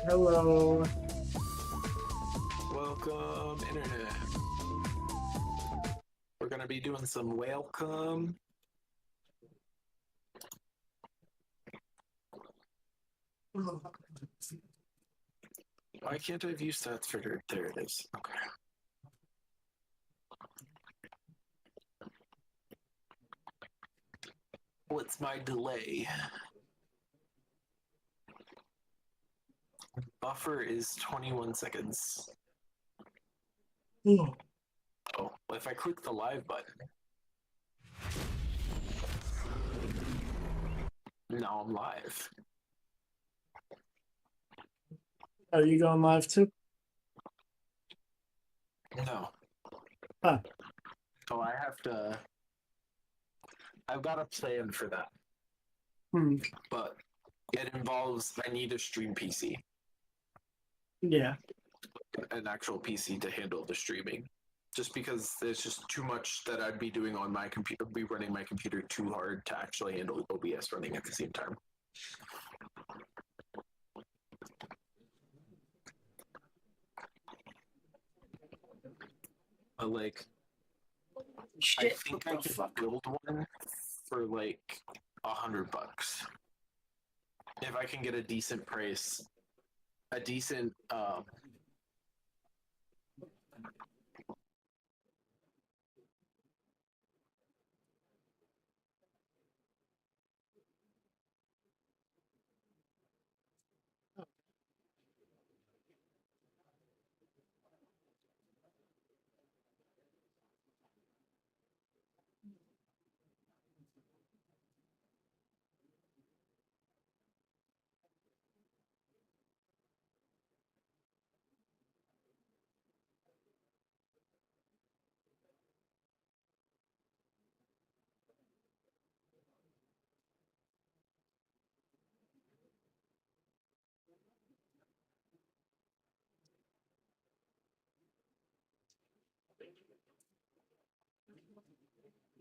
Hello. Welcome, Internet. We're gonna be doing some welcome. Why can't I view stats triggered? There it is. Okay. What's my delay? Buffer is 21 seconds. Oh. Oh, if I click the live button. Now I'm live. Are you going live too? No. Huh. So I've got a plan for that. But it involves, I need a stream PC. Yeah. An actual PC to handle the streaming. Just because there's just too much that I'd be doing on my computer, be running my computer too hard to actually handle OBS running at the same time. Like, Shit. I think I could build one for like $100 if I can get a decent price, a decent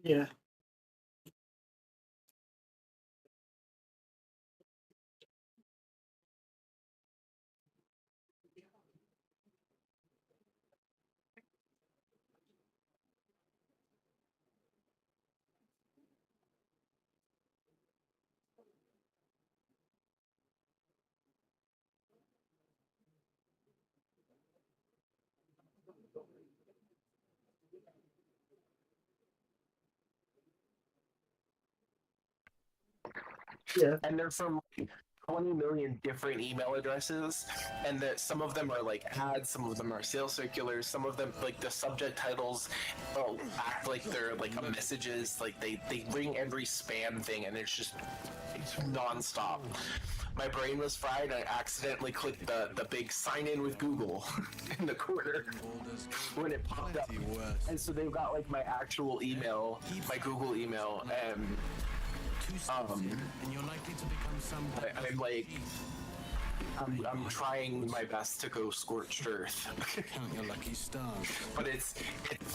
Yeah. Yeah. and they're from 20 million different email addresses, and that some of them are like ads, some of them are sales circulars, some of them like the subject titles act like they're like messages, like they ring every spam thing, and it's nonstop. My brain was fried. I accidentally clicked the big sign in with Google in the corner when it popped up, and so they've got like my actual email, my Google email, and you're likely to become some. I'm like, I'm trying my best to go scorched earth. Count your lucky stars. But it's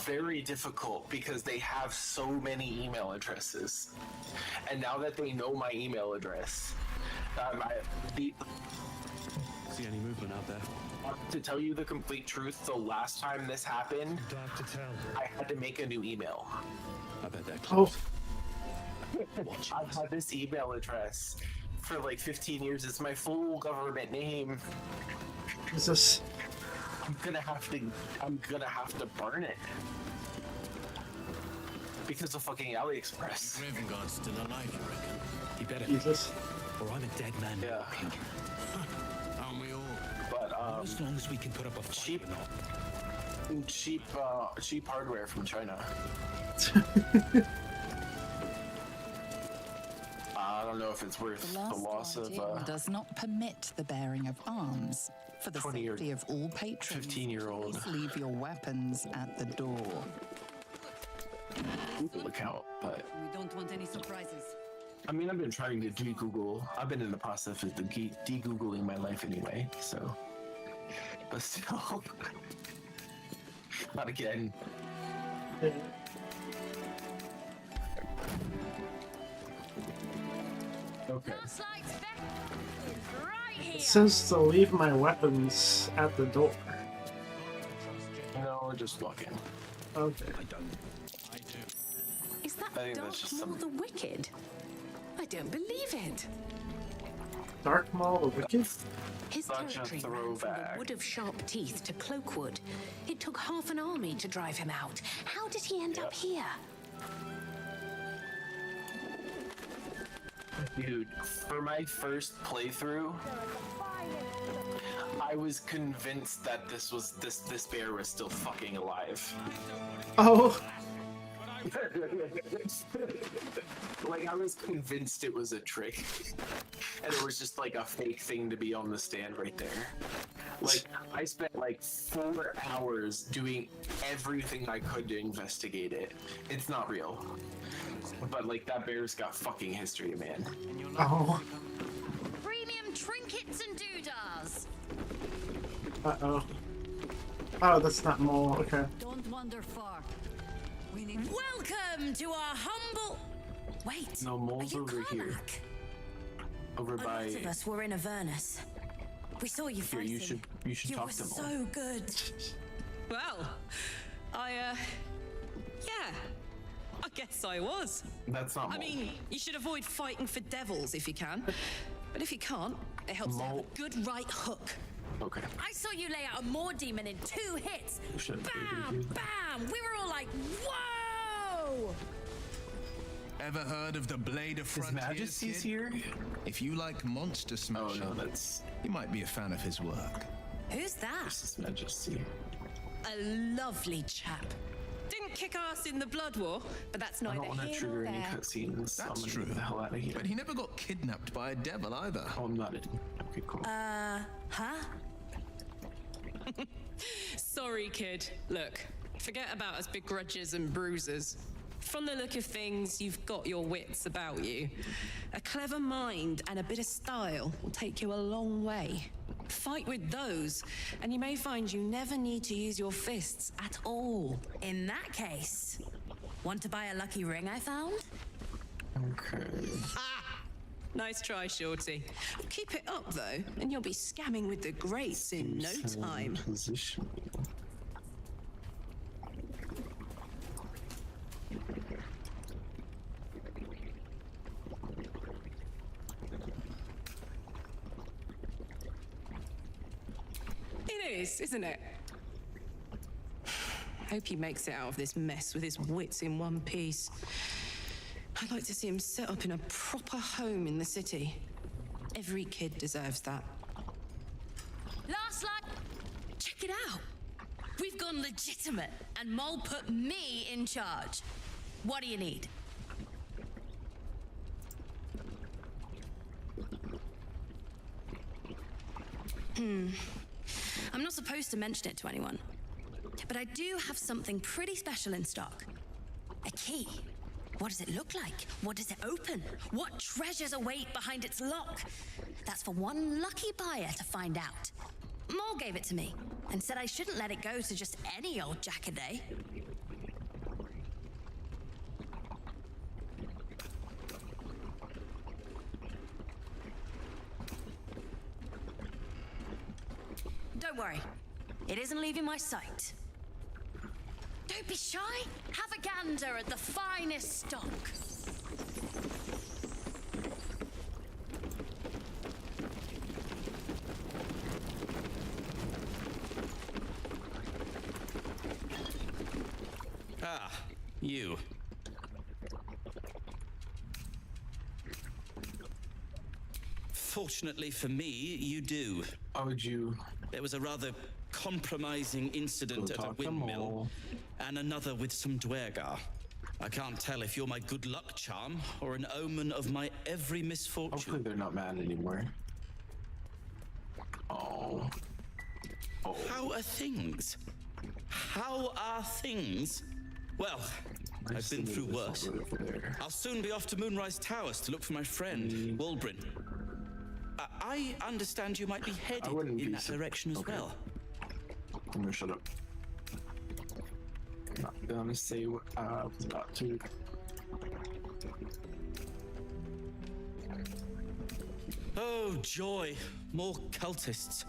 very difficult because they have so many email addresses, and now that they know my email address, See any movement out there? to tell you the complete truth, the last time this happened, Dark to tell. I had to make a new email. I bet they're Oh. close. I've had this email address for like 15 years. It's my full government name. Jesus. I'm gonna have to burn it because of fucking AliExpress. Raven Guard's still alive, you reckon? He better Jesus. be, or I'm a dead man. Yeah. Aren't we all? But As long as we can put up a fight cheap- or not. cheap hardware from China. I don't know if it's worth The the last loss of guardian does not permit the bearing of arms. For the 20 safety of all patrons, 15-year-old please leave your weapons at the door. Google account, but We don't want any surprises. I mean, I've been trying to de-Google. I've been in the process of de-Googling my life anyway, so. But still, not again. Okay. Last light's back is right here. It says to leave my weapons at the door. No, just walk in. Okay. Is that I think Dark that's just Maul some- the Wicked? I don't believe it. Dark Maul the Wicked? His Such a territory ran from the throwback. Wood of Sharp Teeth to Cloakwood. It took half an army to drive him out. How did he end up here? Dude, for my first playthrough, I was convinced that this bear was still fucking alive. Oh, Like, I was convinced it was a trick. And it was just like a fake thing to be on the stand right there. Like, I spent like 4 hours doing everything I could to investigate it. It's not real. But like, that bear's got fucking history, man. oh, Premium trinkets and doodahs. uh-oh. Oh, that's not Maul, okay. Don't wander far. We need. Welcome to our humble. Wait. No, Maul's are you over here. Carmack? Over A by lot of us were in Avernus. We saw you here, fighting. you should You talk were to Maul. so good. Well, yeah, I guess I was. That's not Maul. I mean, you should avoid fighting for devils if you can. But if you can't, it helps to have a Maul- good right hook. Okay. I saw you lay out a Moor demon in 2 hits. Shouldn't Bam! Bam! We were all like, whoa! Ever heard of the Blade of His Frontiers? Majesty's kid? here? If you like monster Oh smashing, no, that's you might be a fan of his work. Who's that? His Majesty. A lovely chap. Didn't kick ass in the Blood War, but that's I neither don't want to here trigger nor any there. cutscenes. So I'm That's gonna true. get the hell out of here. But he never got kidnapped by a devil either. Oh, I'm not in. Okay, cool. Huh? Sorry, kid. Look, forget about us begrudges and bruisers. From the look of things, you've got your wits about you. A clever mind and a bit of style will take you a long way. Fight with those, and you may find you never need to use your fists at all. In that case, want to buy a lucky ring I found? Okay. Nice try, Shorty. Keep it up, though, and you'll be scamming with the greats in no time. Position. It is, isn't it? Hope he makes it out of this mess with his wits in one piece. I'd like to see him set up in a proper home in the city. Every kid deserves that. Last light. Check it out. We've gone legitimate, and Mole put me in charge. What do you need? I'm not supposed to mention it to anyone, but I do have something pretty special in stock. A key. What does it look like? What does it open? What treasures await behind its lock? That's for one lucky buyer to find out. Mole gave it to me and said I shouldn't let it go to just any old jackaday. Don't worry, it isn't leaving my sight. Don't be shy. Have a gander at the finest stock. Ah, you. Fortunately for me, you do. How would you There was a rather compromising incident at a talk to windmill, Mole? and another with some Dwergar. I can't tell if you're my good luck charm or an omen of my every Hopefully misfortune. they're not mad anymore. Oh. Oh. How are things? How are things? Well, I've been through worse. Over there. I'll soon be off to Moonrise Towers to look for my friend, Walbrin. I understand you might be headed wouldn't in be that sur- direction as okay. well. I'm gonna shut up. I'm not gonna say what I'm about to. Oh, joy. More cultists.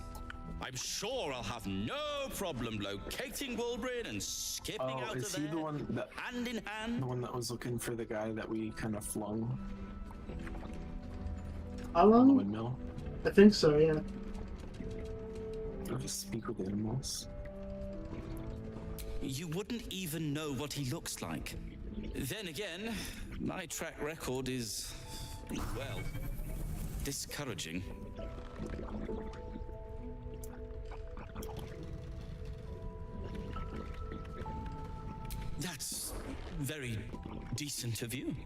I'm sure I'll have no problem locating Wolbrin and skipping out is of he there, the one that hand in hand. the one that was looking for the guy that we kind of flung How on the long? windmill? I think so, yeah. Or just speak with animals? You wouldn't even know what he looks like. Then again, my track record is, well, discouraging. That's very decent of you.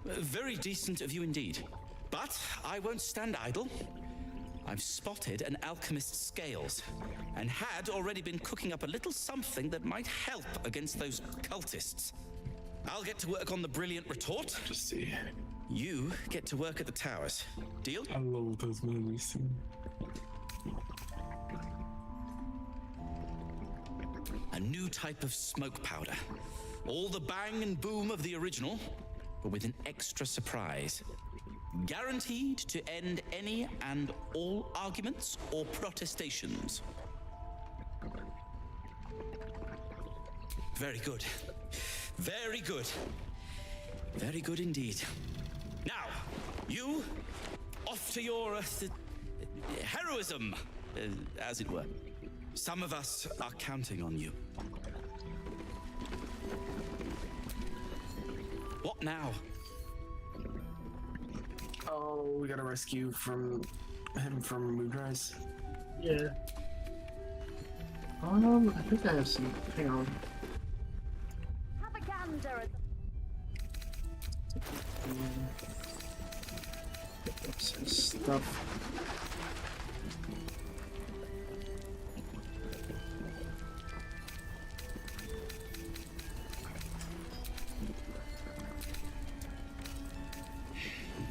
Very decent of you indeed. But I won't stand idle. I've spotted an alchemist's scales and had already been cooking up a little something that might help against those cultists. I'll get to work on the brilliant retort. Just see. You get to work at the towers. Deal? I love those movies. A new type of smoke powder. All the bang and boom of the original, but with an extra surprise. Guaranteed to end any and all arguments or protestations. Very good. Very good. Very good indeed. Now, you, off to your heroism, as it were. Some of us are counting on you. What now? Oh, we gotta rescue him from Moonrise. Yeah. I think I have some. Hang on. Have a gander at Pick up some stuff.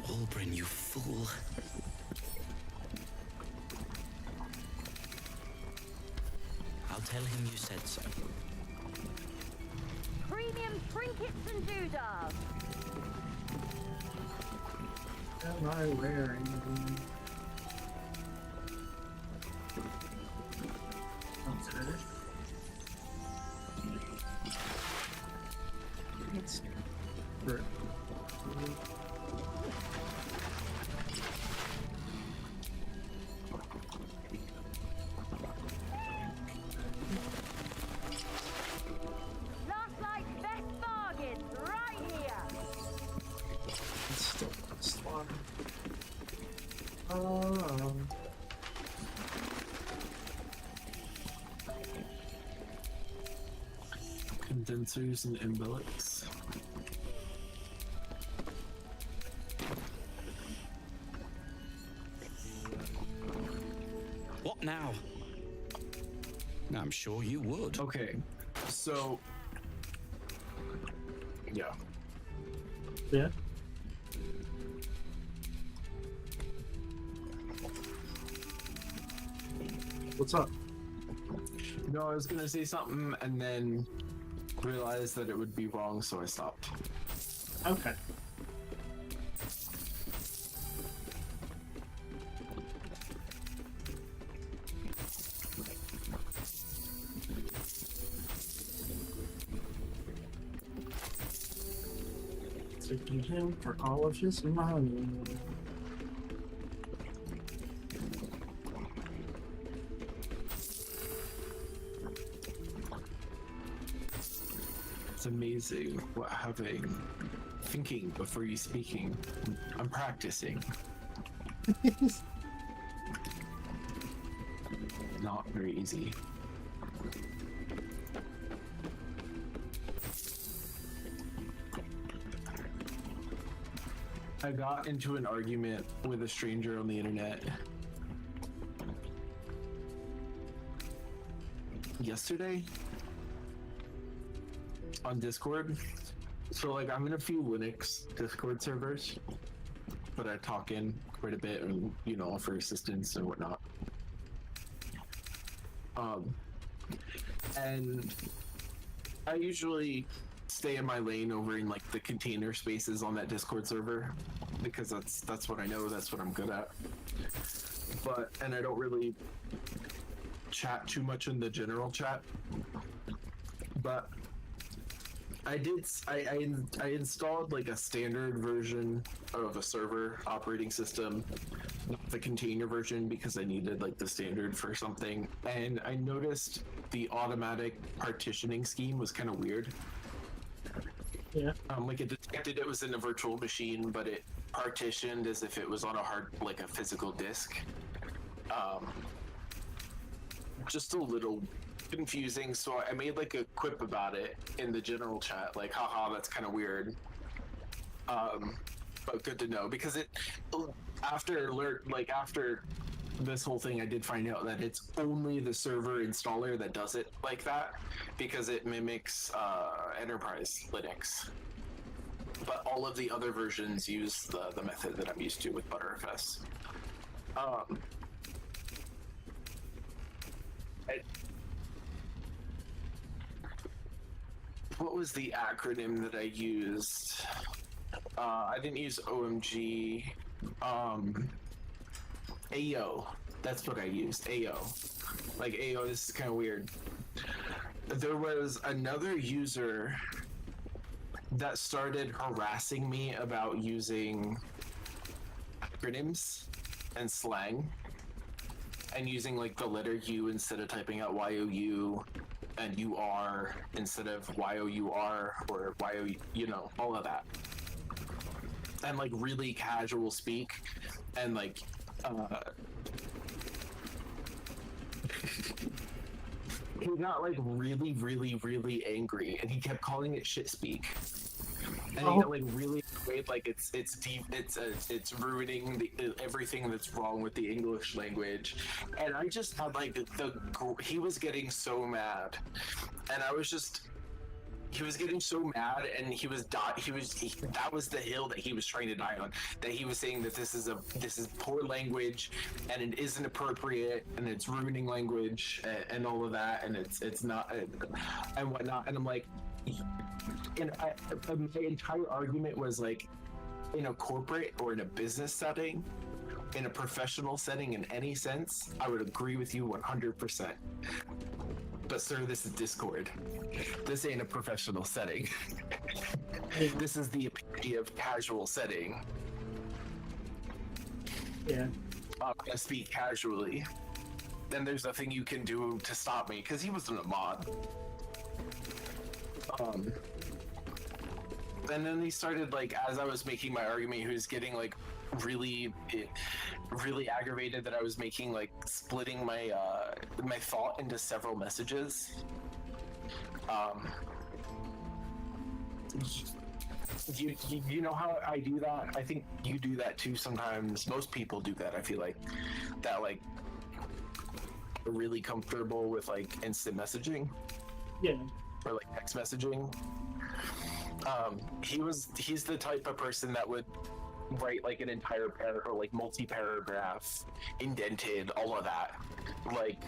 Wolbrin, you fool. I'll tell him you said so. premium trinkets and doodads. Am I wearing? Okay. Let's. Last night's best bargains right here. Still this one. Condensers and umbilicus. What now? I'm sure you would. Okay, so yeah. Yeah. What's up? No, I was gonna say something and then realized that it would be wrong, so I stopped. Okay. Taking him for all of his money. It's amazing what having thinking before you speaking. I'm practicing. Not very easy. I got into an argument with a stranger on the internet yesterday on Discord. So like I'm in a few Linux Discord servers, but I talk in quite a bit and offer assistance and whatnot. And I usually stay in my lane over in like the container spaces on that Discord server. because that's what I know, that's what I'm good at. And I don't really chat too much in the general chat. But I installed like a standard version of a server operating system, not the container version, because I needed like the standard for something. And I noticed the automatic partitioning scheme was kind of weird. Yeah. Like it detected it was in a virtual machine, but it partitioned as if it was on a physical disk. Just a little confusing, so I made like a quip about it in the general chat, like, haha, that's kind of weird. But good to know, because after this whole thing, I did find out that it's only the server installer that does it like that, because it mimics Enterprise Linux. But all of the other versions use the method that I'm used to with Butterfs. What was the acronym that I used? I didn't use OMG. AO. That's what I used. AO. Like, AO, this is kind of weird. There was another user that started harassing me about using acronyms and slang, and using like the letter U instead of typing out YOU, and UR instead of YOUR, or YO, all of that. And like really casual speak, and like he got like really, really, really angry, and he kept calling it shit speak. And he got like really afraid, like it's deep, it's ruining everything that's wrong with the English language. And I just had like he was getting so mad, and he was getting so mad, and that was the hill that he was trying to die on. That he was saying that this is poor language, and it isn't appropriate, and it's ruining language, and all of that, and it's not, and whatnot. And I'm like, and my entire argument was like, in a corporate or in a business setting, in a professional setting, in any sense, I would agree with you 100%. But sir, this is Discord. This ain't a professional setting. This is the epitome of casual setting. Yeah. I'm gonna speak casually. Then there's nothing you can do to stop me, because he wasn't a mod. And then he started, like, as I was making my argument, he was getting like really aggravated that I was making, like, splitting my my thought into several messages. You know how I do that? I think you do that too sometimes. Most people do that. I feel like that, like, are really comfortable with like instant messaging. Yeah. Or like text messaging. He's the type of person that would write like an entire paragraph, or like multi-paragraph, indented, all of that, like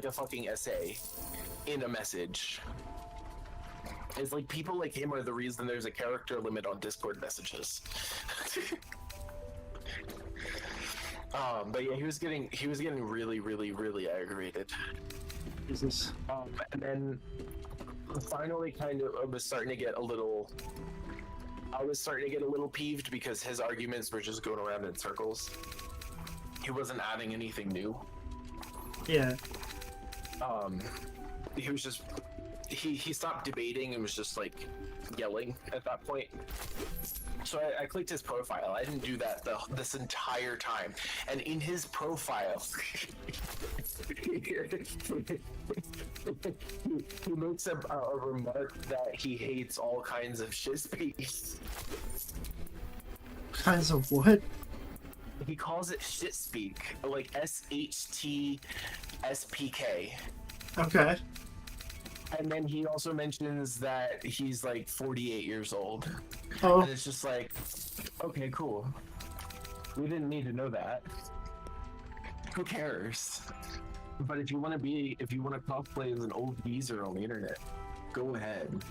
a fucking essay in a message. It's like people like him are the reason there's a character limit on Discord messages. But yeah, he was getting really, really, really aggravated. Jesus. And then finally, kind of, I was starting to get a little peeved, because his arguments were just going around in circles. He wasn't adding anything new. Yeah. He was just he stopped debating and was just like yelling at that point. So I clicked his profile. I didn't do that this entire time. And in his profile, he makes a remark that he hates all kinds of shit speak. Kinds of what? He calls it shit speak, like SHTSPK. Okay. And then he also mentions that he's like 48 years old. Oh. And it's just like, okay, cool. We didn't need to know that. Who cares? But if you want to cosplay as an old geezer on the internet, go ahead.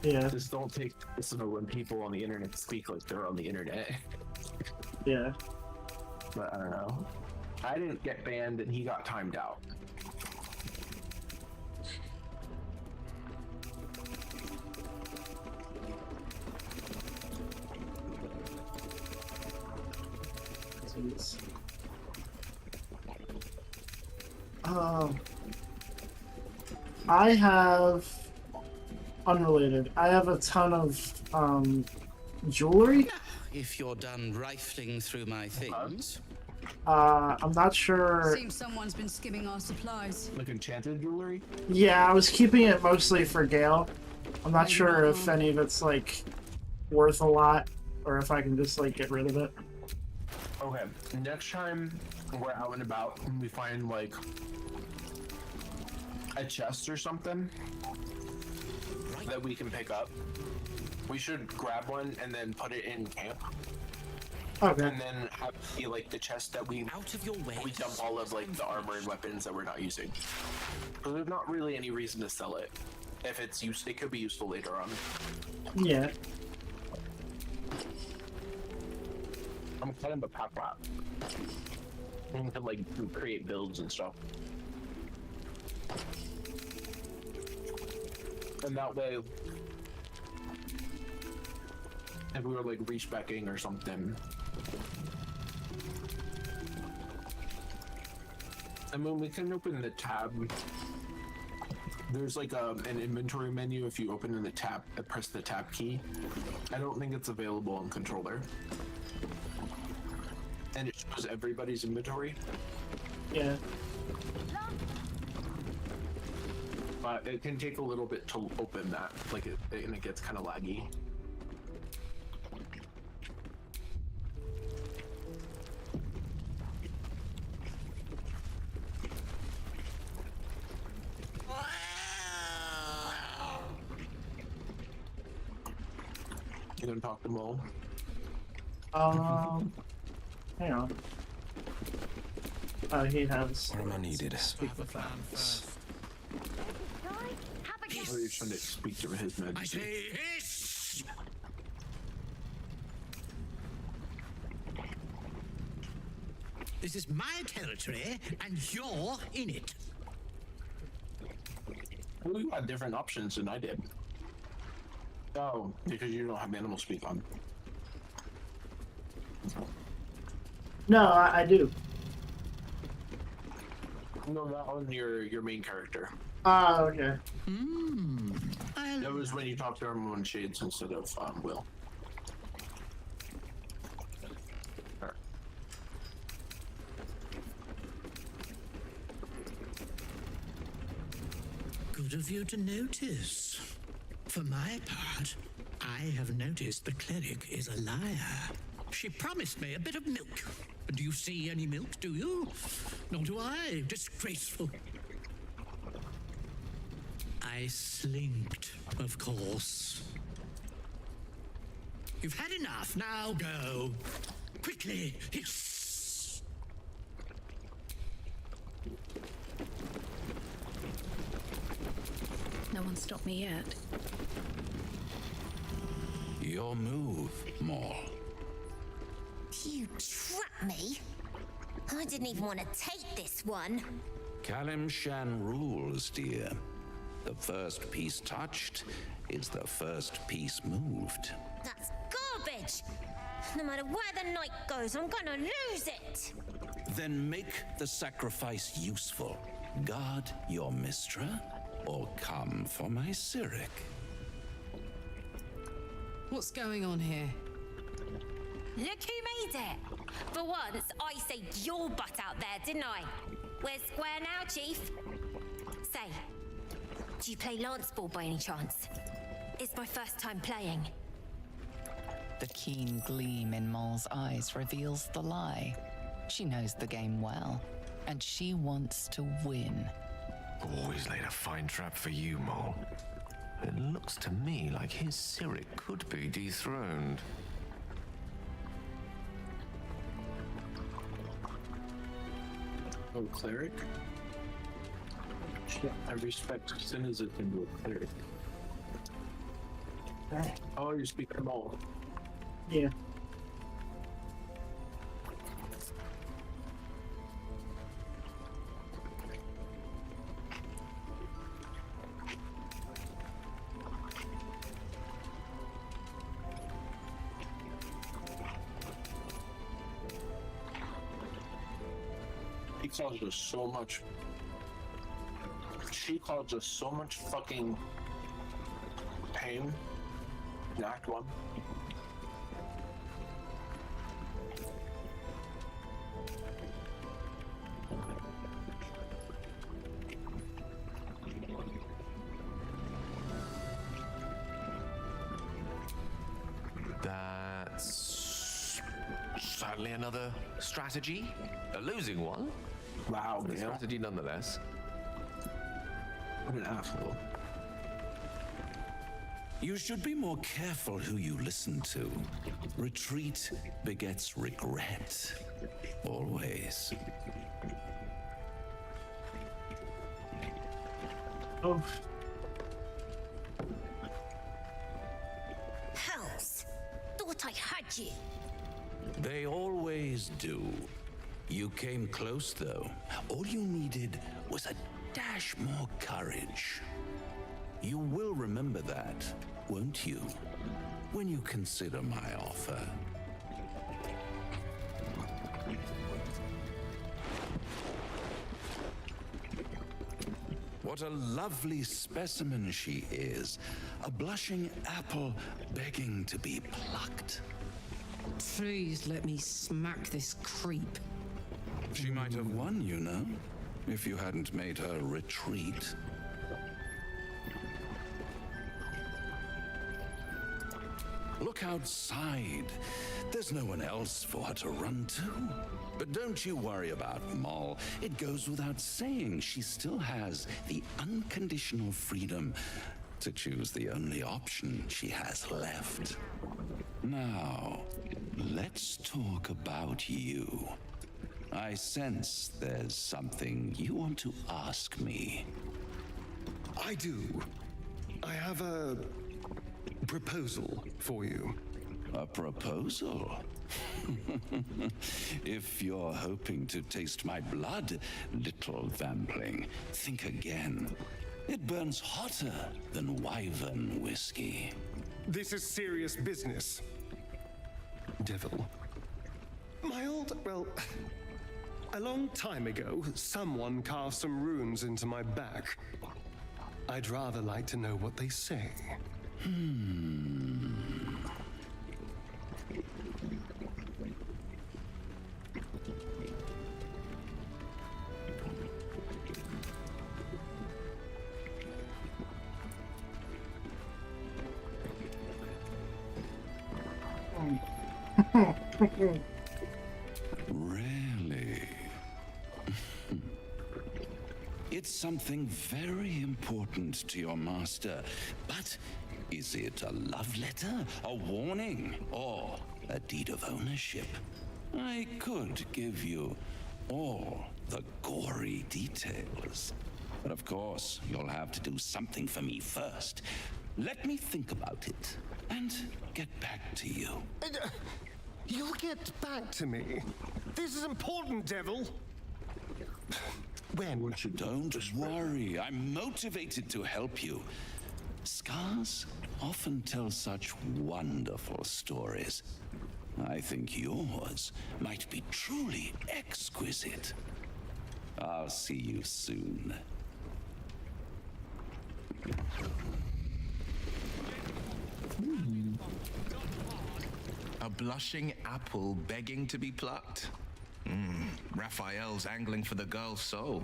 Yeah, Just don't take this when people on the internet speak like they're on the internet. yeah. But I don't know. I didn't get banned and he got timed out. Jeez. I have unrelated. I have a ton of jewelry. If you're done rifling through my things. I'm not sure. Seems someone's been skimming our supplies. Like enchanted jewelry? Yeah, I was keeping it mostly for Gale. I'm not sure if any of it's like worth a lot or if I can just like get rid of it. Okay, next time we're out and about and we find like a chest or something that we can pick up, we should grab one and then put it in camp. Okay. And then have it be like the chest that we Out of your way. we dump all of like the armor and weapons that we're not using. So there's not really any reason to sell it. If it's used, it could be useful later on. Yeah. I'm kind of a pop rat. I can like create builds and stuff. And that way, if we were like respecking or something, I mean, we can open the tab. There's like an inventory menu. If you open in the tab, press the tab key. I don't think it's available on controller. And it shows everybody's inventory. Yeah. But it can take a little bit to open that, like and it gets kind of laggy. You gonna talk to Mo? Hang on. He has. Where am I needed? Speak with that. Guy, have a guess. Or you're trying to speak to his I majesty. say hiss! This is my territory, and you're in it. Well, you had different options than I did. Oh, because you don't have animal speak on. No, I do. No, that was your main character. Okay. That was when you talked to everyone Shades instead of Will. Good of you to notice. For my part, I have noticed the cleric is a liar. She promised me a bit of milk. Do you see any milk, do you? Nor do I. Disgraceful. I slinked, of course. You've had enough. Now go. Quickly. Hiss. No one stopped me yet. Your move, Maul. You trapped me? I didn't even want to take this one. Kalimshan rules, dear. The first piece touched is the first piece moved. That's garbage! No matter where the night goes, I'm gonna lose it! Then make the sacrifice useful. Guard your Mistra, or come for my Cyric. What's going on here? Look who made it! For once, I saved your butt out there, didn't I? We're square now, Chief. Say, do you play lance ball by any chance? It's my first time playing. The keen gleam in Moll's eyes reveals the lie. She knows the game well, and she wants to win. Always laid a fine trap for you, Mole. It looks to me like his Cyric could be dethroned. Oh, cleric? Shit, I respect Citizen into a cleric. Oh, you're speaking Mole. Yeah. He caused us so much. She caused us so much fucking pain in Act 1. That's certainly another strategy. A losing one. Wow, A man. strategy nonetheless. What an asshole. You should be more careful who you listen to. Retreat begets regret. Always. Oh. Hells! Thought I had you. They always do. You came close, though. All you needed was a dash more courage. You will remember that, won't you? When you consider my offer. What a lovely specimen she is. A blushing apple begging to be plucked. Please let me smack this creep. She might have won, you know, if you hadn't made her retreat. Look outside. There's no one else for her to run to. But don't you worry about Moll. It goes without saying she still has the unconditional freedom to choose the only option she has left. Now, let's talk about you. I sense there's something you want to ask me. I do. I have a proposal for you. A proposal? If you're hoping to taste my blood, little vampling, think again. It burns hotter than wyvern whiskey. This is serious business. Devil. A long time ago, someone cast some runes into my back. I'd rather like to know what they say. Really? It's something very important to your master, but is it a love letter, a warning, or a deed of ownership? I could give you all the gory details, but of course, you'll have to do something for me first. Let me think about it and get back to you. You'll get back to me. This is important, Devil. When? Don't worry. I'm motivated to help you. Scars often tell such wonderful stories. I think yours might be truly exquisite. I'll see you soon. A blushing apple begging to be plucked? Raphael's angling for the girl's soul.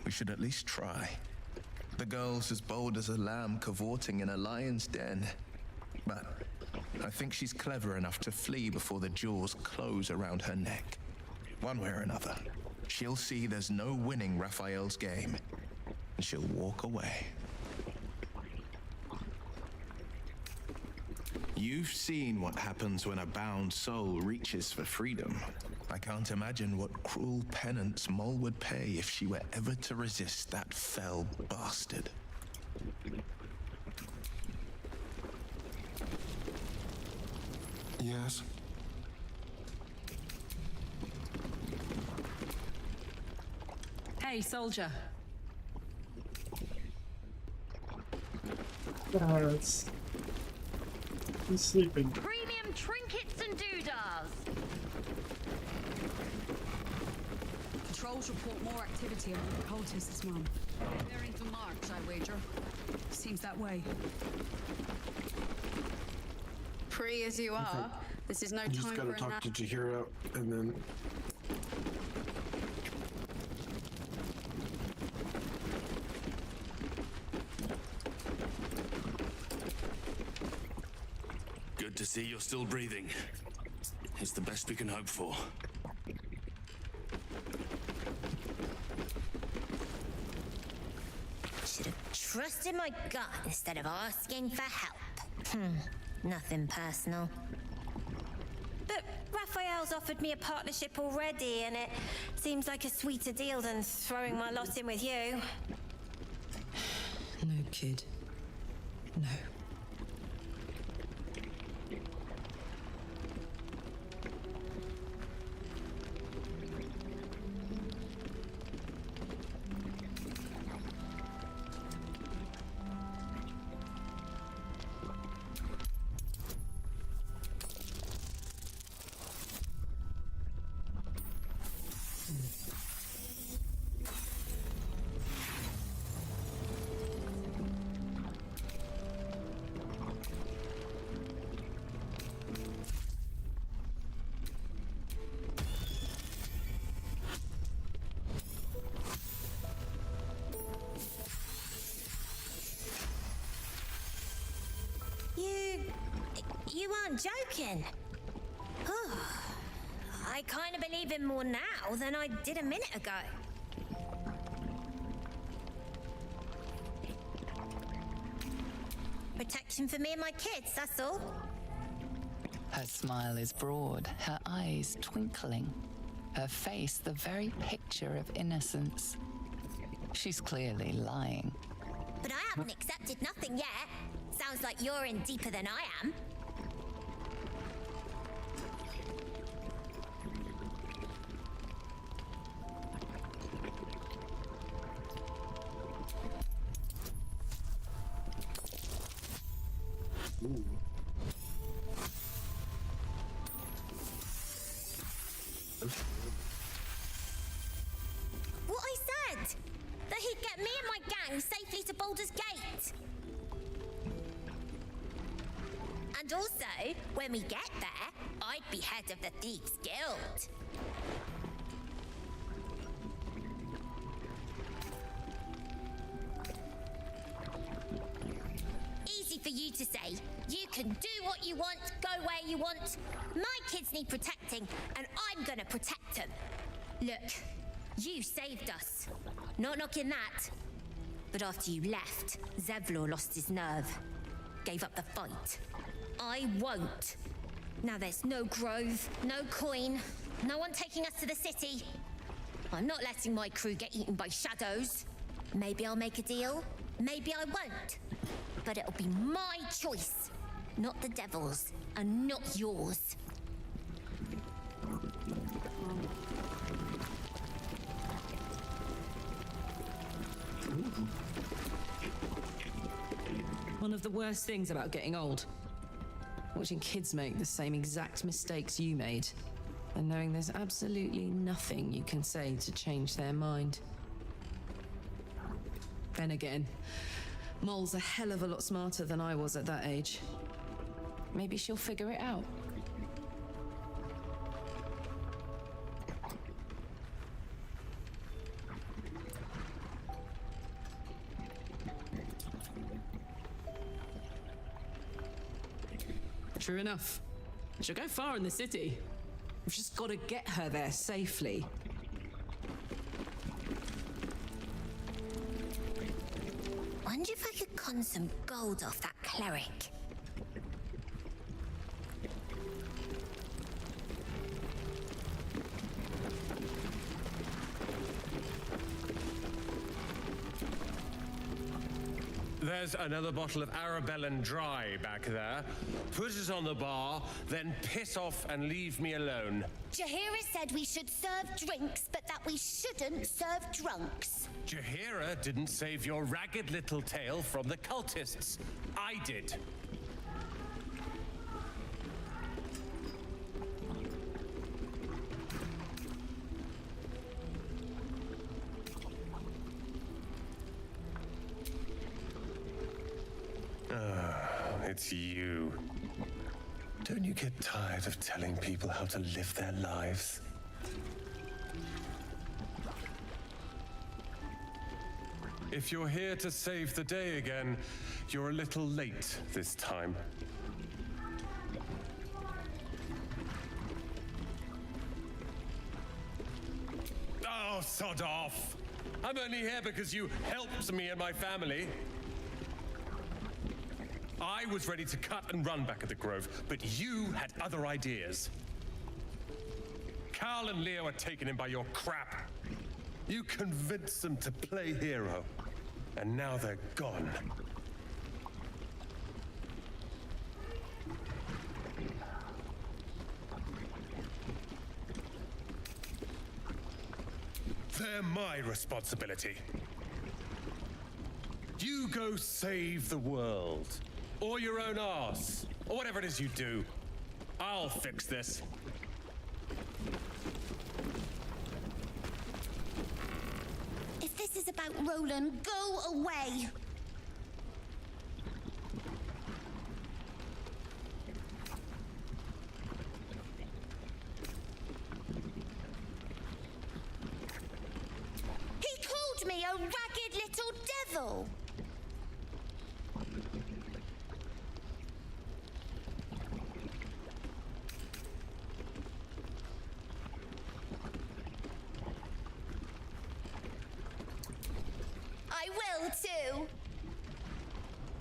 We should at least try. The girl's as bold as a lamb cavorting in a lion's den. But I think she's clever enough to flee before the jaws close around her neck. One way or another, she'll see there's no winning Raphael's game, and she'll walk away. You've seen what happens when a bound soul reaches for freedom. I can't imagine what cruel penance Mol would pay if she were ever to resist that fell bastard. Yes? Hey, soldier. He's sleeping. Premium trinkets and doodahs. Patrols report more activity among the cultists, Mum. Preparing for march, I wager. Seems that way. Free as you are, this is no You just time gotta for talk to Jahira and then. Good to see you're still breathing. It's the best we can hope for. Should have trusted my gut instead of asking for help. Nothing personal. But Raphael's offered me a partnership already, and it seems like a sweeter deal than throwing my lot in with you. No, kid. No. You aren't joking. I kind of believe him more now than I did a minute ago. Protection for me and my kids, that's all. Her smile is broad, her eyes twinkling, her face the very picture of innocence. She's clearly lying. But I haven't accepted nothing yet. Sounds like you're in deeper than I am. What I said! That he'd get me and my gang safely to Baldur's Gate. And also, when we get there, I'd be head of the Thieves Guild. Easy for you to say. You can do what you want, go where you want. My kids need protecting, and I'm gonna protect them. Look, you saved us. Not knocking that. But after you left, Zevlor lost his nerve. Gave up the fight. I won't. Now there's no grove, no coin, no one taking us to the city. I'm not letting my crew get eaten by shadows. Maybe I'll make a deal, maybe I won't. But it'll be my choice, not the devil's, and not yours. One of the worst things about getting old. Watching kids make the same exact mistakes you made. And knowing there's absolutely nothing you can say to change their mind. Then again, Mol's a hell of a lot smarter than I was at that age. Maybe she'll figure it out. True enough. She'll go far in the city. We've just got to get her there safely. Wonder if I could con some gold off that cleric. There's another bottle of Arabellan Dry back there. Put it on the bar, then piss off and leave me alone. Jaheira said we should serve drinks, but that we shouldn't serve drunks. Jaheira didn't save your ragged little tail from the cultists. I did. It's you. Don't you get tired of telling people how to live their lives? If you're here to save the day again, you're a little late this time. Oh, sod off! I'm only here because you helped me and my family. I was ready to cut and run back at the Grove, but you had other ideas. Carl and Leo are taken in by your crap. You convinced them to play hero, and now they're gone. They're my responsibility. You go save the world. Or your own arse. Or whatever it is you do. I'll fix this. If this is about Roland, go away. He called me a ragged little devil. I will too.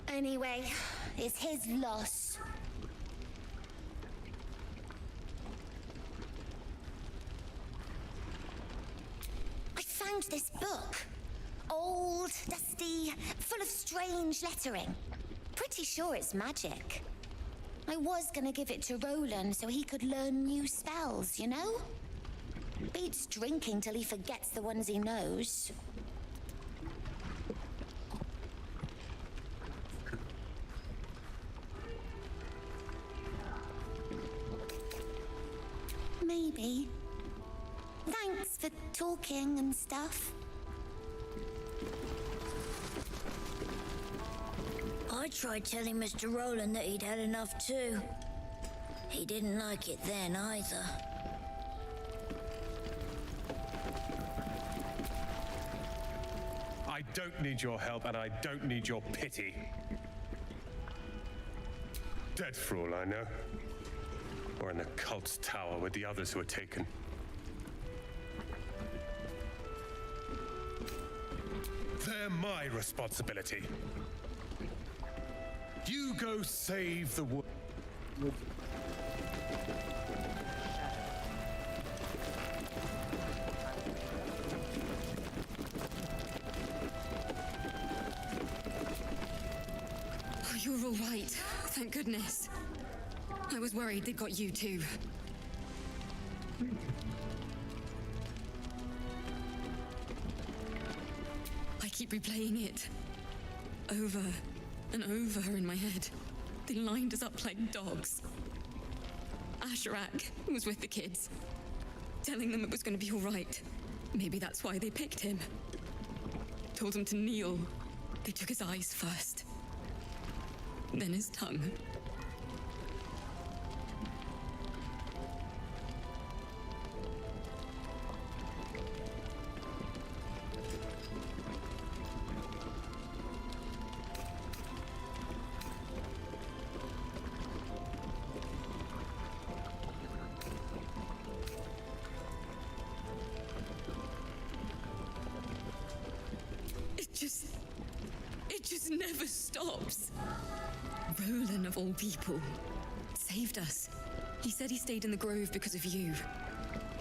Anyway, it's his loss. I found this book. Old, dusty, full of strange lettering. Pretty sure it's magic. I was gonna give it to Roland so he could learn new spells, you know? Beats drinking till he forgets the ones he knows. Maybe. Thanks for talking and stuff. I tried telling Mr. Roland that he'd had enough too. He didn't like it then either. I don't need your help, and I don't need your pity. Dead for all I know. Or in the cult's tower with the others who were taken. They're my responsibility. You go save the world. Oh, you're all right. Thank goodness. I was worried they'd got you too. I keep replaying it. Over and over in my head. They lined us up like dogs. Asherak was with the kids, telling them it was going to be all right. Maybe that's why they picked him. Told him to kneel. They took his eyes first. Then his tongue. It just never stops. Roland, of all people, saved us. He said he stayed in the Grove because of you.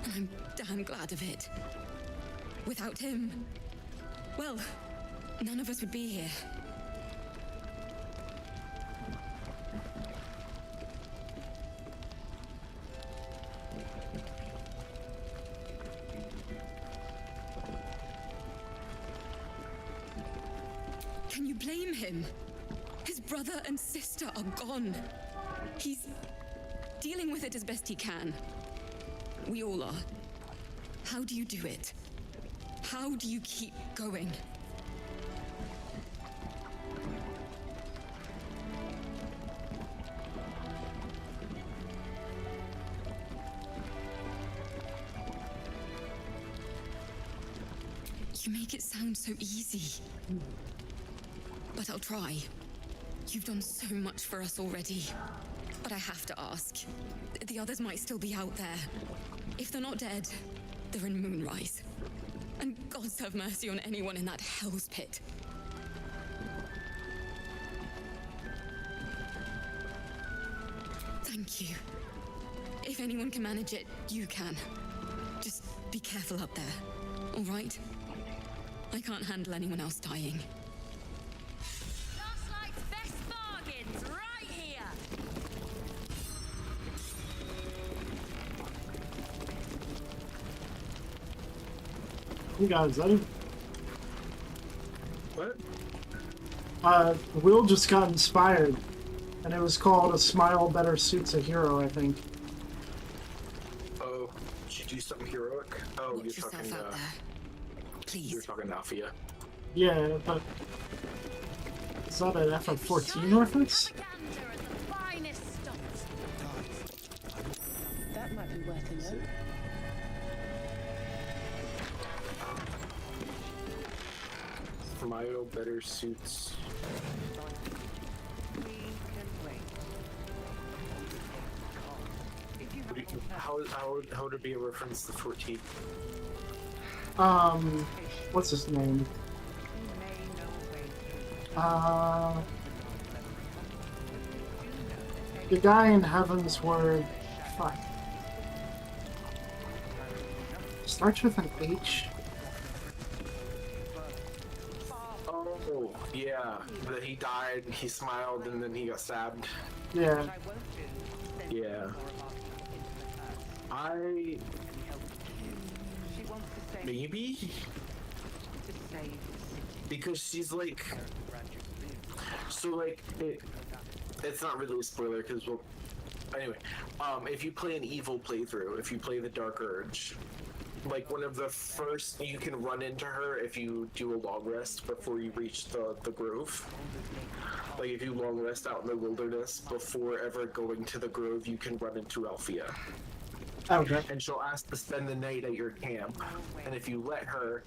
And I'm damn glad of it. Without him, well, none of us would be here. Can you blame him? His brother and sister are gone. He's dealing with it as best he can. We all are. How do you do it? How do you keep going? You make it sound so easy. But I'll try. You've done so much for us already. But I have to ask. The others might still be out there. If they're not dead, they're in Moonrise. And gods have mercy on anyone in that hell's pit. Thank you. If anyone can manage it, you can. Just be careful up there, all right? I can't handle anyone else dying. Last best bargains right here. You guys ready? What? Will just got inspired, and it was called "A Smile Better Suits a Hero," I think. Oh, did you do something heroic? Oh, Watch you're yourself talking. out there. Please. You're talking to Althea. Yeah, but is that an FF14 reference? That might be worth a note. Smile better suits. How would it be a reference to 14? What's his name? The guy in Heaven's Word. Fuck. Starts with an H. Oh, yeah. That he died, he smiled, and then he got stabbed. Yeah. Yeah. Maybe? Because she's like... So, like, it's not really a spoiler, because, well... Anyway, if you play an evil playthrough, if you play the Dark Urge, like, one of the first... You can run into her if you do a long rest before you reach the grove. Like, if you long rest out in the wilderness before ever going to the grove, you can run into Althea. Okay. And she'll ask to spend the night at your camp. And if you let her,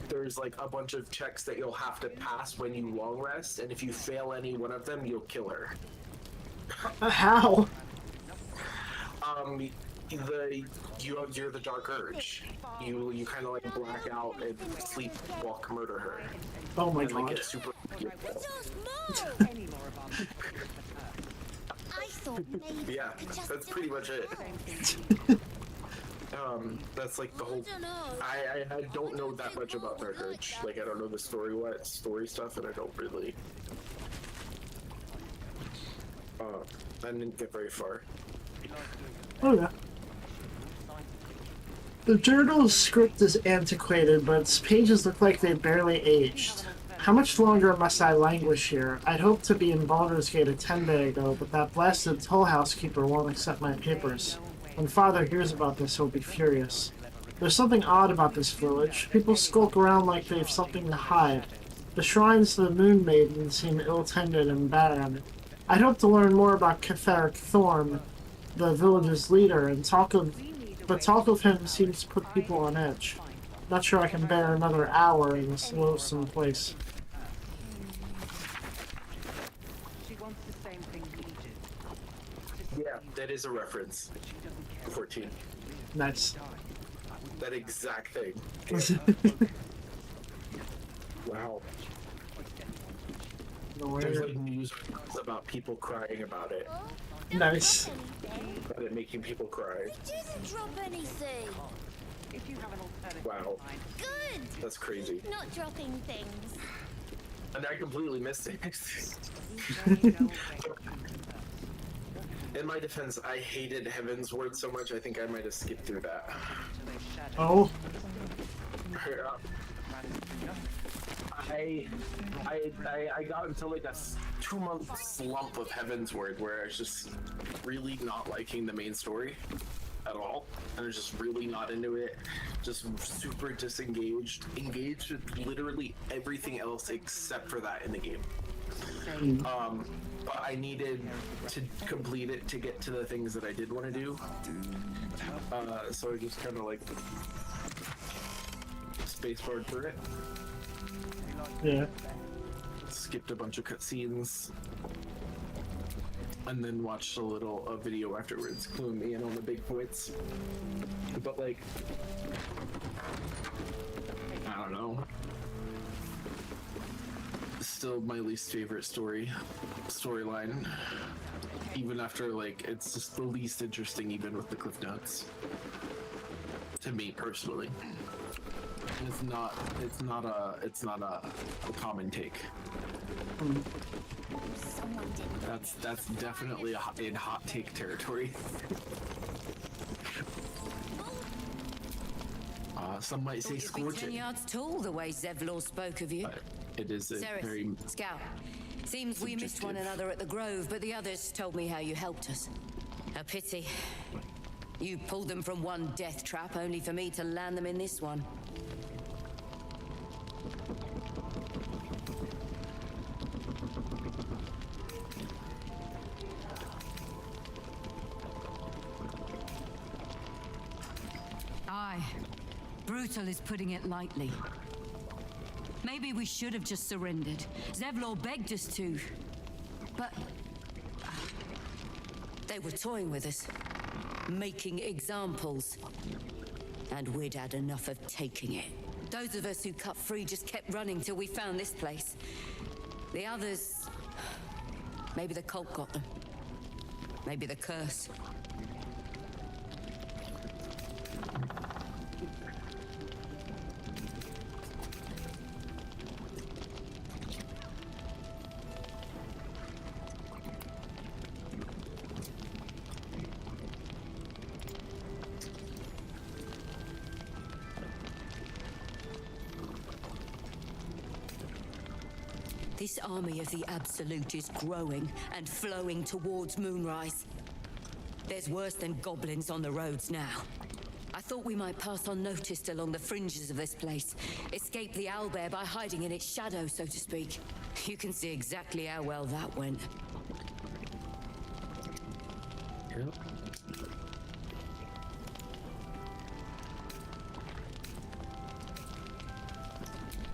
there's like a bunch of checks that you'll have to pass when you long rest. And if you fail any one of them, you'll kill her. How? You're the Dark Urge. You kind of like black out and sleepwalk murder her. Oh my and, like, god. get super. I thought maybe Yeah, that's pretty much it. That's like the whole. I don't know that much about Dark Urge. Like, I don't know the story stuff, and I don't really. I didn't get very far. Oh yeah. The journal's script is antiquated, but its pages look like they barely aged. How much longer must I languish here? I'd hoped to be in Baldur's Gate a 10-day ago, but that blasted toll housekeeper won't accept my papers. When Father hears about this, he'll be furious. There's something odd about this village. People skulk around like they've something to hide. The shrines to the Moon Maiden seem ill-tended and bad. I'd hoped to learn more about Catherick Thorm, the village's leader, and talk of him seems to put people on edge. Not sure I can bear another hour in this loathsome place. Yeah, that is a reference. 14. Nice. That exact thing. Wow. There's like news about people crying about it. Nice. About it making people cry. Didn't drop anything. Wow. Good. That's crazy. Not dropping things. And I completely missed it. In my defense, I hated Heaven's Word so much, I think I might have skipped through that. Oh. I got into like a 2-month slump of Heaven's Word where I was just really not liking the main story at all, and I was just really not into it. Just super disengaged, engaged with literally everything else except for that in the game. But I needed to complete it to get to the things that I did want to do. So I just kind of like spacebarred through it. Yeah. Skipped a bunch of cutscenes. And then watched a video afterwards, cluing me in on the big points. But like, I don't know. Still my least favorite storyline. Even after like, it's just the least interesting, even with the Cliff Notes. To me personally, it's not a common take. That's definitely in hot take territory. Some might say scorching. 10 yards tall, the way Zevlor spoke of you. But it is a Ceres, very Scout. Seems we missed one another at the Grove, but the others told me how you helped us. A pity. You pulled them from one death trap, only for me to land them in this one. Aye. Brutal is putting it lightly. Maybe we should have just surrendered. Zevlor begged us to. But they were toying with us, making examples. And we'd had enough of taking it. Those of us who cut free just kept running till we found this place. The others... maybe the cult got them. Maybe the curse. This army of the Absolute is growing and flowing towards Moonrise. There's worse than goblins on the roads now. I thought we might pass unnoticed along the fringes of this place, escape the owlbear by hiding in its shadow, so to speak. You can see exactly how well that went. Yep.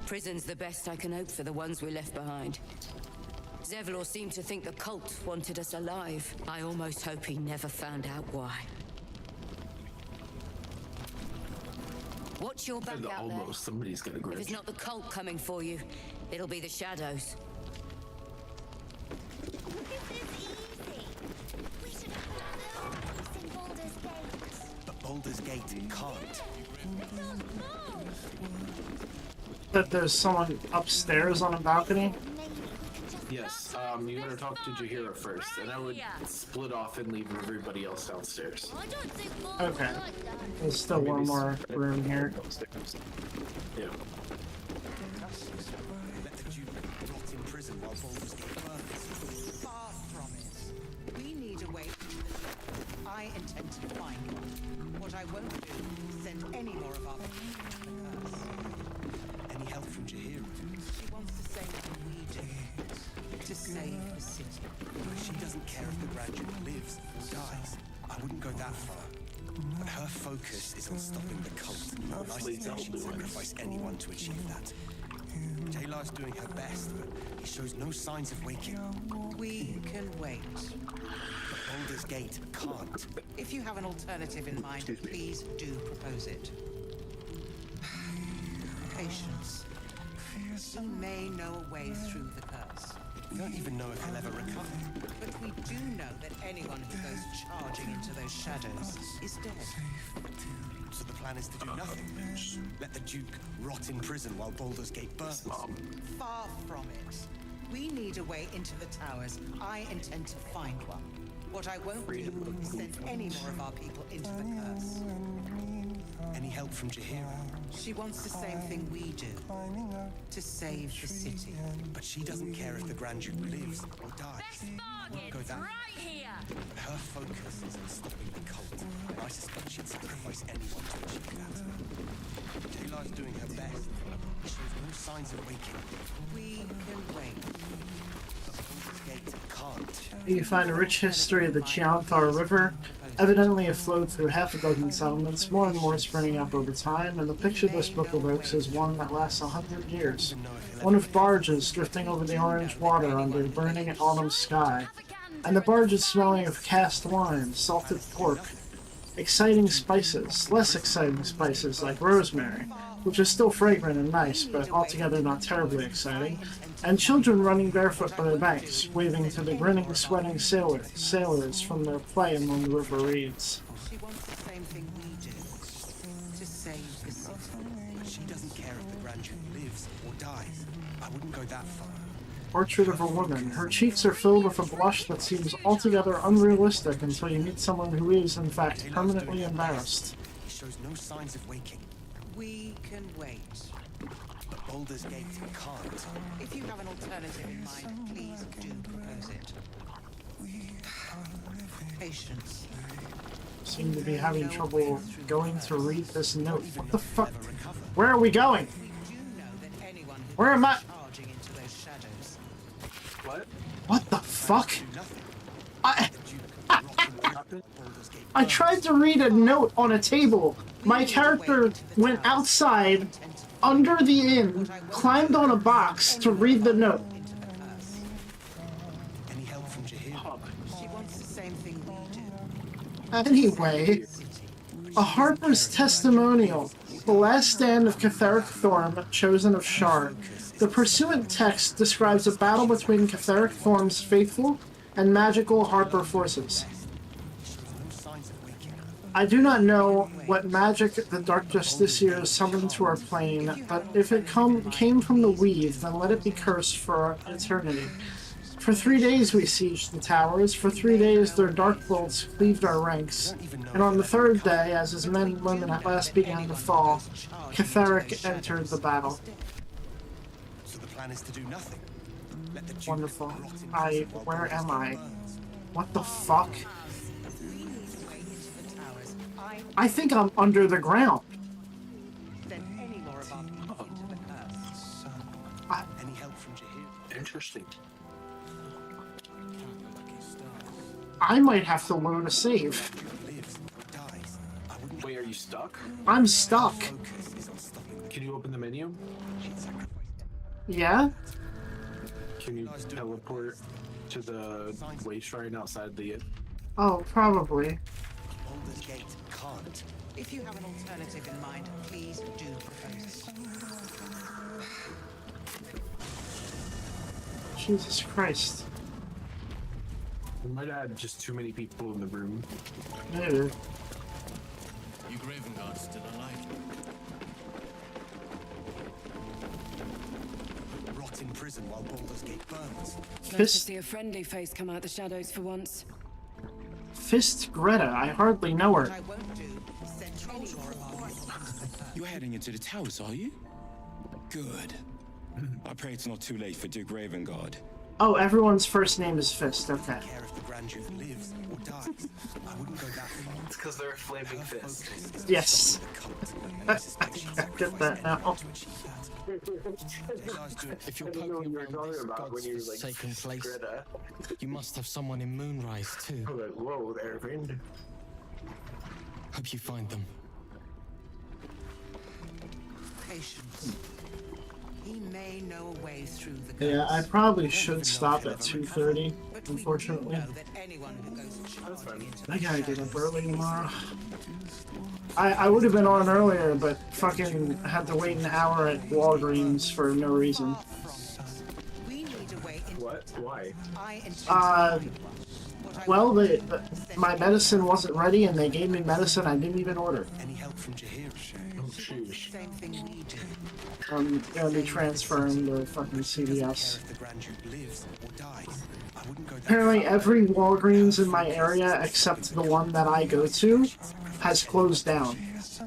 Prison's the best I can hope for the ones we left behind. Zevlor seemed to think the cult wanted us alive. I almost hope he never found out why. Watch your back out there. Almost somebody's gonna grudge. If it's not the cult coming for you, it'll be the shadows. But Baldur's Gate can't. That there's someone upstairs on a balcony? Yes, you gotta talk to Jaheira first, and I would split off and leave everybody else downstairs. Okay. There's still one more room here. Yeah. Let the Duke rot in prison while Baldur's Gate burns. Far from it. We need a way. I intend to find one. What I won't do is send any more of our people to the curse. Any help from Jaheira? She wants to say what we do. To save the city. She doesn't care if the Grand Duke lives or dies. I wouldn't go that far. But her focus is on stopping the cult. And I think she'd sacrifice anyone to achieve that. Jailar's doing her best, but he shows no signs of waking. We can wait. But Baldur's Gate can't. If you have an alternative in mind, please do propose it. Patience. We may know a way through the curse. We don't even know if he'll ever recover. But we do know that anyone who goes charging into those shadows is dead. So the plan is to do nothing. Let the Duke rot in prison while Baldur's Gate burns. Far from it. We need a way into the towers. I intend to find one. What I won't do is send any more of our people into the curse. Any help from Jaheira? She wants the same thing we do. To save the city. But she doesn't care if the Grand Duke lives or dies. Won't go that right here! But her focus is on stopping the cult. And I suspect she'd sacrifice anyone to achieve that. Taylor's doing her best. She shows no signs of waking. We can wait. You find a rich history of the Chianthar River. Evidently it flowed through half a dozen settlements, more and more springing up over time, and the picture this book evokes is one that lasts 100 years. One of barges drifting over the orange water under a burning autumn sky, and the barges smelling of cast wine, salted pork, exciting spices, less exciting spices like rosemary, which is still fragrant and nice, but altogether not terribly exciting, and children running barefoot by the banks, waving to the grinning, sweating sailors from their play among the river reeds. She wants the same thing we do. To save the city. But she doesn't care if the Grand Duke lives or dies. I wouldn't go that far. Portrait of a woman. Her cheeks are filled with a blush that seems altogether unrealistic until you meet someone who is, in fact, permanently embarrassed. He shows no signs of waking. We can wait. But Baldur's Gate can't. If you have an alternative in mind, please do propose it. Patience. Seem to be having trouble going to read this note. What the fuck? Where are we going? Where am I? What the fuck? I tried to read a note on a table. My character went outside, under the inn, climbed on a box to read the note. Any help from Jahir? She wants the same thing we do. Anyway, a Harper's testimonial. The last stand of Catherick Thorm, chosen of Shard. The pursuant text describes a battle between Catherick Thorm's faithful and magical Harper forces. I do not know what magic the Dark Justiciars summoned to our plane, but if it came from the Weave, then let it be cursed for eternity. For 3 days we sieged the towers, for 3 days their dark bolts cleaved our ranks, and on the third day, as his men and women at last began to fall, Catherick entered the battle. So the plan is to do nothing. Let the Duke Wonderful. rot in prison while Where am I? Baldur's What the fuck? I think I'm under the ground. Send any more of our people into the curse. Any help from Jahir? Interesting. I might have to load a save. Wait, are you stuck? I'm stuck. Can you open the menu? Yeah? Can you teleport to the way shrine outside the... Oh, probably. Baldur's Gate can't. If you have an alternative in mind, please do propose it. Jesus Christ. We might have had just too many people in the room. Maybe. You Graven Guards still alive? Rot in prison while Baldur's Gate burns. Nice to see a friendly face come out the shadows for once. Fist Greta, I hardly know her. You're heading into the towers, are you? Good. I pray it's not too late for Duke Ravengard. Oh, everyone's first name is Fist, okay. Care if the Grand Duke lives or dies. I wouldn't go that far. It's because they're a flaming fist. Yes. I get that now. If you're poking around this god's forsaken place, you must have someone in Moonrise too. Whoa there, friend. Hope you find them. Patience. He may know a way through the Yeah, I probably should stop at 2:30, unfortunately. I gotta get up early tomorrow. I would have been on earlier, but fucking had to wait an hour at Walgreens for no reason. What? Why? Well, my medicine wasn't ready, and they gave me medicine I didn't even order. Any help from Jahir? Oh, sheesh. Same thing we do. I'm gonna be transferring to fucking CVS. If the Grand Duke lives or dies, I wouldn't go that Apparently far. every Walgreens in my area, except the one that I go to, has closed down.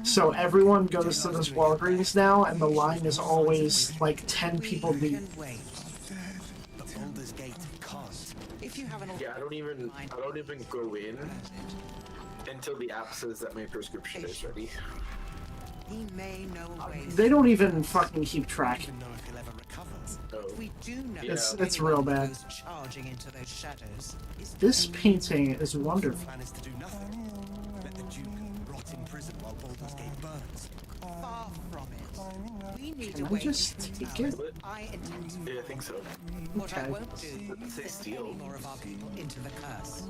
So everyone goes to this Walgreens now, and the line is always like 10 people deep. But Baldur's Gate can't. If you have an Yeah, I don't even go in until the app says that my prescription is ready. He may know a way. They don't even fucking keep track. Know if he'll ever recover. Oh. We do know It's real bad. goes charging into those shadows. This painting is wonderful. The plan is to do nothing. Let the Duke rot in prison while Baldur's Gate burns. Far from it. We need Can a I way just to take powers it? I intend to. Yeah, I think so. What I Okay. won't do is send any more of our people into the curse.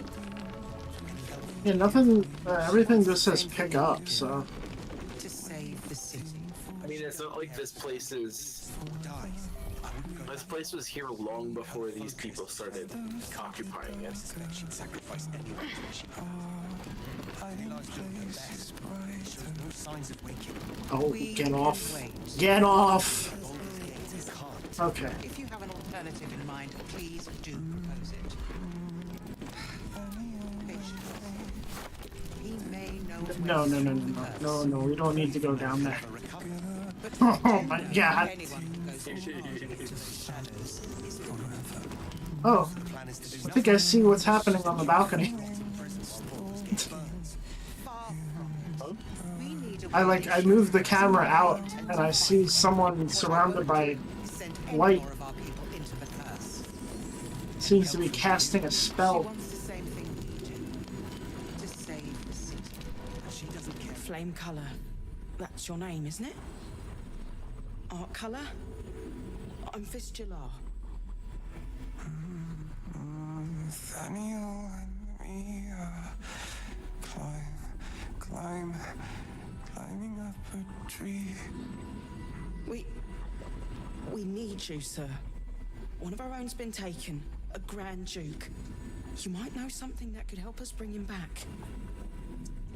Yeah, nothing. Everything just says pick up. So To save the city. I mean, it's not like this place is. This place was here long before these people started occupying it. She'd sacrifice anyone to achieve it. I realized you're the best. Shows no signs of waking. oh, get off! Get off! Okay. If you have an alternative in mind, please do propose it. He may know No. We don't need to go down there. Oh my god. Oh, I think I see what's happening on the balcony. I moved the camera out and I see someone surrounded by light. Seems to be casting a spell. Flame color. That's your name, isn't it? Art color? I'm Fistula. Nathaniel and me climbing up a tree. We need you, sir. One of our own's been taken. A Grand Duke. You might know something that could help us bring him back.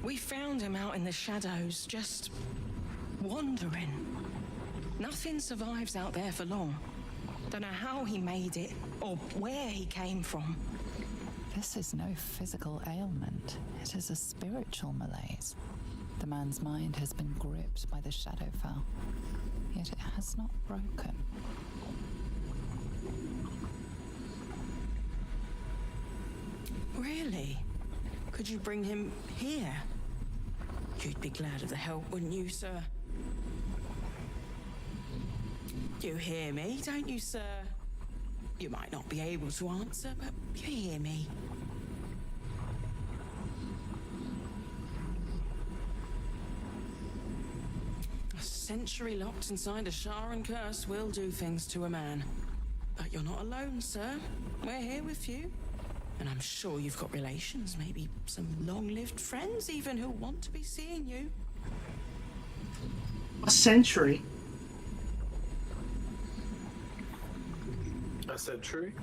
We found him out in the shadows, just wandering. Nothing survives out there for long. Don't know how he made it, or where he came from. This is no physical ailment. It is a spiritual malaise. The man's mind has been gripped by the Shadowfell, yet it has not broken. Really? Could you bring him here? You'd be glad of the help, wouldn't you, sir? You hear me, don't you, sir? You might not be able to answer, but you hear me. A century locked inside a Sharan curse will do things to a man. But you're not alone, sir. We're here with you. And I'm sure you've got relations, maybe some long-lived friends even who want to be seeing you. A century? A century?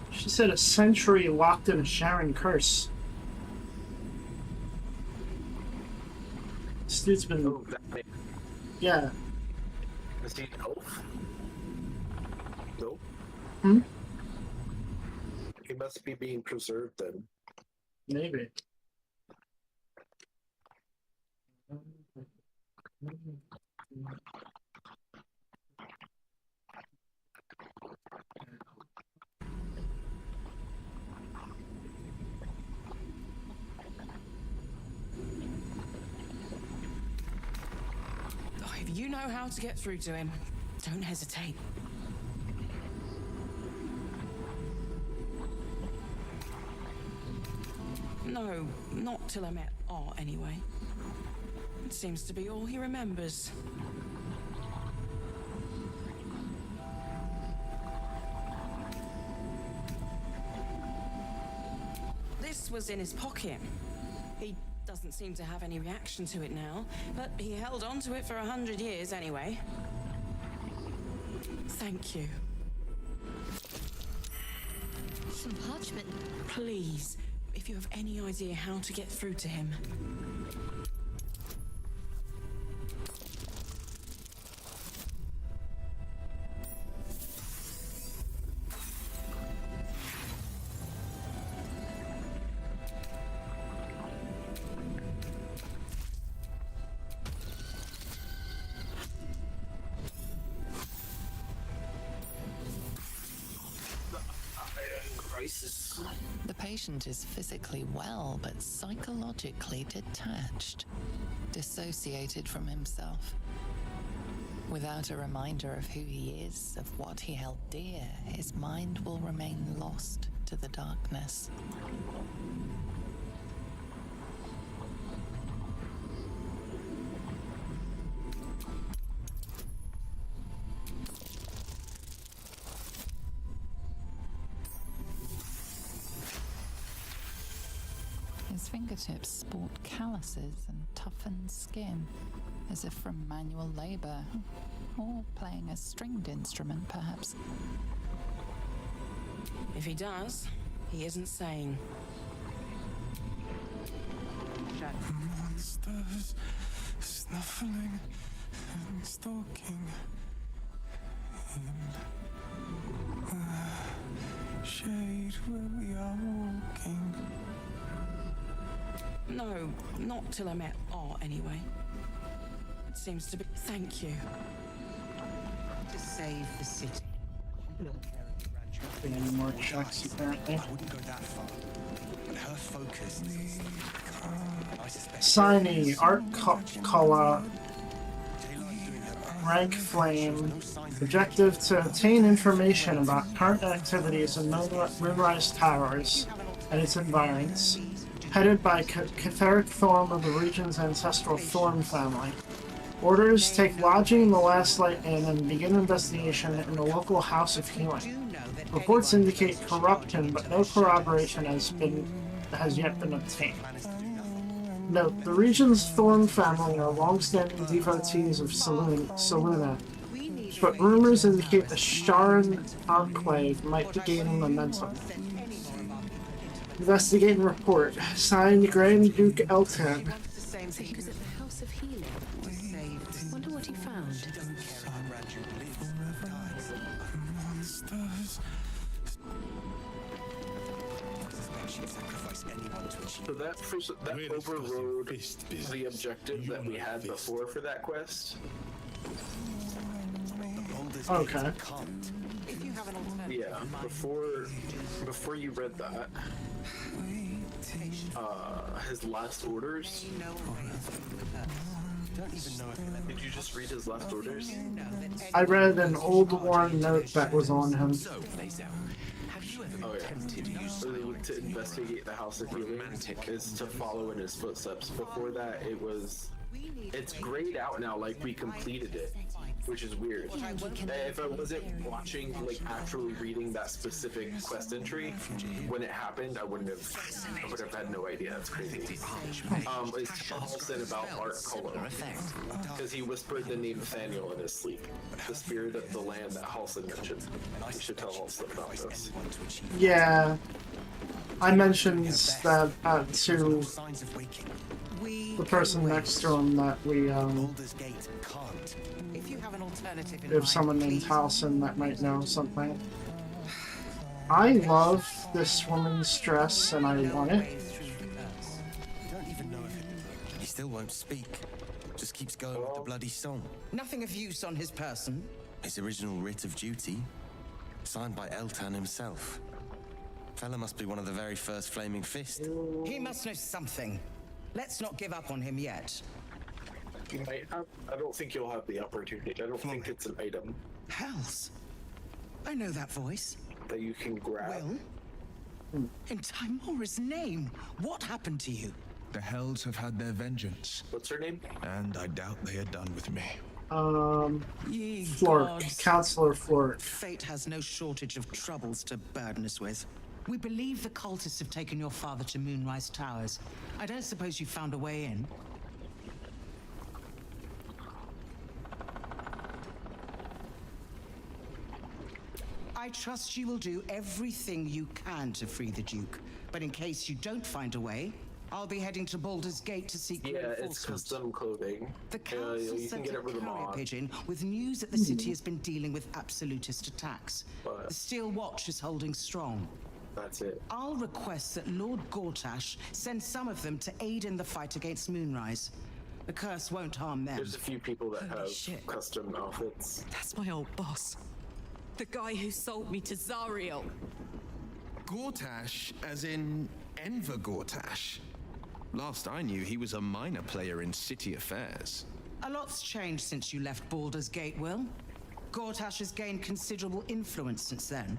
She said a century locked in a Sharan curse. This dude's been... Oh, that man. Yeah. Is he an elf? Nope. Hmm? He must be being preserved then. Maybe. Oh, if you know how to get through to him, don't hesitate. No, not till I met Art, anyway. It seems to be all he remembers. This was in his pocket. He doesn't seem to have any reaction to it now, but he held on to it for 100 years anyway. Thank you. Some parchment. Please, if you have any idea how to get through to him. crisis. The patient is physically well, but psychologically detached, dissociated from himself. Without a reminder of who he is, of what he held dear, his mind will remain lost to the darkness. His fingertips sport calluses and toughened skin, as if from manual labor, or playing a stringed instrument, perhaps. If he does, he isn't sane. Monsters snuffling and stalking in the shade where we are walking. No, not till I met Art, anyway. It seems to be. Thank you. To save the city. Any more checks, apparently. I wouldn't go that far. But her focus is I suspect. Signy, Art Color, Rank Flame. Objective to obtain information about current activities in Moonrise Towers and its environs. Headed by Catheric Thorm of the region's ancestral Thorm family. Orders: take lodging in the Last Light Inn and begin investigation in the local House of Healing. Reports indicate corruption, but no corroboration has yet been obtained. Note: the region's Thorm family are long-standing devotees of Seluna, but rumors indicate the Sharan Enclave might be gaining momentum. Investigate and report. Signed, Grand Duke Elton. Seekers at the House of Healing. Wonder what he found. So that overrode the objective that we had before for that quest. Okay. Yeah, before you read that, his last orders. Did you just read his last orders? I read an old worn note that was on him. Oh yeah. So to investigate the House of Healing is to follow in his footsteps. Before that, it's grayed out now, like we completed it, which is weird. If I wasn't watching, like actually reading that specific quest entry when it happened, I would have had no idea. That's crazy. It's Halson about Art Color, because he whispered the name Nathaniel in his sleep, the spirit of the land that Halson mentioned. I should tell Halson about this. Yeah, I mentioned that to the person next to him that we if someone named Halson that might know something. I love this woman's dress and I want it. Don't even know if he still won't speak. Just keeps going with the bloody song. Nothing of use on his person. His original writ of duty, signed by Eltan himself. Fella must be one of the very first Flaming Fist. He must know something. Let's not give up on him yet. I don't think you'll have the opportunity. I don't think it's an item. Hells. I know that voice. That you can grab. Will? In Timora's name, what happened to you? The Hells have had their vengeance. What's her name? And I doubt they are done with me. Flork, Counselor Flork. Fate has no shortage of troubles to burden us with. We believe the cultists have taken your father to Moonrise Towers. I don't suppose you found a way in? I trust you will do everything you can to free the Duke. But in case you don't find a way, I'll be heading to Baldur's Gate to seek reinforcements. It's custom clothing. The council you can sent get a it with a carrier mod. pigeon with news that the city has been dealing with absolutist attacks. The Steel Watch is holding strong. That's it. I'll request that Lord Gortash send some of them to aid in the fight against Moonrise. The curse won't harm them. There's a few people that have custom outfits. That's my old boss. The guy who sold me to Zariel. Gortash, as in Enver Gortash. Last I knew, he was a minor player in city affairs. A lot's changed since you left Baldur's Gate, Will. Gortash has gained considerable influence since then.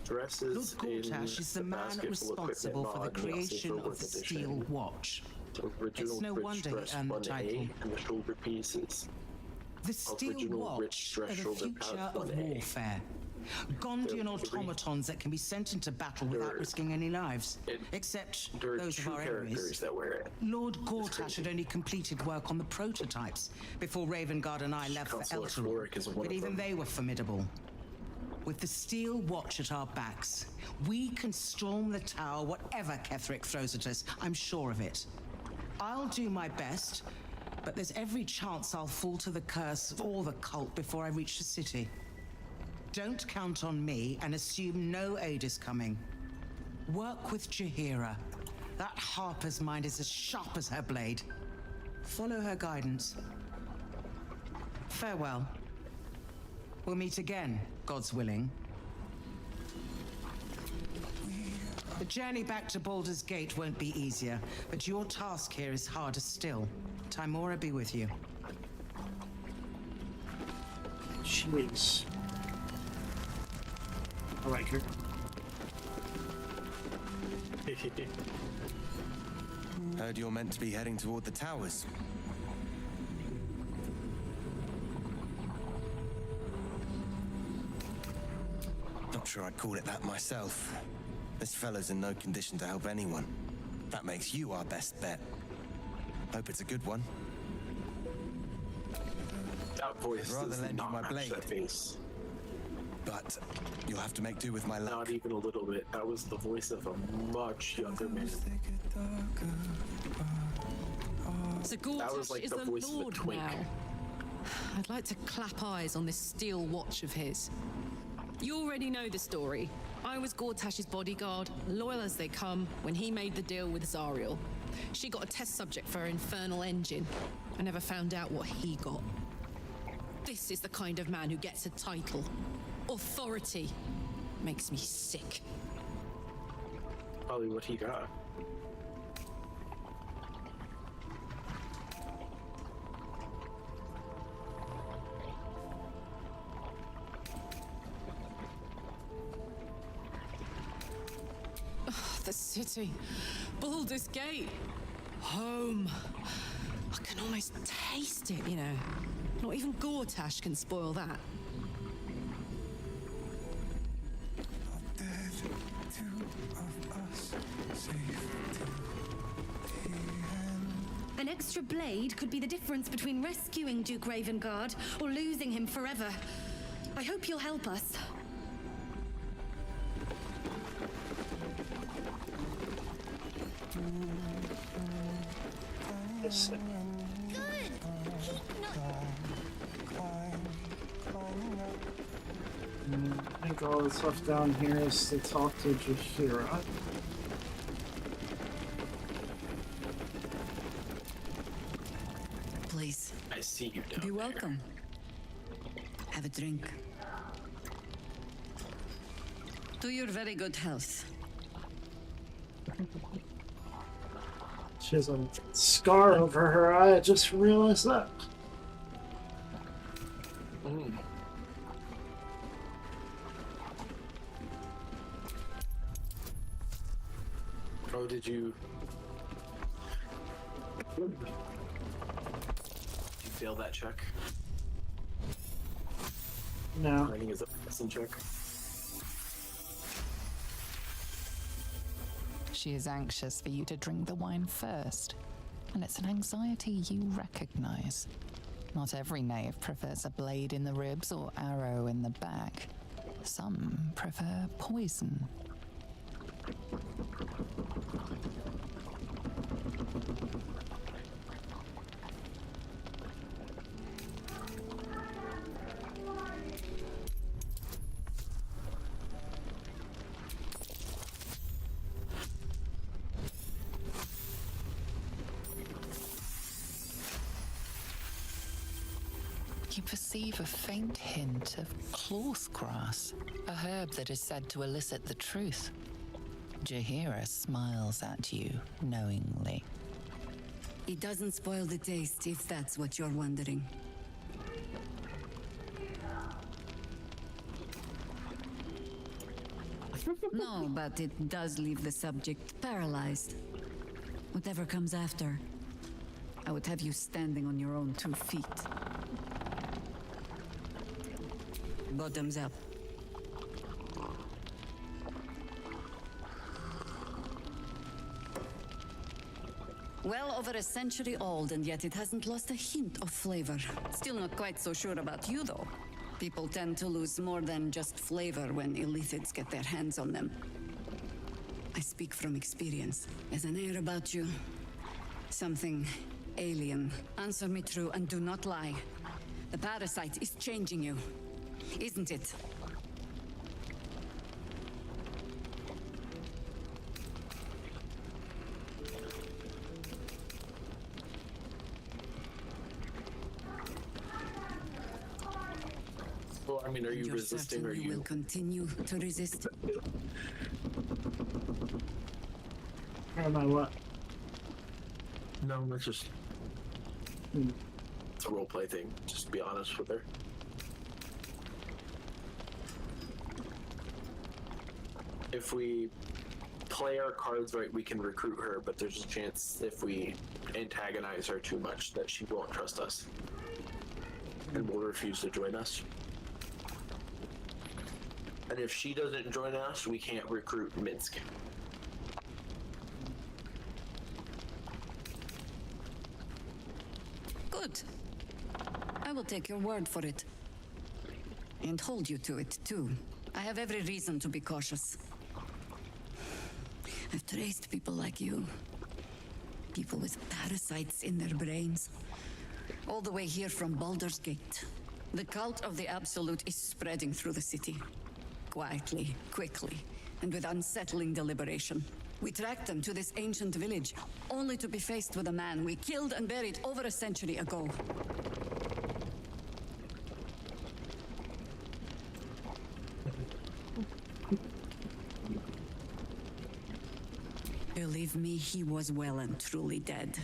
Dresses Lord Gortash is the man responsible for the creation of the Steel Watch. It's no wonder he earned the title. And the shoulder pieces. The Steel Watch are the future of warfare. Gondian automatons that can be sent into battle without risking any lives. Except those of our enemies. That wear it. Lord Gortash had only completed work on the prototypes before Ravengard and I left for Elturel, but even they were formidable. With the Steel Watch at our backs, we can storm the tower whatever Ketheric throws at us. I'm sure of it. I'll do my best, but there's every chance I'll fall to the curse or the cult before I reach the city. Don't count on me and assume no aid is coming. Work with Jaheira. That Harper's mind is as sharp as her blade. Follow her guidance. Farewell. We'll meet again, God's willing. The journey back to Baldur's Gate won't be easier, but your task here is harder still. Timora be with you. Jeez. I like her. Heard you're meant to be heading toward the towers. Not sure I'd call it that myself. This fellow's in no condition to help anyone. That makes you our best bet. Hope it's a good one. That voice I'd rather does lend you not my match blade. that face. But you'll have to make do with my luck. Not even a little bit. That was the voice of a much younger man. So That Gortash was like is the the voice of a Lord twink. now. I'd like to clap eyes on this Steel Watch of his. You already know the story. I was Gortash's bodyguard, loyal as they come, when he made the deal with Zariel. She got a test subject for her infernal engine. I never found out what he got. This is the kind of man who gets a title. Authority. Makes me sick. Probably what he got. The city. Baldur's Gate. Home. I can almost taste it, you know. Not even Gortash can spoil that. An extra blade could be the difference between rescuing Duke Ravengard or losing him forever. I hope you'll help us. Yes. I think all that's left down here is to talk to Jaheira. Please. I see you down Be welcome. Have a drink. To your very good health. She has a scar over her eye. I just realized that. Oh, did you... Did you fail that check? No. Learning is a medicine check. She is anxious for you to drink the wine first, and it's an anxiety you recognize. Not every knave prefers a blade in the ribs or arrow in the back. Some prefer poison. You perceive a faint hint of cloth grass, a herb that is said to elicit the truth. Jahira smiles at you knowingly. It doesn't spoil the taste, if that's what you're wondering. No, but it does leave the subject paralyzed. Whatever comes after, I would have you standing on your own 2 feet. Bottoms up. Well over a century old, and yet it hasn't lost a hint of flavor. Still not quite so sure about you, though. People tend to lose more than just flavor when illithids get their hands on them. I speak from experience. There's an air about you. Something alien. Answer me true and do not lie. The parasite is changing you, isn't it? Well, I mean, are you You're resisting or certain you will continue to resist? Am I what? No, that's just... It's a roleplay thing, just to be honest with her. If we play our cards right, we can recruit her, but there's a chance if we antagonize her too much that she won't trust us and will refuse to join us. And if she doesn't join us, we can't recruit Minsk. Good. I will take your word for it. And hold you to it, too. I have every reason to be cautious. I've traced people like you. People with parasites in their brains. All the way here from Baldur's Gate. The cult of the Absolute is spreading through the city. Quietly, quickly, and with unsettling deliberation. We tracked them to this ancient village, only to be faced with a man we killed and buried over a century ago. Believe me, he was well and truly dead.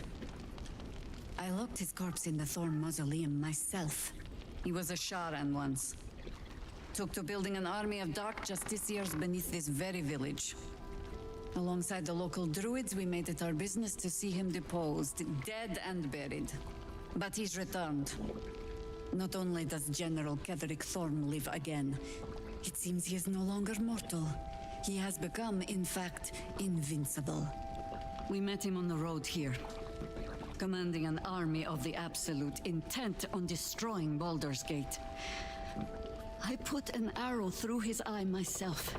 I locked his corpse in the Thorn Mausoleum myself. He was a Sharan once. Took to building an army of dark justiciars beneath this very village. Alongside the local druids, we made it our business to see him deposed, dead and buried. But he's returned. Not only does General Ketherick Thorn live again, it seems he is no longer mortal. He has become, in fact, invincible. We met him on the road here, commanding an army of the Absolute, intent on destroying Baldur's Gate. I put an arrow through his eye myself,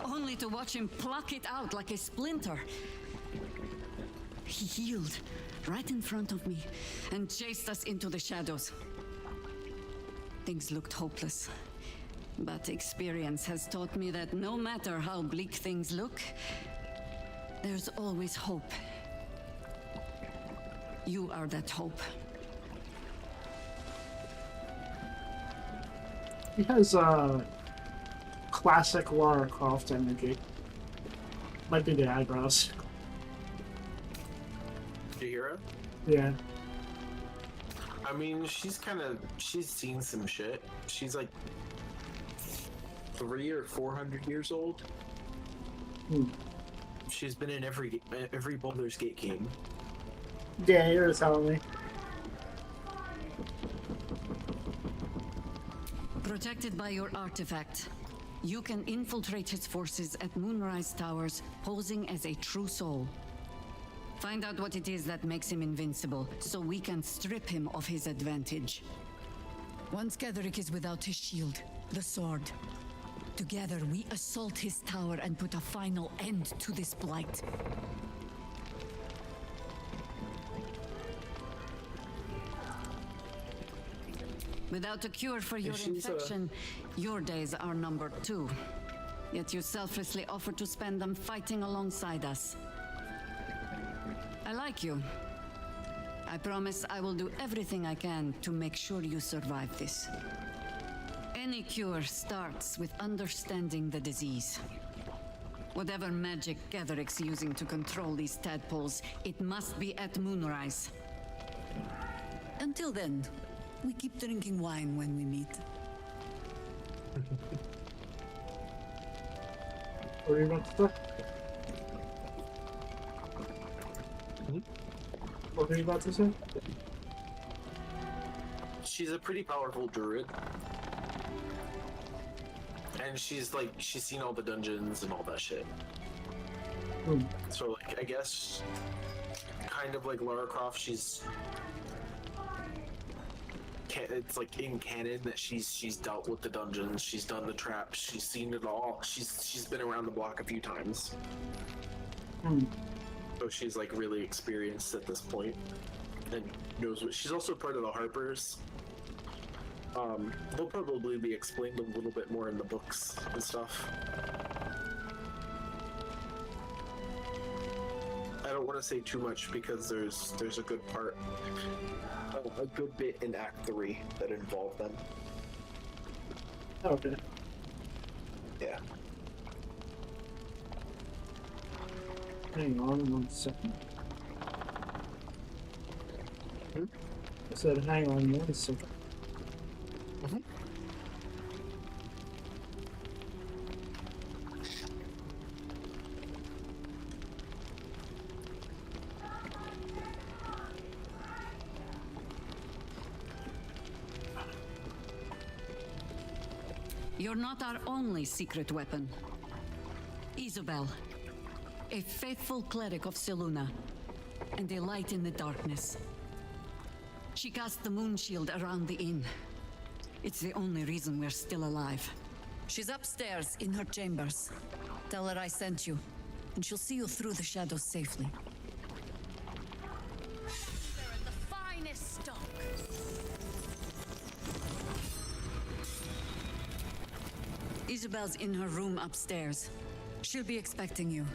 only to watch him pluck it out like a splinter. He healed right in front of me and chased us into the shadows. Things looked hopeless, but experience has taught me that no matter how bleak things look, there's always hope. You are that hope. He has classic Lara Croft energy. Might be the eyebrows. Do you hear her? Yeah. I mean, she's seen some shit. She's like 300 or 400 years old. She's been in every Baldur's Gate game. Yeah, you were telling me. Protected by your artifact, you can infiltrate his forces at Moonrise Towers, posing as a true soul. Find out what it is that makes him invincible, so we can strip him of his advantage. Once Ketherick is without his shield, the sword, together we assault his tower and put a final end to this blight. Without a cure for your infection, your days are numbered too. Yet you selflessly offer to spend them fighting alongside us. I like you. I promise I will do everything I can to make sure you survive this. Any cure starts with understanding the disease. Whatever magic Gatheric's using to control these tadpoles, it must be at moonrise. Until then, we keep drinking wine when we meet. What are you about to say? What were you about to say? She's a pretty powerful druid. And she's seen all the dungeons and all that shit. So like, I guess, kind of like Lara Croft, it's like in canon that she's dealt with the dungeons, she's done the traps, she's seen it all. She's been around the block a few times. So she's like really experienced at this point and knows what. She's also part of the Harpers. They'll probably be explained a little bit more in the books and stuff. I don't want to say too much because there's a good part, a good bit in Act 3 that involved them. Okay. Yeah. Hang on 1 second. I said hang on 1 second. You're not our only secret weapon. Isabel, a faithful cleric of Seluna, and a light in the darkness. She cast the moon shield around the inn. It's the only reason we're still alive. She's upstairs in her chambers. Tell her I sent you, and she'll see you through the shadows safely. They're the finest stock. Isabel's in her room upstairs. She'll be expecting you.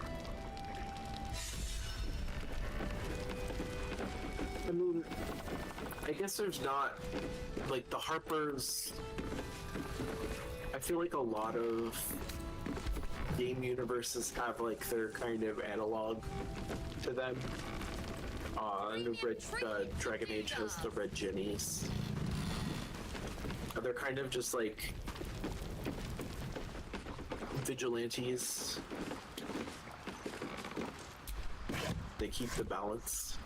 I mean, I guess there's not, like, the Harpers. I feel like a lot of game universes have, like, their kind of analog to them. I know Dragon Age has the Red Jennies. They're kind of just, like, vigilantes. They keep the balance.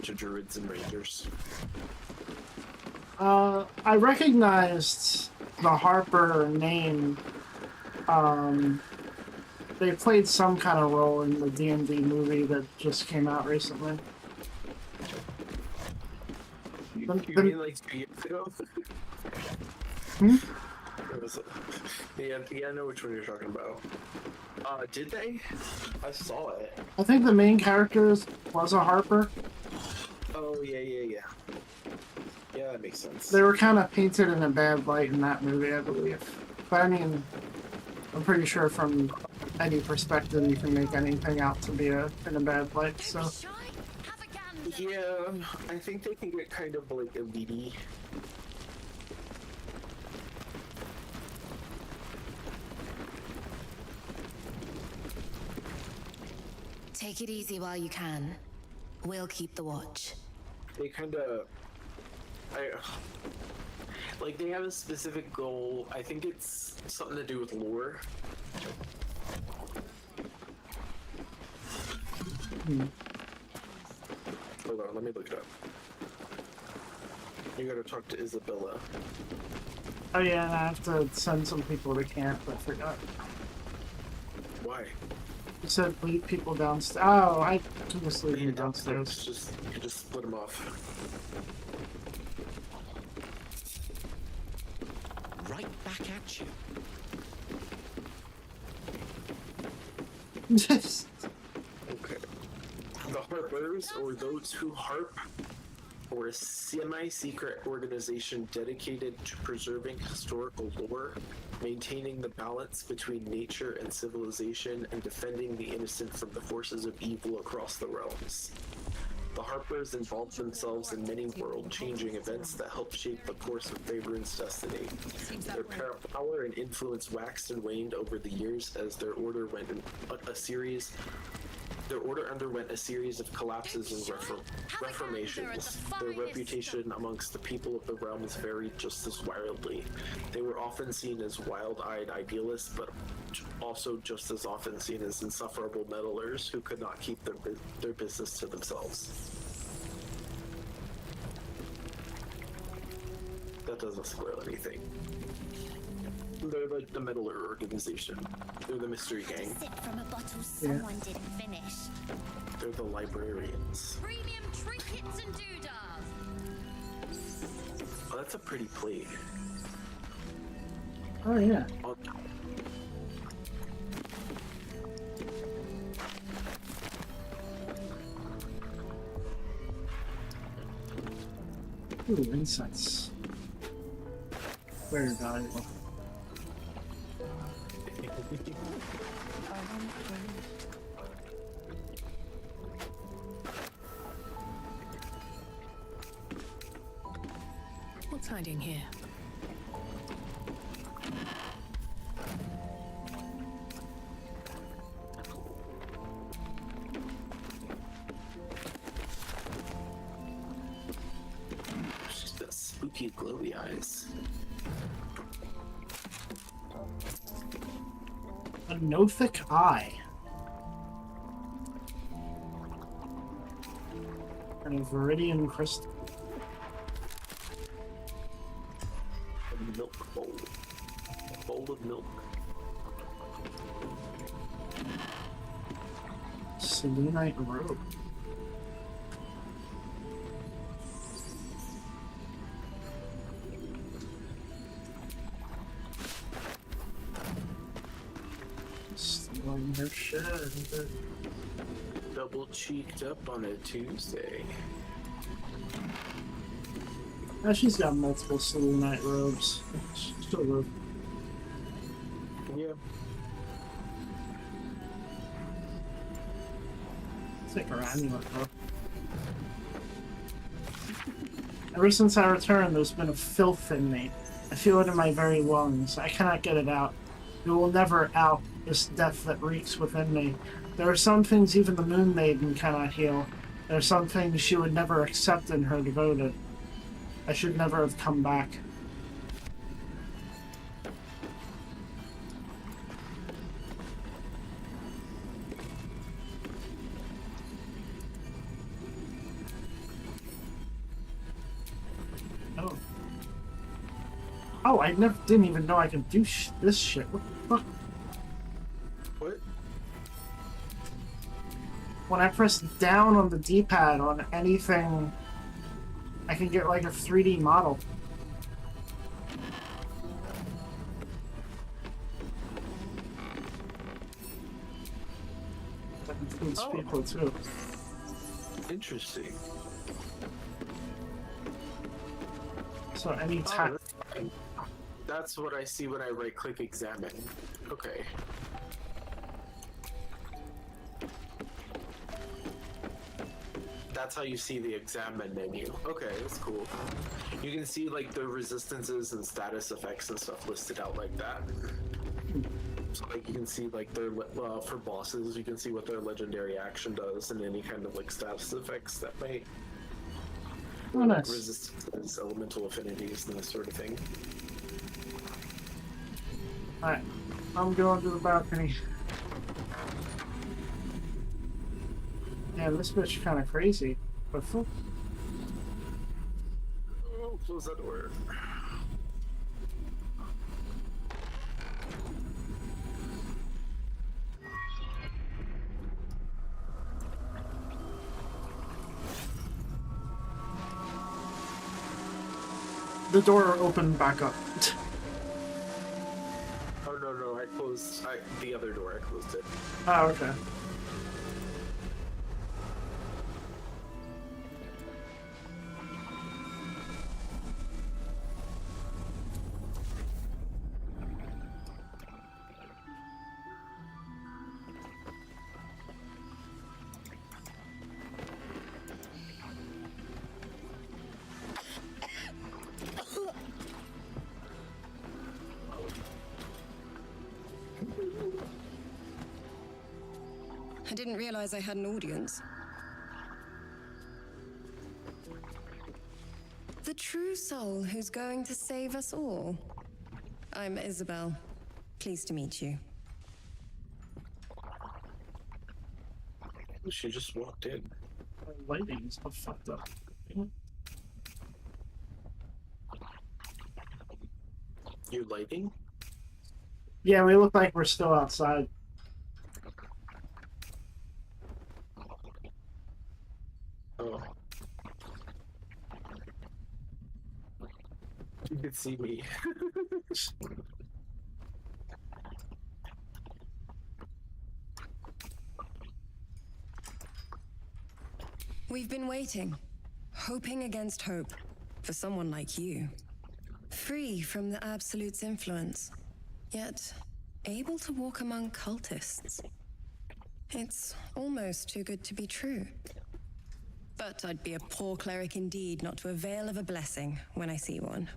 To druids and rangers. I recognized the Harper name. They played some kind of role in the D&D movie that just came out recently. You mean like 2 years ago? Yeah, I know which one you're talking about. Did they? I saw it. I think the main character was a Harper. Oh, yeah. Yeah, that makes sense. They were kind of painted in a bad light in that movie, I believe. But I mean, I'm pretty sure from any perspective you can make anything out to be in a bad light, so... Yeah, I think they can get kind of, like, elite-y. Take it easy while you can. We'll keep the watch. They kind of... like, they have a specific goal. I think it's something to do with lore. Hold on, let me look it up. You gotta talk to Isabella. Oh yeah, I have to send some people to camp, I forgot. Why? You said leave people downstairs. Oh, I can just leave you downstairs. You just split them off. Right back at you. Okay. The Harpers, or those who harp, or a semi-secret organization dedicated to preserving historical lore, maintaining the balance between nature and civilization, and defending the innocent from the forces of evil across the realms. The Harpers involved themselves in many world-changing events that helped shape the course of Faerun's destiny. Their power and influence waxed and waned over the years as their order underwent a series of collapses and reformations. Their reputation amongst the people of the realms varied just as wildly. They were often seen as wild-eyed idealists, but also just as often seen as insufferable meddlers who could not keep their business to themselves. That doesn't spoil anything. They're like the meddler organization. They're the mystery gang. Sip from a bottle someone didn't finish. They're the librarians. Premium trinkets and doodads. Oh, that's a pretty plate. Oh yeah. Ooh, insights. Very valuable. What's hiding here? She's got spooky glowy eyes. A Nothic eye. And a Viridian crystal. A milk bowl. A bowl of milk. Selunite robe. Stealing her shit. Double cheeked up on a Tuesday. Now she's got multiple Selunite robes. Still robe. Yeah. Take her amulet, bro. Ever since I returned, there's been a filth in me. I feel it in my very lungs. I cannot get it out. It will never out this death that reeks within me. There are some things even the Moon Maiden cannot heal. There are some things she would never accept in her devoted. I should never have come back. Oh. Oh, I didn't even know I could do this shit. What the fuck? What? When I press down on the D-pad on anything, I can get like a 3D model. That includes people too. Interesting. So any time. That's what I see when I right-click examine. Okay. That's how you see the examine menu. Okay, that's cool. You can see like the resistances and status effects and stuff listed out like that. So like you can see like their for bosses, you can see what their legendary action does and any kind of like status effects that might nice. Resistances, elemental affinities, and this sort of thing. Alright, I'm going to the balcony. Yeah, this bitch kind of crazy. But fuck. Oh, close that door. The door opened back up. Oh no, I closed the other door. I closed it. Oh, okay. didn't realize I had an audience. The true soul who's going to save us all. I'm Isabel. Pleased to meet you. She just walked in. My lighting is all fucked up. Your lighting? Yeah, we look like we're still outside. Oh. You can see me. We've been waiting, hoping against hope, for someone like you. Free from the Absolute's influence, yet able to walk among cultists. It's almost too good to be true. But I'd be a poor cleric indeed not to avail of a blessing when I see one.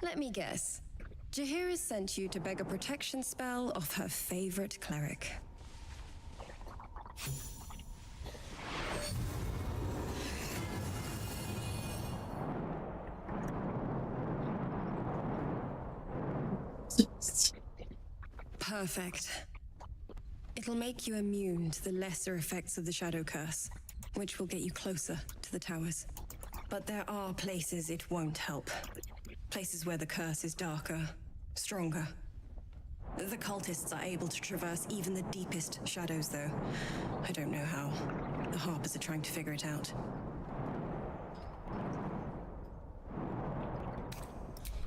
Let me guess. Jaheira's sent you to beg a protection spell off her favorite cleric. Perfect. It'll make you immune to the lesser effects of the Shadow Curse, which will get you closer to the towers. But there are places it won't help. Places where the curse is darker, stronger. The cultists are able to traverse even the deepest shadows, though. I don't know how. The Harpers are trying to figure it out.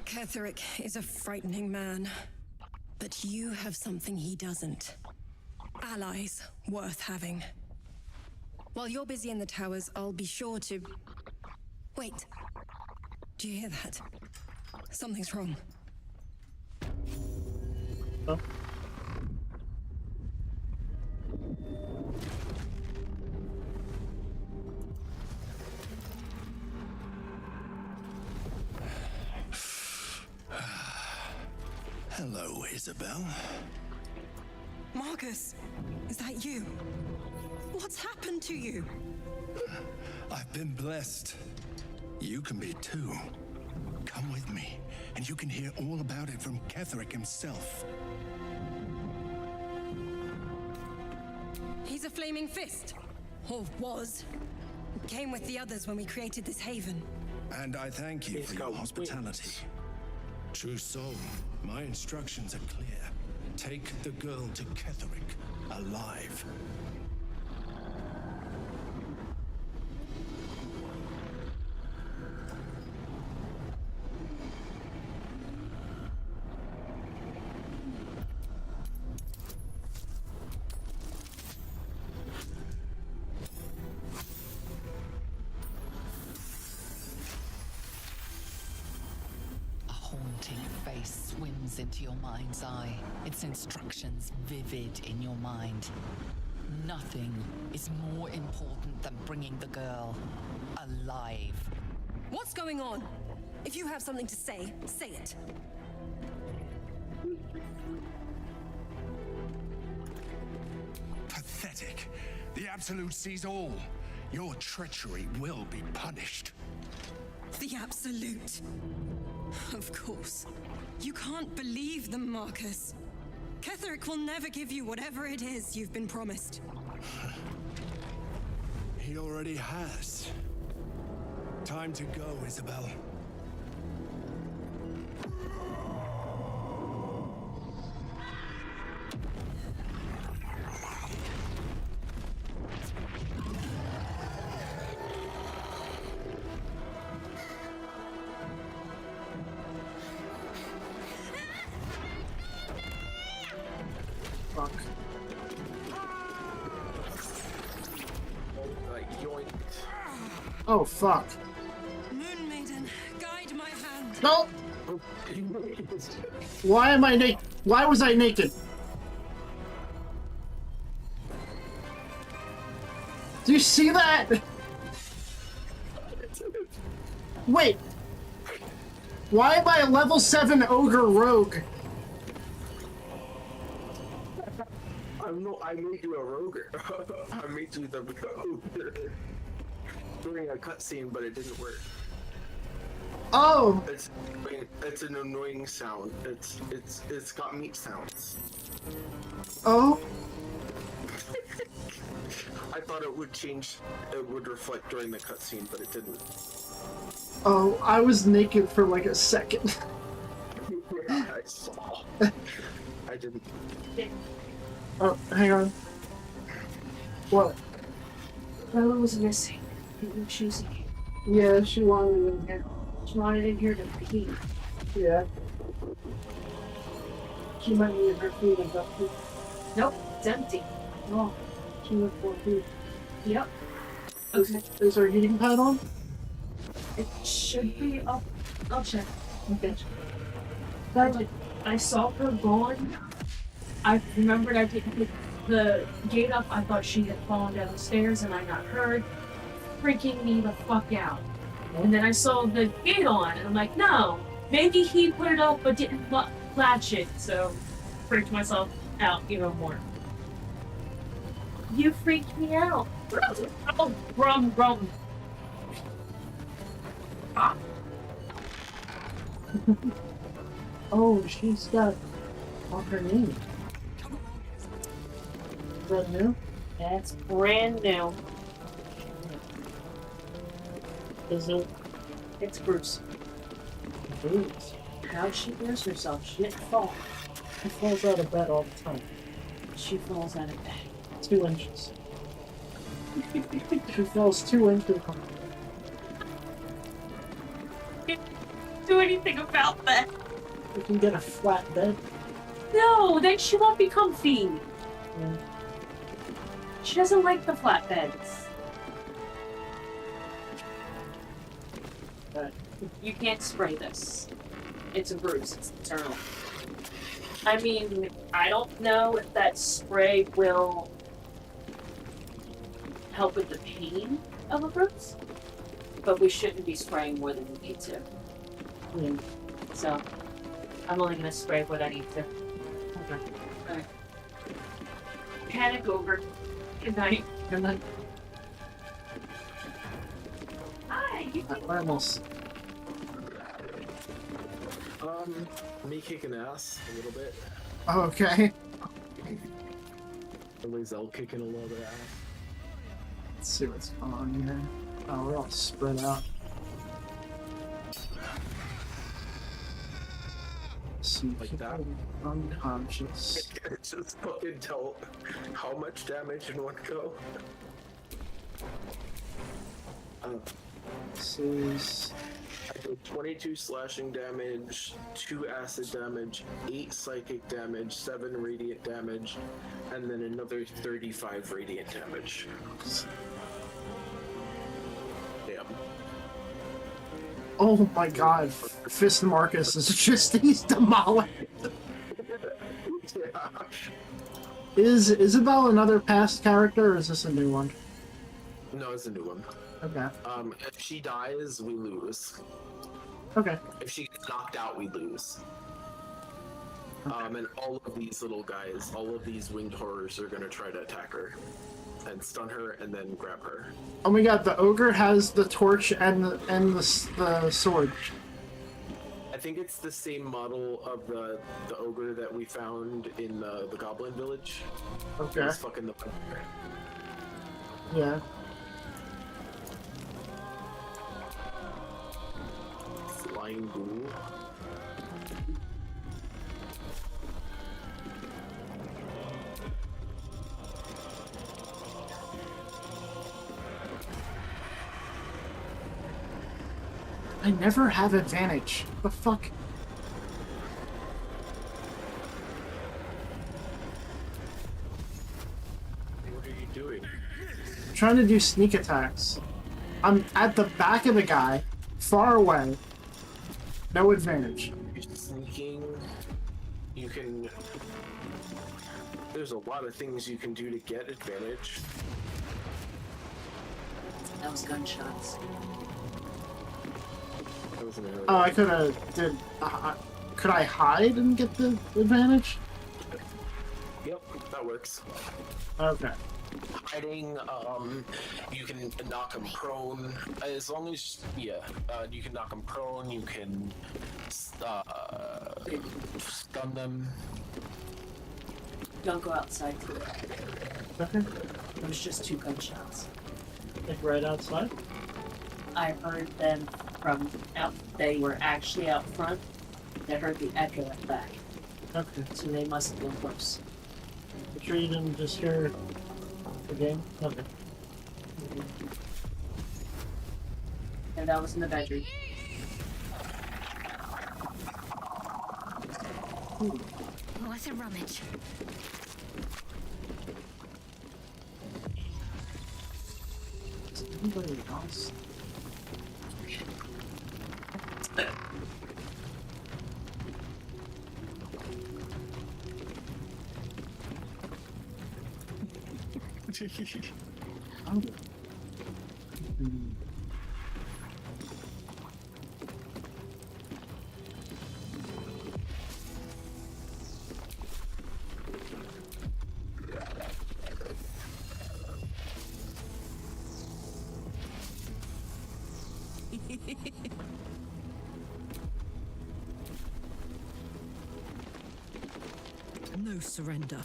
Ketherick is a frightening man. But you have something he doesn't. Allies worth having. While you're busy in the towers, I'll be sure to... Wait. Do you hear that? Something's wrong. Oh. Hello, Isabel. Marcus, is that you? What's happened to you? I've been blessed. You can be too. Come with me, and you can hear all about it from Ketherick himself. He's a flaming fist. Or was. Came with the others when we created this haven. And I thank you for your hospitality. True soul, my instructions are clear. Take the girl to Ketherick, alive. Face swims into your mind's eye, its instructions vivid in your mind. Nothing is more important than bringing the girl alive. What's going on? If you have something to say, say it. Pathetic. The Absolute sees all. Your treachery will be punished. The Absolute. Of course. You can't believe them, Marcus. Ketherick will never give you whatever it is you've been promised. He already has. Time to go, Isabel. Oh, fuck. Moon Maiden, guide my hand. No! Why am I naked? Why was I naked? Do you see that? Wait. Why am I a level 7 ogre rogue? I made you a roger. I made you the roger during a cutscene, but it didn't work. Oh! It's an annoying sound. It's got meat sounds. Oh? I thought it would change. It would reflect during the cutscene, but it didn't. Oh, I was naked for like a second. Yeah, I saw. I didn't. Oh, hang on. What? Bella was missing. She's. Yeah, she wanted in here. She wanted in here to pee. Yeah. She might need her food and got food. Nope, it's empty. No, she looked for food. Yep. Okay. Is her heating pad on? It should be. I'll check. Okay. I saw her going. I remembered I didn't pick the gate up. I thought she had fallen down the stairs and I got hurt. Freaking me the fuck out. And then I saw the gate on and I'm like, no, maybe he put it up but didn't latch it. So freaked myself out even more. You freaked me out. Oh, rum. Ah. Oh, she's got on her name. Brand new? That's brand new. Is it? It's Bruce. Bruce? How she wears herself. She didn't fall. She falls out of bed all the time. She falls out of bed. 2 inches. She falls 2 inches. Can't do anything about that. You can get a flat bed. No, then she won't be comfy. Yeah. She doesn't like the flat beds. But you can't spray this. It's a bruise. It's internal. I mean, I don't know if that spray will help with the pain of a bruise, but we shouldn't be spraying more than we need to. Yeah. So, I'm only gonna spray what I need to. Okay. Alright. Panic over. Good night. Good night. Hi. Almost. Me kicking ass a little bit. Okay. Lizelle kicking a little bit ass. Let's see what's going on here. Oh, we're all spread out. See, like that. Unconscious. Just fucking tell how much damage in one go. This is. I did 22 slashing damage, 2 acid damage, 8 psychic damage, 7 radiant damage, and then another 35 radiant damage. Damn. Oh my god, Fist Marcus is just, he's demolished. Yeah. Is Isabel another past character, or is this a new one? No, it's a new one. Okay. If she dies, we lose. Okay. If she gets knocked out, we lose. And all of these little guys, all of these winged horrors are gonna try to attack her. And stun her, and then grab her. Oh my god, the ogre has the torch and the sword. I think it's the same model of the ogre that we found in the Goblin Village. Okay. He's fucking the Yeah. Flying ghoul. I never have advantage. The fuck? What are you doing? I'm trying to do sneak attacks. I'm at the back of the guy, far away. No advantage. You're sneaking. You can... There's a lot of things you can do to get advantage. That was gunshots. Oh, I could have did. Could I hide and get the advantage? Yep. that works. Okay. Hiding, you can knock them prone. As long as, you can knock them prone, you can stun them. Don't go outside today. Okay. It was just 2 gunshots. Like right outside? I heard them from out. They were actually out front. I heard the echo at the back. Okay. So they must have been close. You sure you didn't just hear the game? Okay. And that was in the bedroom. Oh, that's a rummage. Is anybody else? Oh. No surrender.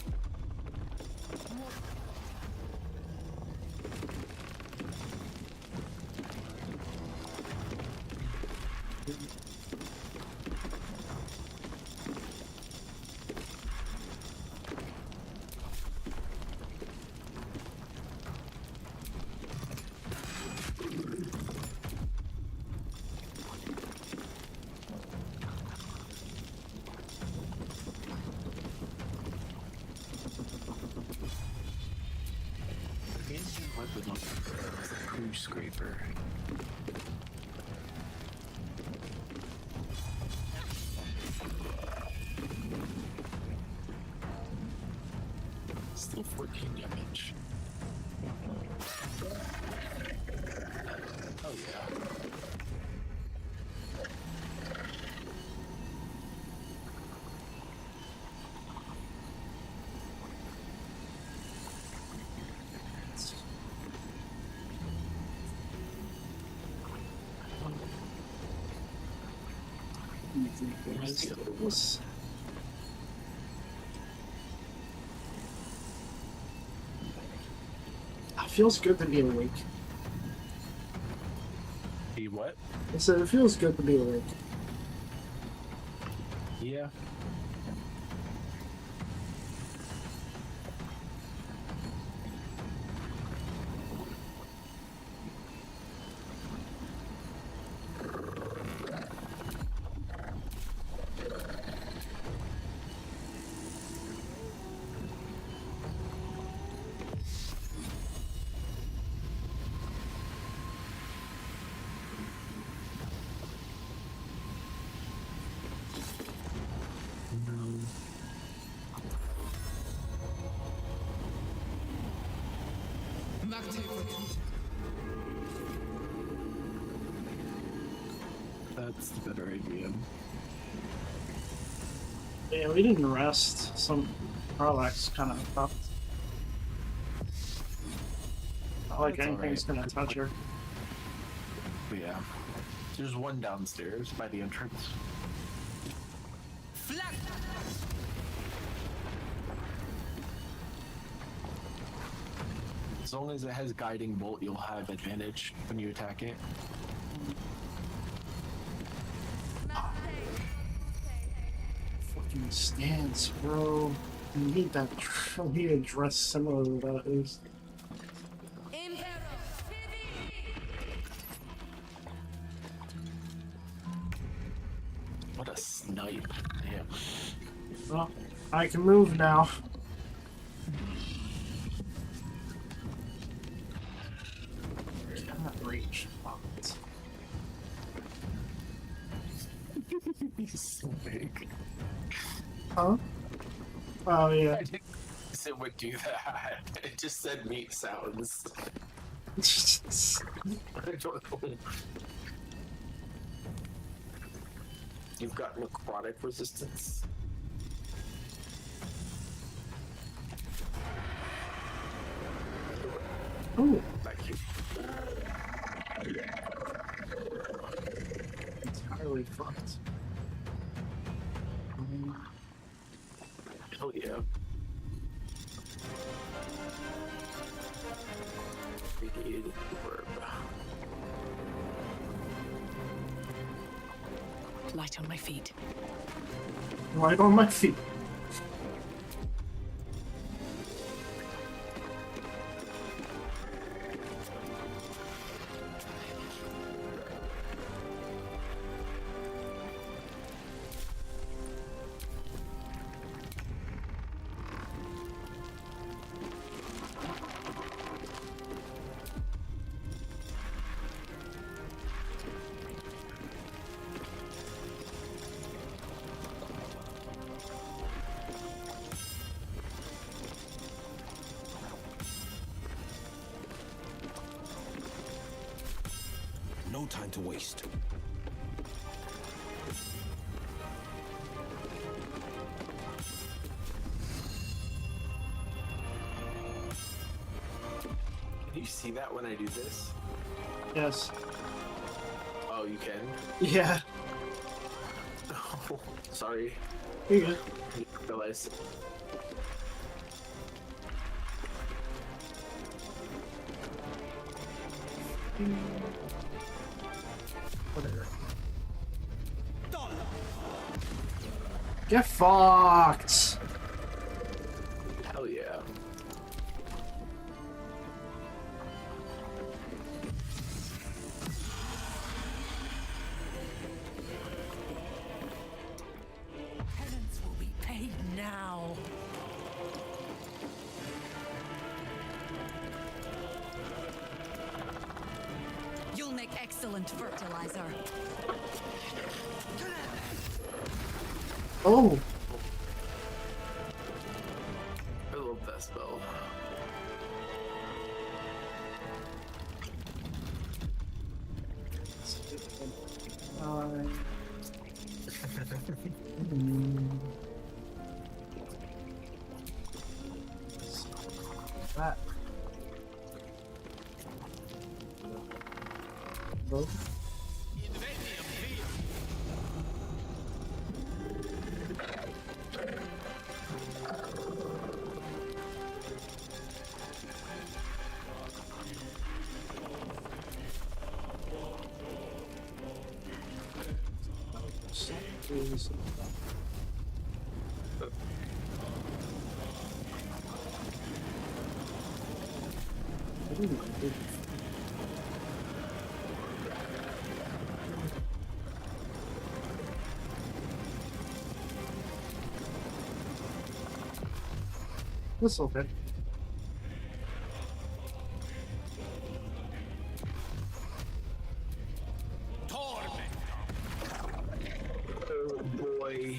Weapon poo scraper. Still 14 damage. Oh yeah. It feels good to be awake. Be what? I said it feels good to be awake. Yeah. That's the better idea. Yeah, we didn't rest. Some Karlach's kind of fucked. Not like That's anything's alright. gonna touch her. But yeah. There's one downstairs by the entrance. As long as it has guiding bolt, you'll have advantage when you attack it. Fucking stance, bro. You need that. You need a dress similar to that is. What a snipe. Damn. Well, I can move now. Cannot reach. He's so big. Huh? Oh yeah. I didn't say it would do that. It just said meat sounds. I don't know. You've got necrotic resistance. Ooh. Thank you. Entirely fucked. Hell yeah. Radiated orb. Light on my feet. Right on my feet. No time to waste. Can you see that when I do this? Yes. Oh, you can? Yeah. Oh, sorry. You're good. I didn't realize. Whatever. Get fucked! Hell yeah. Penance will be paid now. You'll make excellent fertilizer. Oh! I love that spell. That. Both. Is this'll fit. Oh boy.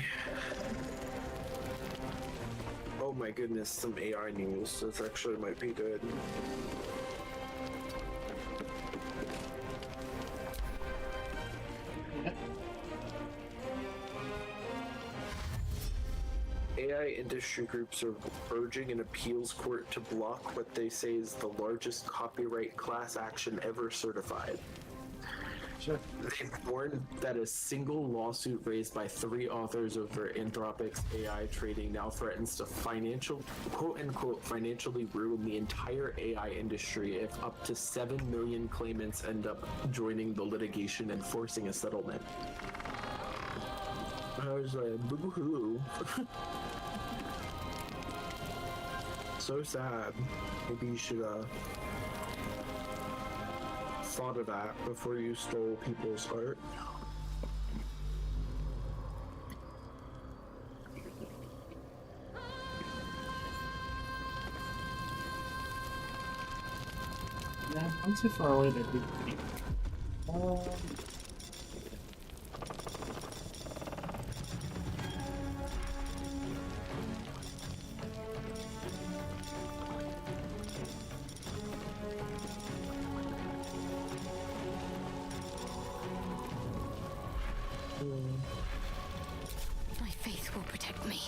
Oh my goodness, some AI news. This actually might be good. AI industry groups are urging an appeals court to block what they say is the largest copyright class action ever certified. Sure. They warned that a single lawsuit raised by 3 authors over Anthropic's AI trading now threatens to quote-unquote financially ruin the entire AI industry if up to 7 million claimants end up joining the litigation and forcing a settlement. I was like, boo-hoo. So sad. Maybe you should thought of that before you stole people's art. Yeah, I'm too far away to do. My faith will protect me.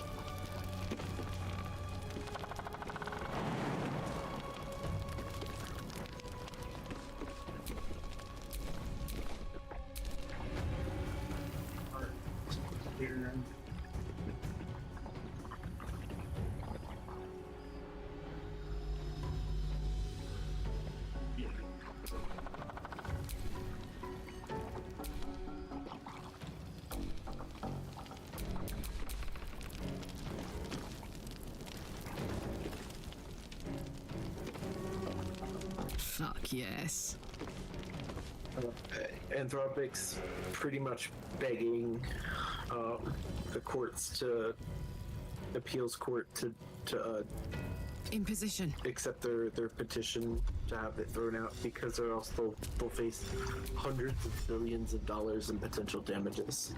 here. Fuck yes. Anthropic's pretty much begging the courts to appeals court to imposition accept their petition to have it thrown out, because or else they'll face hundreds of billions of dollars in potential damages.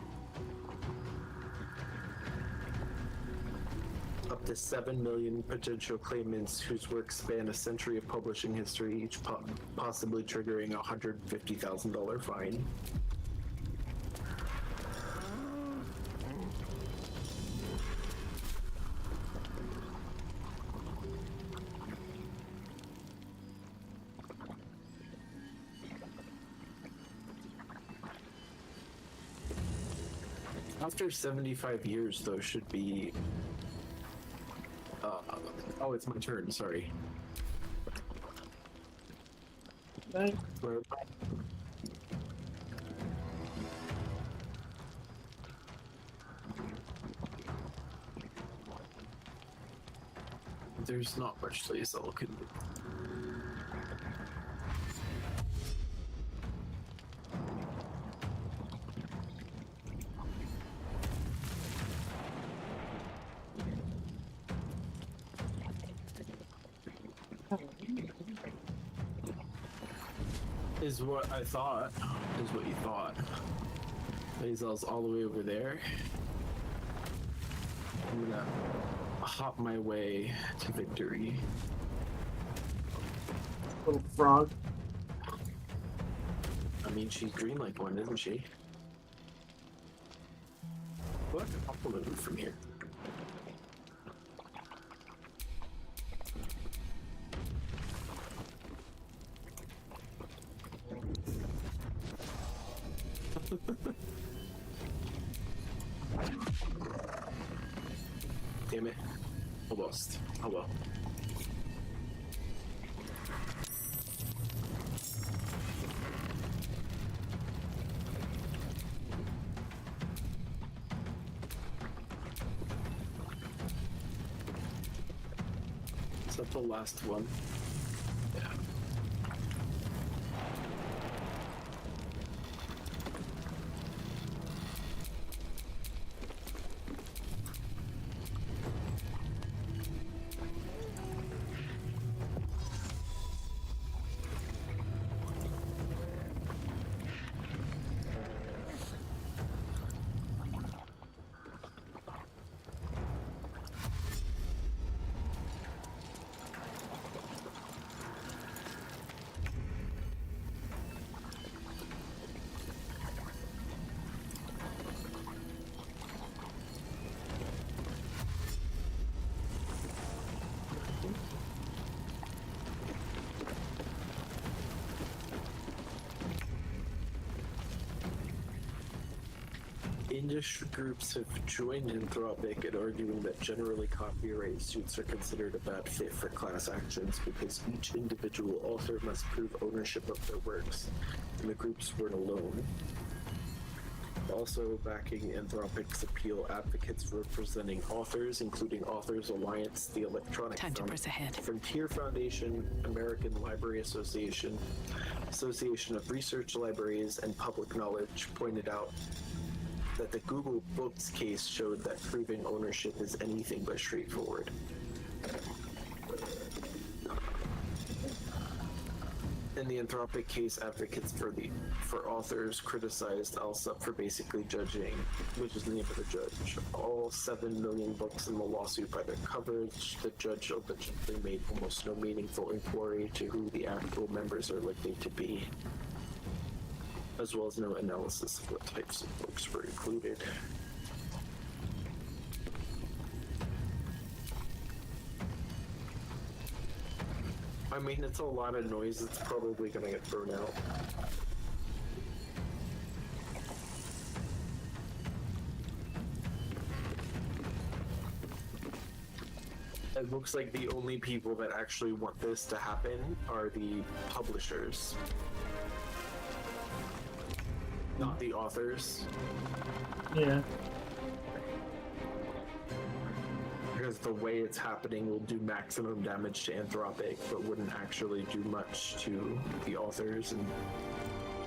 Up to 7 million potential claimants whose works span a century of publishing history, each possibly triggering a $150,000 fine. After 75 years, though, should be... oh, it's my turn, sorry. Thanks. There's not much Lae'zel can do. Is what I thought. Is what you thought. Lae'zel's all the way over there. I'm gonna hop my way to victory. Little frog. I mean, she's green like one, isn't she? Look, I'll pull it from here. Damn it. Almost. Oh well. Is that the last one? Yeah. Industry groups have joined Anthropic in arguing that generally copyright suits are considered a bad fit for class actions because each individual author must prove ownership of their works, and the groups weren't alone. Also backing Anthropic's appeal, advocates representing authors, including Authors Alliance, the Electronic Frontier Foundation, American Library Association, Association of Research Libraries, and Public Knowledge, pointed out that the Google Books case showed that proving ownership is anything but straightforward. In the Anthropic case, advocates for authors criticized Alsup for basically judging, which is the name of the judge, all 7 million books in the lawsuit by their coverage. The judge allegedly made almost no meaningful inquiry to who the actual members are likely to be, as well as no analysis of what types of books were included. I mean, it's a lot of noise, it's probably gonna get thrown out. It looks like the only people that actually want this to happen are the publishers, not the authors. Yeah. Because the way it's happening will do maximum damage to Anthropic, but wouldn't actually do much to the authors, and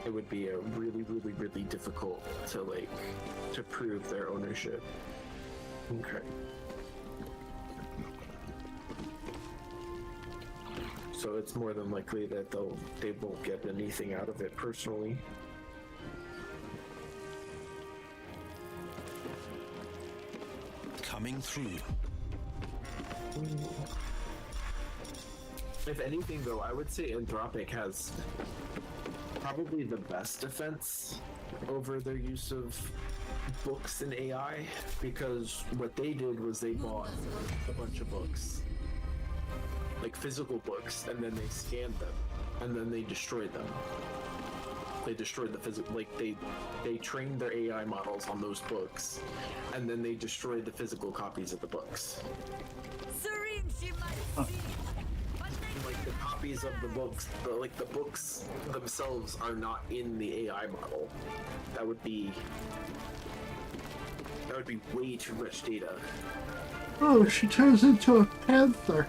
it would be a really, really, really difficult to prove their ownership. Okay. So it's more than likely that they won't get anything out of it personally. Coming through. If anything, though, I would say Anthropic has probably the best defense over their use of books and AI, because what they did was they bought a bunch of books, like physical books, and then they scanned them, and then they destroyed them. They destroyed the physical, like they trained their AI models on those books, and then they destroyed the physical copies of the books. Like the copies of the books, the books themselves are not in the AI model. That would be way too much data. Oh, she turns into a panther.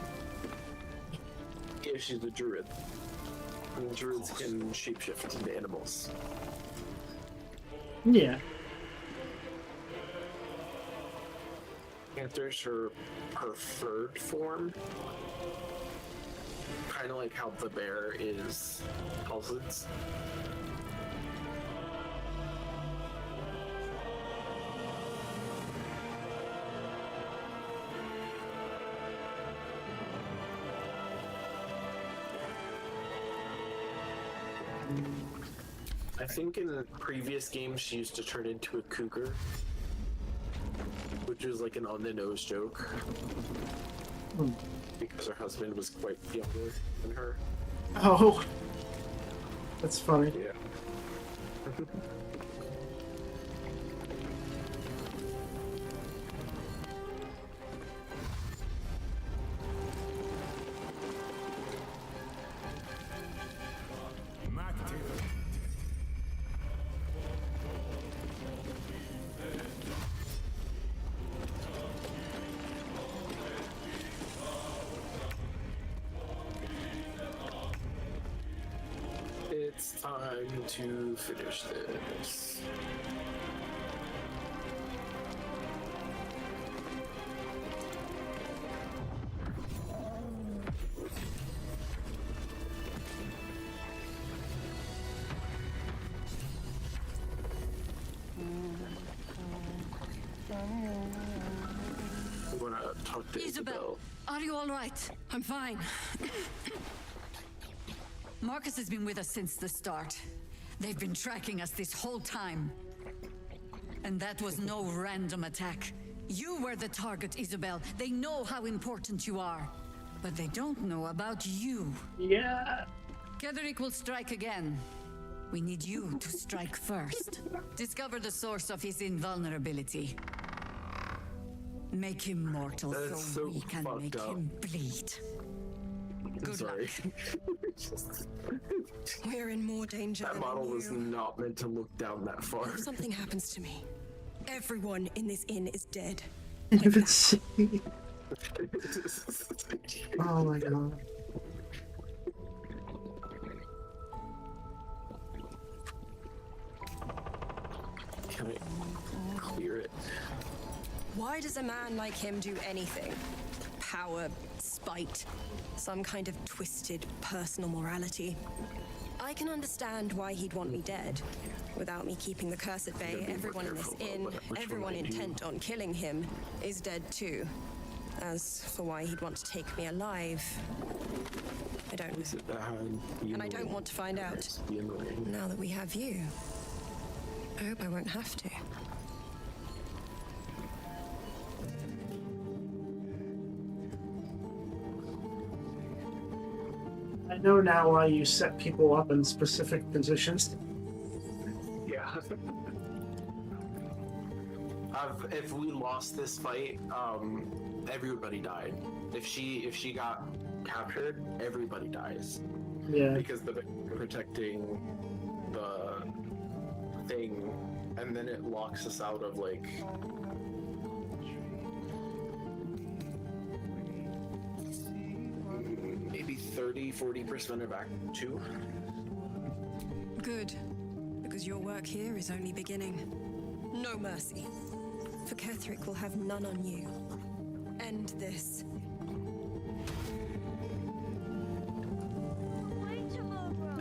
Yeah, she's a druid. And druids can shapeshift into animals. Yeah. Panther's her preferred form. Kind of like how the bear is Halson's. I think in the previous games she used to turn into a cougar, which was like an on-the-nose joke. Because her husband was quite younger than her. Oh. That's funny. Yeah. It's time to finish this. I'm gonna talk to Isabel. Are you all right? I'm fine. Marcus has been with us since the start. They've been tracking us this whole time. And that was no random attack. You were the target, Isabel. They know how important you are. But they don't know about you. Yeah. Ketherick will strike again. We need you to strike first. Discover the source of his invulnerability. Make him mortal so we can make him bleed. Good Sorry. We're in more danger. That model was not meant to look down that far. If something happens to me, everyone in this inn is dead. Oh my god. Can I clear it? Why does a man like him do anything? Power, spite, some kind of twisted personal morality. I can understand why he'd want me dead. Without me keeping the curse at bay, everyone in this inn, everyone intent on killing him, is dead too. As for why he'd want to take me alive, I don't know. And I don't want to find out. Now that we have you, I hope I won't have to. I know now why you set people up in specific positions. Yeah. If we lost this fight, everybody died. If she got captured, everybody dies. Yeah. Because they're protecting the thing, and then it locks us out of like maybe 30-40% of Act 2. Good, because your work here is only beginning. No mercy, for Ketherick will have none on you. End this.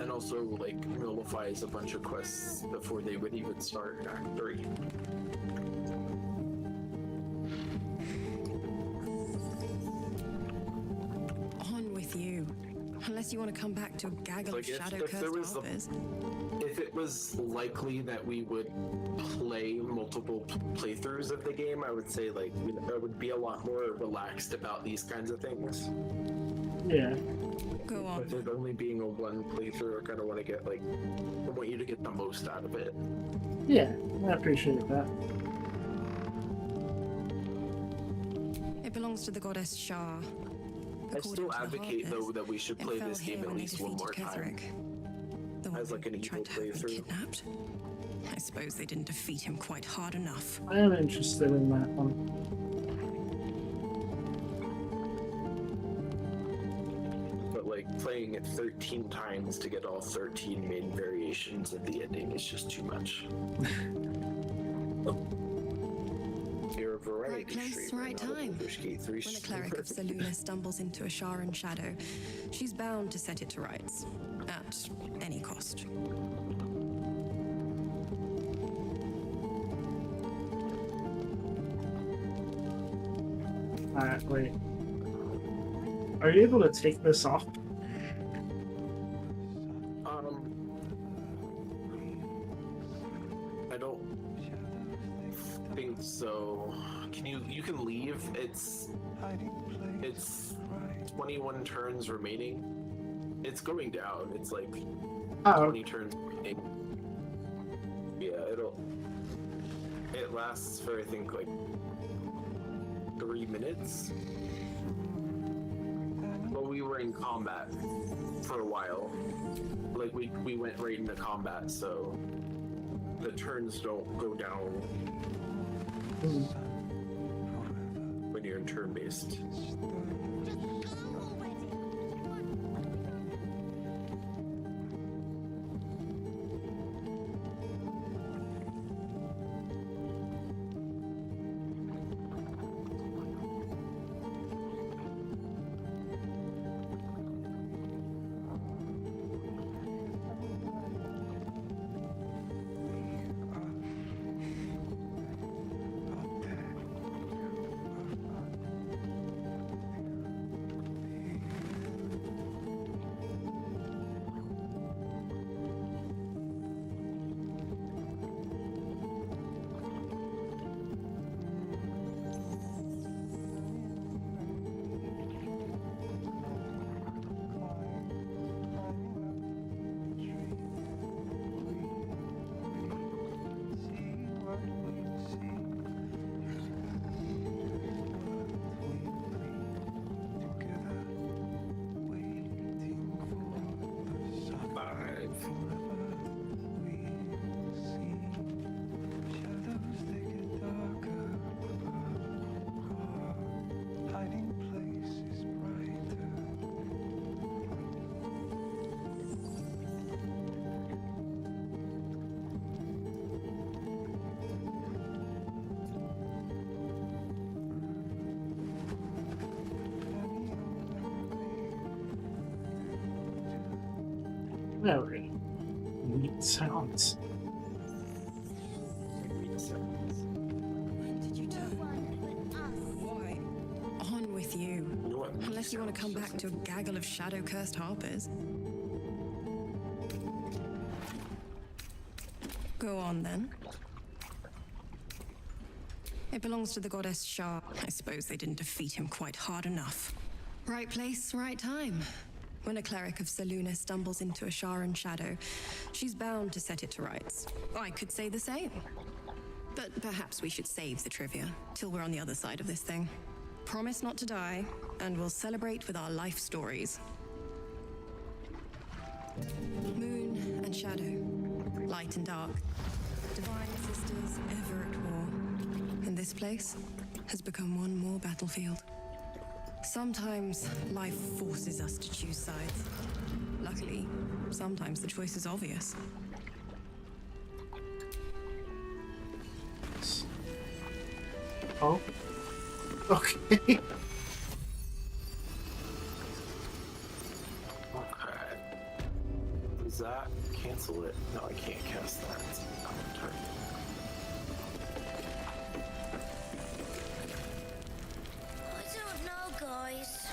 And also, like, nullifies a bunch of quests before they would even start Act 3. On with you. Unless you want to come back to a gaggle of shadow-cursed harbors. If it was likely that we would play multiple playthroughs of the game, I would say, like, I would be a lot more relaxed about these kinds of things. Yeah. Go on. With it only being a one playthrough, I kind of want to get, like, I want you to get the most out of it. Yeah, I appreciate that. It belongs to the goddess Shah. I still advocate, though, that we should play this game at least one more time. As like an evil playthrough. I suppose they didn't defeat him quite hard enough. I am interested in that one. But like playing it 13 times to get all 13 main variations of the ending is just too much. You're a variety Right place, right time. When a cleric of Selûne stumbles into a Sharan shadow, she's bound to set it to rights. At any cost. Alright, wait. Are you able to take this off? I don't think so. You can leave. It's 21 turns remaining. It's going down. It's like 20 turns remaining. Yeah, it lasts for I think like 3 minutes. Well, we were in combat for a while. Like we went right into combat, so the turns don't go down when you're in turn-based. Very neat sounds. Did you turn? Why? On with you. Unless you want to come back to a gaggle of shadow-cursed harbors. Go on, then. It belongs to the goddess Shah. I suppose they didn't defeat him quite hard enough. Right place, right time. When a cleric of Selûne stumbles into a Sharan shadow, she's bound to set it to rights. I could say the same. But perhaps we should save the trivia till we're on the other side of this thing. Promise not to die, and we'll celebrate with our life stories. Moon and shadow, light and dark, divine sisters ever at war. And this place has become one more battlefield. Sometimes life forces us to choose sides. Luckily, sometimes the choice is obvious. Oh. Okay. Okay. Does that cancel it? No, I can't cast that. It's on the turn. I don't know, guys.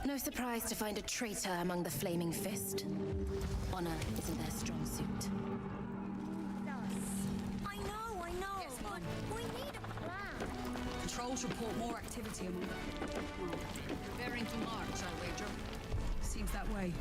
No surprise to find a traitor among the Flaming Fist. Honor isn't their strong suit. I know. Yes, Mom. But we need a plan. Patrols report more activity among them. Preparing to march, I wager. Seems that way.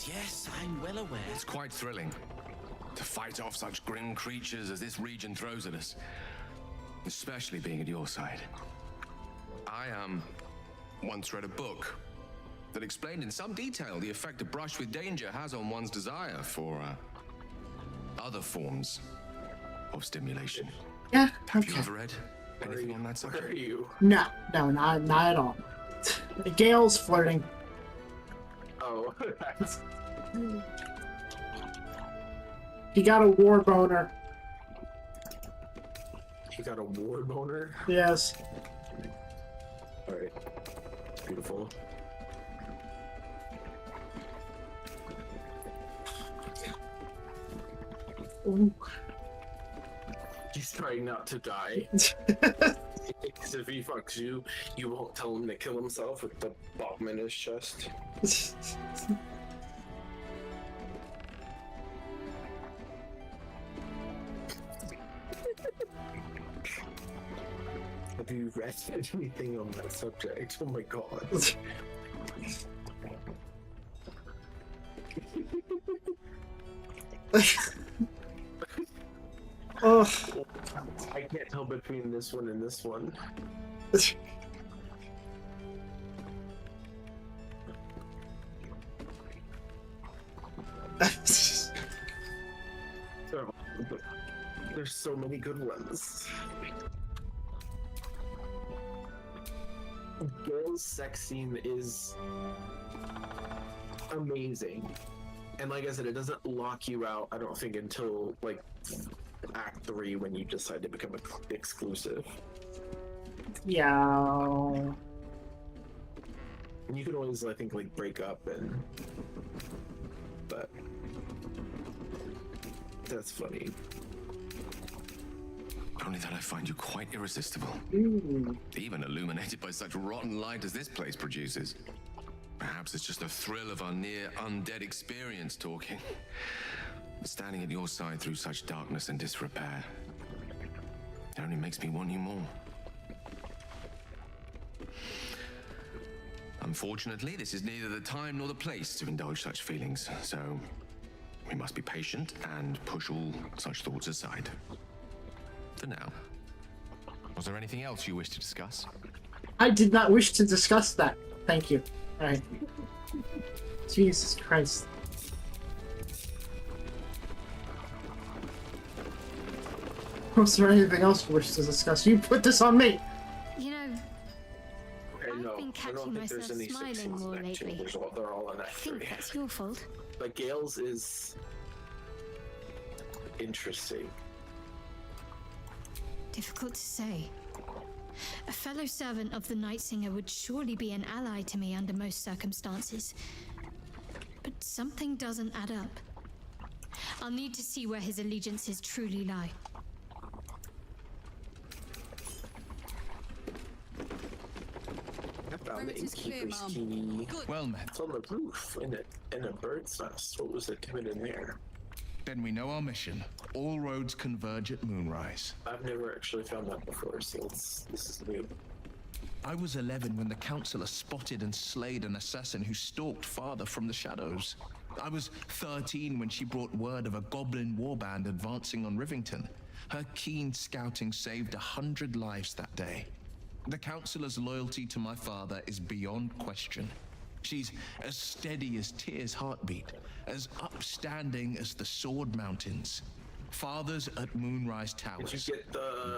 Yes, I'm well aware. It's quite thrilling to fight off such grim creatures as this region throws at us, especially being at your side. I once read a book that explained in some detail the effect a brush with danger has on one's desire for other forms of stimulation. Yeah, Have you ever read anything on that subject? Where are you? No, not at all. Gale's flirting. Oh. He got a war boner. He got a war boner? Yes. Alright. Beautiful. Ooh. He's trying not to die. Because if he fucks you, you won't tell him to kill himself with the bomb in his chest. Have you read anything on that subject? Oh my god. Oh. I can't tell between this one and this one. There's so many good ones. Gale's sex scene is amazing. And like I said, it doesn't lock you out, I don't think, until like Act 3 when you decide to become exclusive. Yeah. And you can always, I think, like break up and... But... That's funny. Only that I find you quite irresistible. Ooh. Even illuminated by such rotten light as this place produces. Perhaps it's just the thrill of our near undead experience talking. Standing at your side through such darkness and disrepair. It only makes me want you more. Unfortunately, this is neither the time nor the place to indulge such feelings, so we must be patient and push all such thoughts aside. For now. Was there anything else you wish to discuss? I did not wish to discuss that. Thank you. Alright. Jesus Christ. Was there anything else you wish to discuss? You put this on me! You know, No, been I catching don't think there's myself any smiling sixes more in Act 2. lately. They're all in I Act think 3. that's your fault. But Gale's is... interesting. Difficult to say. A fellow servant of the Night Singer would surely be an ally to me under most circumstances. But something doesn't add up. I'll need to see where his allegiances truly lie. the innkeeper's key. Well met. It's on the roof in a bird's nest. What was it doing in there? Then we know our mission. All roads converge at moonrise. I've never actually found that before, so this is new. I was 11 when the councillor spotted and slayed an assassin who stalked father from the shadows. I was 13 when she brought word of a goblin warband advancing on Rivington. Her keen scouting saved 100 lives that day. The councillor's loyalty to my father is beyond question. She's as steady as Tyr's heartbeat, as upstanding as the Sword Mountains. Father's at Moonrise Towers. Did you get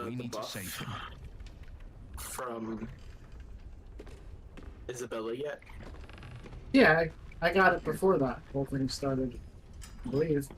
we the need to buff save him. from Isabella yet? Yeah, I got it before that whole thing started, I believe.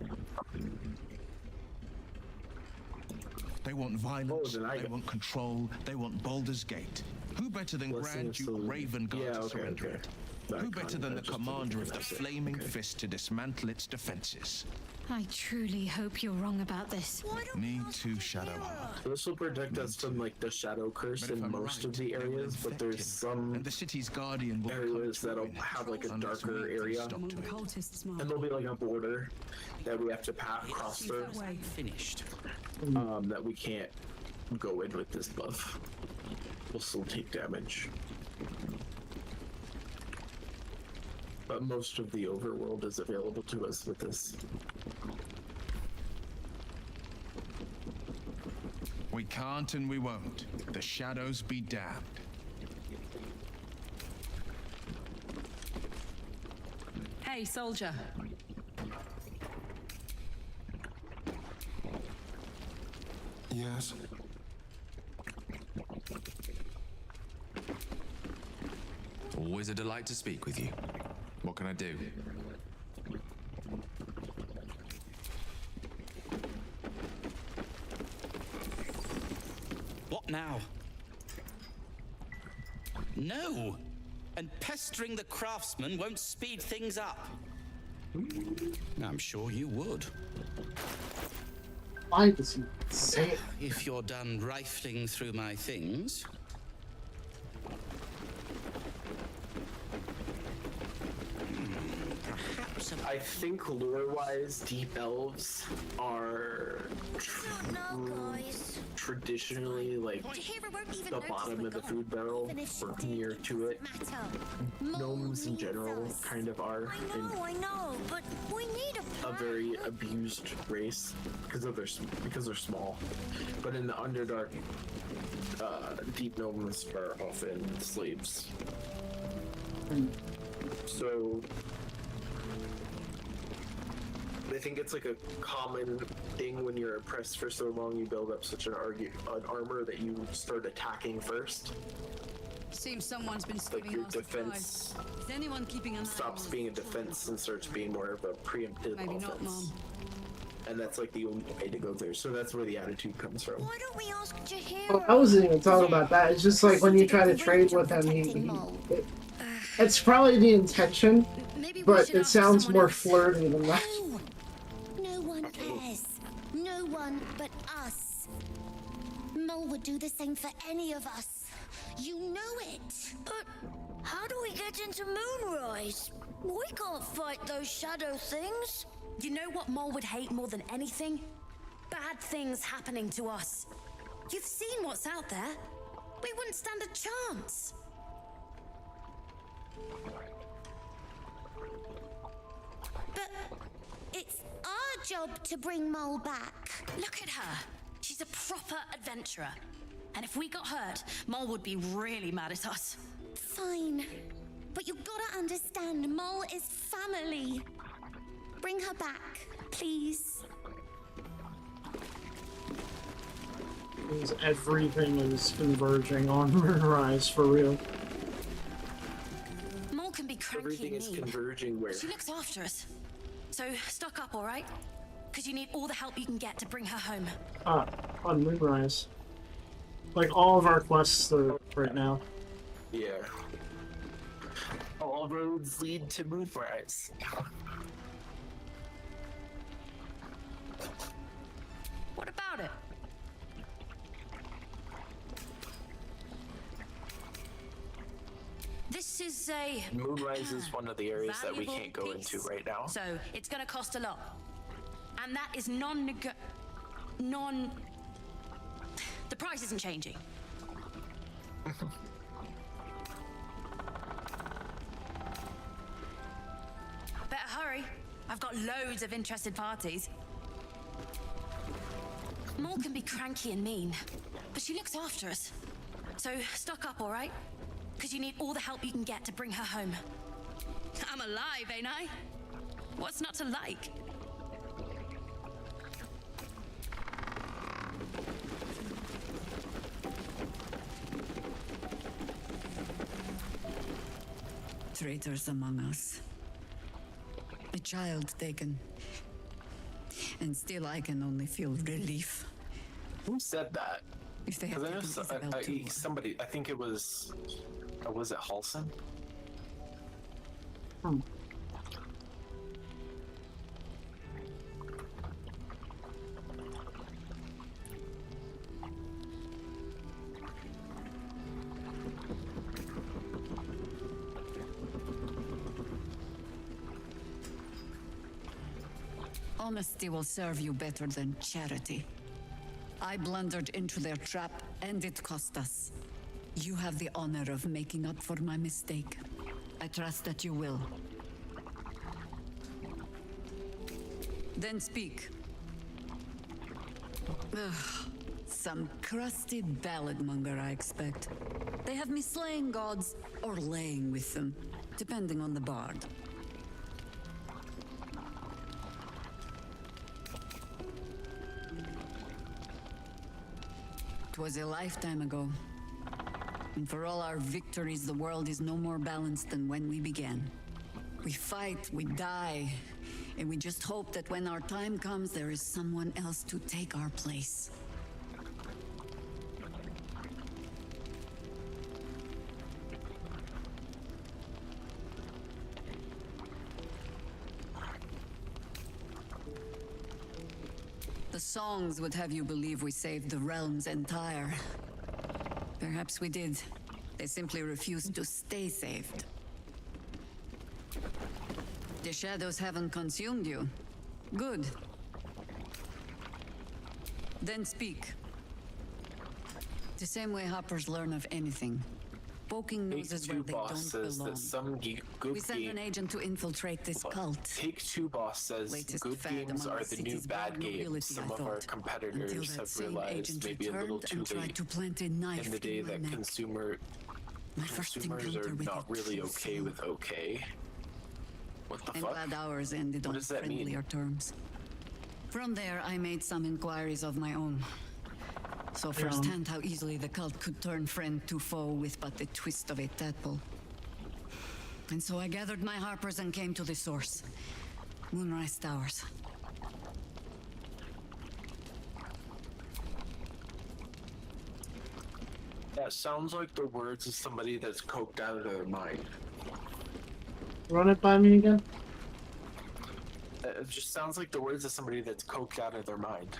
They want violence, they want control, they want Baldur's Gate. Who better than Grand Duke Raven to surrender it? Who better than the commander of the Flaming Fist to dismantle its defenses? I truly hope you're wrong about this. Me too, Shadowheart. So this will protect us from like the shadow curse in most of the areas, but there's some the city's guardian areas that'll have like a darker area, and there'll be like a border that we have to cross through. Finished. That we can't go in with this buff. We'll still take damage. But most of the overworld is available to us with this. We can't and we won't. The shadows be damned. Hey, soldier. Yes. Always a delight to speak with you. What can I do? What now? No! And pestering the craftsman won't speed things up. I'm sure you would. Why does he say it? If you're done rifling through my things. I think lore-wise, deep elves are traditionally like the bottom of the food barrel or near to it. Gnomes in general kind of are I know, but we need a very abused race because they're small. But in the Underdark, deep gnomes are often slaves. So I think it's like a common thing when you're oppressed for so long, you build up such an armor that you start attacking first. Seems someone's been Like skimming your our defense supplies. Is anyone keeping an eye stops on being a defense and starts being more of a preemptive Maybe offense. not, Mom. And that's like the only way to go there. So that's where the attitude comes from. Why don't we ask Jahira? Well, I wasn't even talking about that. It's just like when you try to trade with him, it's probably the intention, but it sounds more flirty than that. No one cares. No one but us. Mole would do the same for any of us. You know it. But how do we get into Moonrise? We can't fight those shadow things. You know what Mole would hate more than anything? Bad things happening to us. You've seen what's out there. We wouldn't stand a chance. But it's our job to bring Mole back. Look at her. She's a proper adventurer. And if we got hurt, Mole would be really mad at us. Fine. But you've gotta understand, Mole is family. Bring her back, please. Because everything is converging on Moonrise for real. Mole can be cranky Everything and is mean. converging where? She looks after us. So stock up, all right? Because you need all the help you can get to bring her home. On Moonrise. Like all of our quests are right now. Yeah. All roads lead to Moonrise. What about it? This is a Moonrise is one of the areas that we valuable can't go piece. into right now. So it's gonna cost a lot. And that is the price isn't changing. Better hurry. I've got loads of interested parties. Maul can be cranky and mean, but she looks after us. So stock up, all right? Because you need all the help you can get to bring her home. I'm alive, ain't I? What's not to like? Traitors among us. A child taken. And still I can only feel relief. Who said that? If they have I know taken Isabel too. somebody, I think it was it Halson? Honesty will serve you better than charity. I blundered into their trap, and it cost us. You have the honor of making up for my mistake. I trust that you will. Then speak. Ugh, some crusty ballad monger, I expect. They have me slaying gods or laying with them, depending on the bard. It was a lifetime ago. And for all our victories, the world is no more balanced than when we began. We fight, we die, and we just hope that when our time comes, there is someone else to take our place. The songs would have you believe we saved the realm's entire. Perhaps we did. They simply refused to stay saved. The shadows haven't consumed you. Good. Then speak. The same way hoppers learn of anything. Poking noses where they don't belong. We sent an agent to infiltrate this cult. Take-Two boss says good games are the new bad games. Some of our competitors have realized maybe a little too late in the day that consumers are not really okay with okay. What the fuck? Glad ours ended on friendlier terms. From there, I made some inquiries of my own. Saw firsthand how easily the cult could turn friend to foe with but the twist of a tadpole. And so I gathered my harpers and came to the source. Moonrise Towers. That sounds like the words of somebody that's coked out of their mind. Run it by me again? It just sounds like the words of somebody that's coked out of their mind.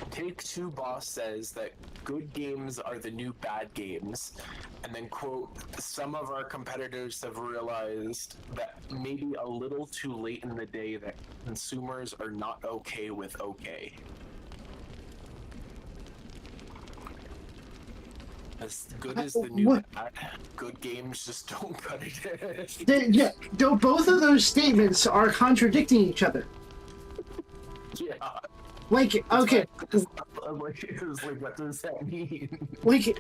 Take-Two boss says that good games are the new bad games, and then quote, some of our competitors have realized that maybe a little too late in the day that consumers are not okay with okay. As good as the new bad, good games just don't cut it. Yeah, both of those statements are contradicting each other. Yeah. Like, okay. Like, it was like, what does that mean? Like,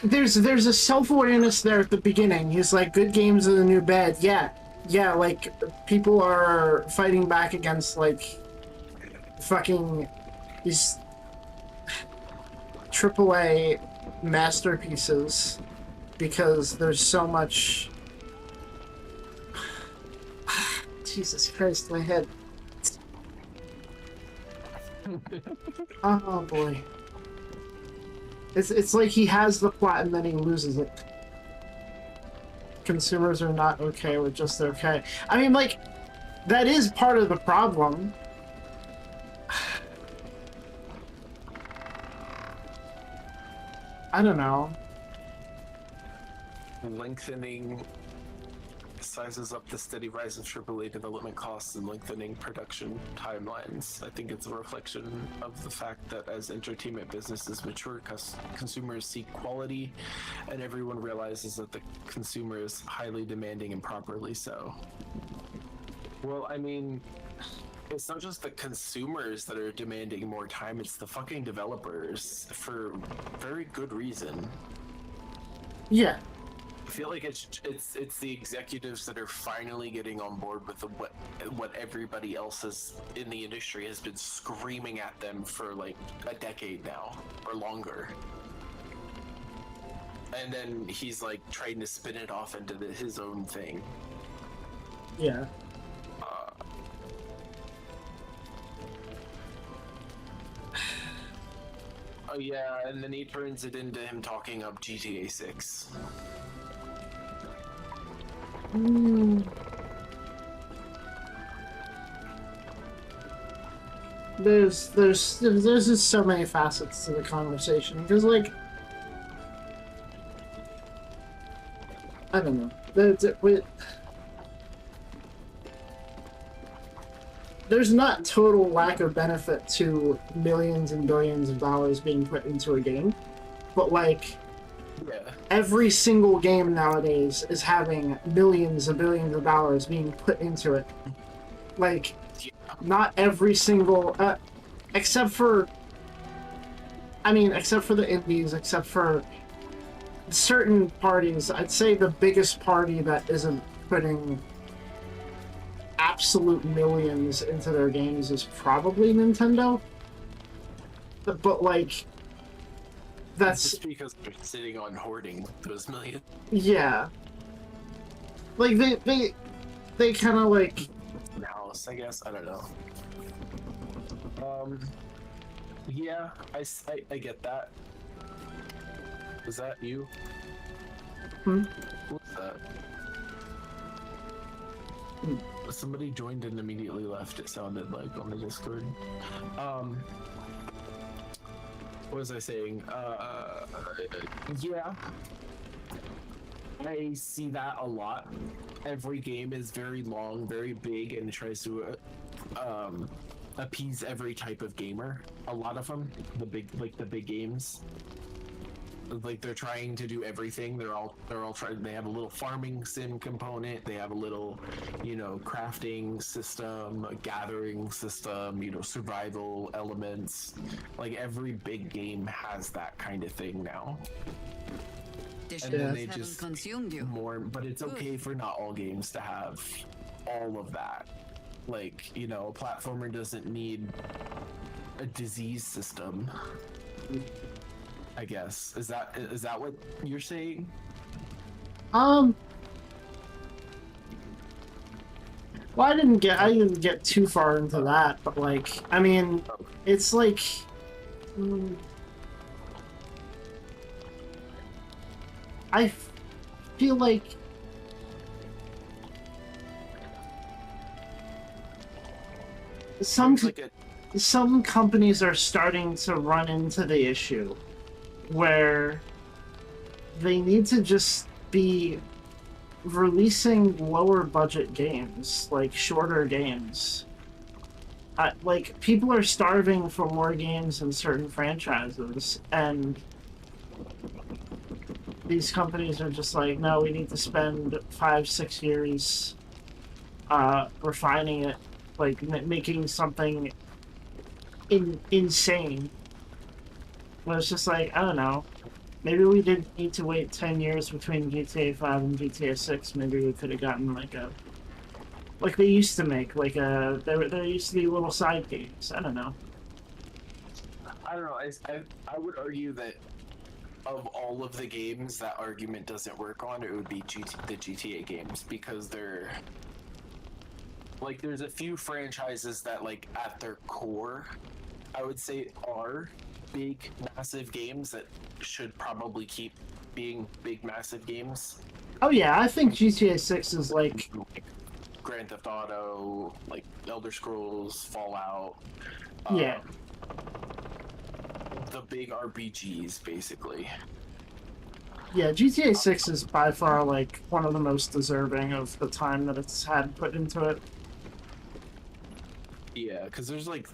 there's a self-awareness there at the beginning. He's like, good games are the new bad. Yeah, like, people are fighting back against, like, fucking these AAA masterpieces because there's so much... Jesus Christ, my head. Oh boy. It's like he has the plot and then he loses it. Consumers are not okay with just okay. I mean, like, that is part of the problem. I don't know. lengthening sizes up the steady rise of AAA development costs and lengthening production timelines. I think it's a reflection of the fact that as entertainment businesses mature, consumers seek quality, and everyone realizes that the consumer is highly demanding and properly so. Well, I mean, it's not just the consumers that are demanding more time, it's the fucking developers for very good reason. Yeah. I feel like it's the executives that are finally getting on board with what everybody else in the industry has been screaming at them for like a decade now or longer. And then he's like trying to spin it off into his own thing. Yeah. Oh yeah, and then he turns it into him talking up GTA 6. There's just so many facets to the conversation because, like, I don't know. There's not total lack of benefit to millions and billions of dollars being put into a game, but like. Yeah. Every single game nowadays is having millions and billions of dollars being put into it. Like, not every single, except for the indies, except for certain parties. I'd say the biggest party that isn't putting absolute millions into their games is probably Nintendo. But like, that's just because they're sitting on hoarding those millions. Yeah. Like they kind of like house, I guess. I don't know. Yeah, I get that. Was that you? What's that? Somebody joined and immediately left, it sounded like, on the Discord. What was I saying? Yeah. I see that a lot. Every game is very long, very big, and tries to appease every type of gamer. A lot of them, the big games. Like, they're trying to do everything. They're all trying. They have a little farming sim component. They have a little, crafting system, a gathering system, survival elements. Like, every big game has that kind of thing now. And then they just consumed you. More, but it's okay for not all games to have all of that. Like, a platformer doesn't need a disease system. I guess. Is that what you're saying? Well, I didn't get too far into that, but like, I mean, it's like, I feel like some companies are starting to run into the issue where they need to just be releasing lower budget games, like shorter games. Like, people are starving for more games in certain franchises, and these companies are just like, no, we need to spend 5-6 years refining it, like making something insane. But it's just like, I don't know. Maybe we didn't need to wait 10 years between GTA 5 and GTA 6. Maybe we could have gotten like they used to make, there used to be little side games. I don't know. I don't know. I would argue that of all of the games, that argument doesn't work on. It would be the GTA games, because they're like, there's a few franchises that, like, at their core, I would say are big, massive games that should probably keep being big, massive games. Oh yeah, I think GTA 6 is like Grand Theft Auto, like Elder Scrolls, Fallout. Yeah. The big RPGs, basically. Yeah, GTA 6 is by far like one of the most deserving of the time that it's had put into it. Yeah, because there's like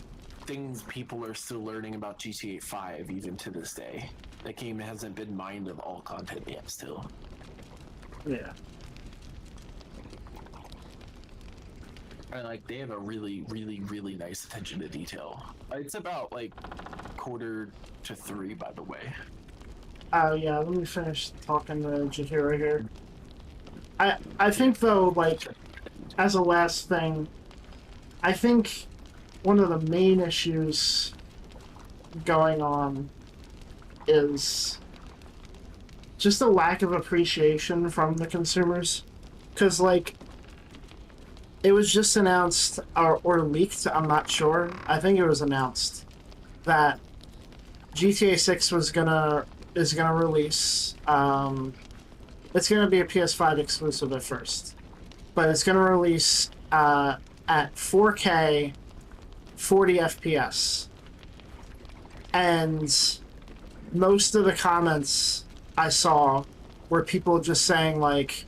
things people are still learning about GTA 5 even to this day. That game hasn't been mined of all content yet still. Yeah. And like they have a really, really, really nice attention to detail. It's about like 2:45, by the way. Oh yeah, let me finish talking to Jahira here. I think though, like, as a last thing, I think one of the main issues going on is just a lack of appreciation from the consumers. Because, like, it was just announced, or leaked, I'm not sure. I think it was announced that GTA 6 is gonna release. It's gonna be a PS5 exclusive at first, but it's gonna release at 4K, 40 FPS, and most of the comments I saw were people just saying like,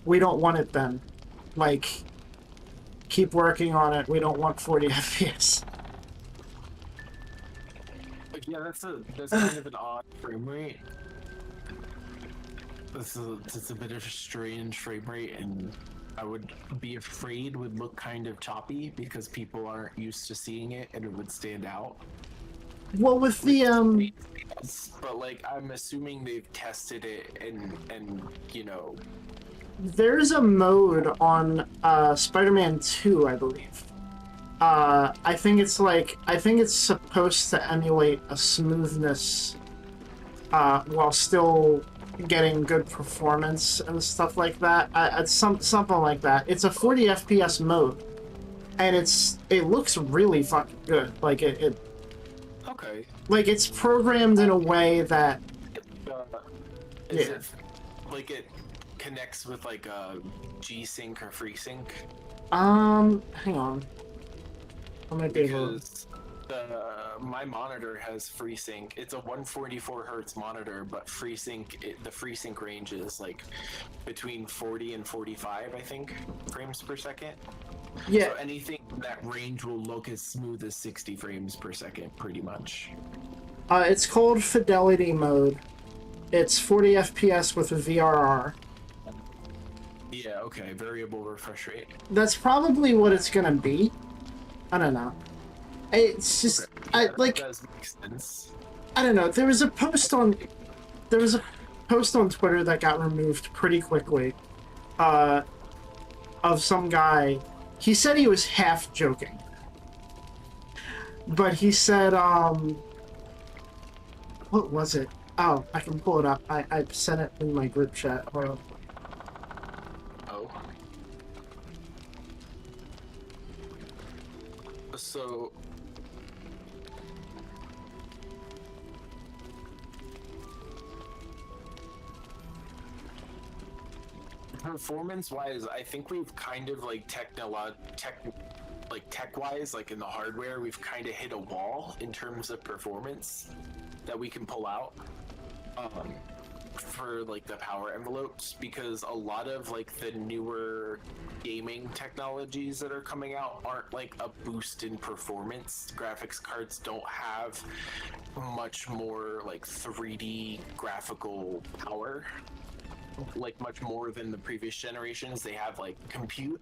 "We don't want it then, like, keep working on it. We don't want 40 FPS." Yeah, that's kind of an odd frame rate. It's a bit of a strange frame rate, and I would be afraid would look kind of choppy because people aren't used to seeing it, and it would stand out. Well, with the but like I'm assuming they've tested it, and you know, there's a mode on Spider-Man 2, I believe. I think it's supposed to emulate a smoothness while still getting good performance and stuff like that. It's something like that. It's a 40 FPS mode, and it looks really fucking good. Like it okay. Like it's programmed in a way that Is it like it connects with like a G-Sync or FreeSync? Hang on. I might be able. Because my monitor has FreeSync. It's a 144 hertz monitor, but the FreeSync range is like between 40 and 45, I think, frames per second. Yeah. So anything in that range will look as smooth as 60 frames per second, pretty much. It's called Fidelity Mode. It's 40 FPS with a VRR. Yeah, okay, variable refresh rate. That's probably what it's gonna be. I don't know. It's just That does make sense. I don't know. There was a post on Twitter that got removed pretty quickly. Of some guy. He said he was half joking. But he said what was it? Oh, I can pull it up. I sent it in my group chat. Hold on. Oh. So performance-wise, I think we've kind of like tech-wise, like in the hardware, we've kind of hit a wall in terms of performance that we can pull out for like the power envelopes, because a lot of like the newer gaming technologies that are coming out aren't like a boost in performance. Graphics cards don't have much more like 3D graphical power, like much more than the previous generations. They have like compute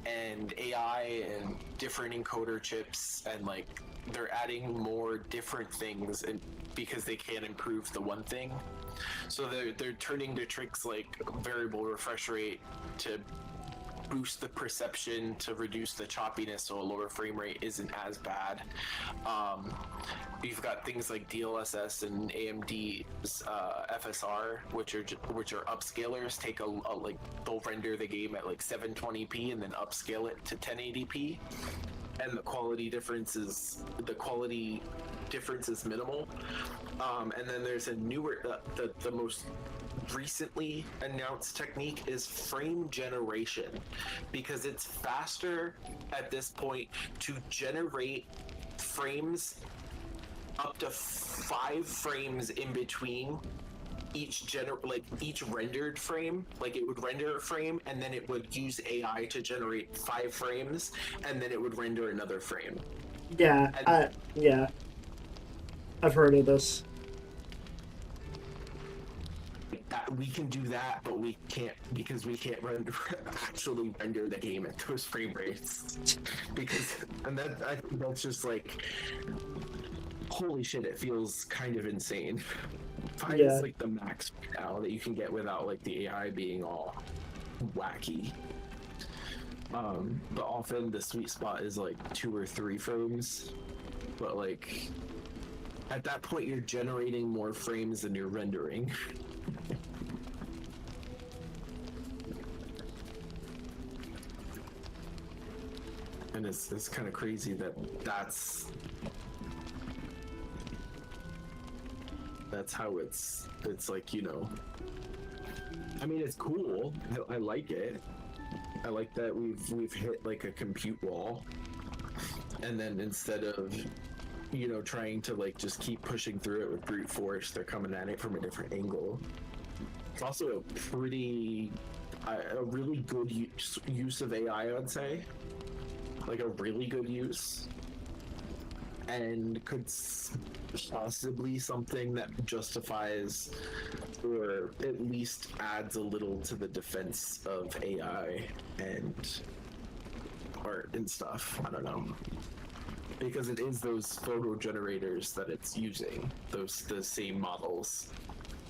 and AI and different encoder chips, and like they're adding more different things, and because they can't improve the one thing, so they're turning to tricks like variable refresh rate to boost the perception, to reduce the choppiness so a lower frame rate isn't as bad. You've got things like DLSS and AMD's FSR, which are upscalers. Take like they'll render the game at like 720p and then upscale it to 1080p, and the quality difference is minimal. And then there's a newer, the most recently announced technique is frame generation, because it's faster at this point to generate frames up to 5 frames in between each rendered frame, like it would render a frame and then it would use AI to generate 5 frames and then it would render another frame. Yeah, yeah. I've heard of this. We can do that, but we can't because we can't actually render the game at those frame rates. I think that's just like, holy shit! It feels kind of insane. 5 is like the max now that you can get without like the AI being all wacky. But often the sweet spot is like 2 or 3 frames. But like at that point, you're generating more frames than you're rendering. And it's kind of crazy that's how it's like, you know, I mean, it's cool. I like it. I like that we've hit like a compute wall, and then instead of, you know, trying to like just keep pushing through it with brute force, they're coming at it from a different angle. It's also a pretty a really good use of AI, I'd say. Like a really good use, and could possibly something that justifies or at least adds a little to the defense of AI and art and stuff. I don't know, because it is those photo generators that it's using, the same models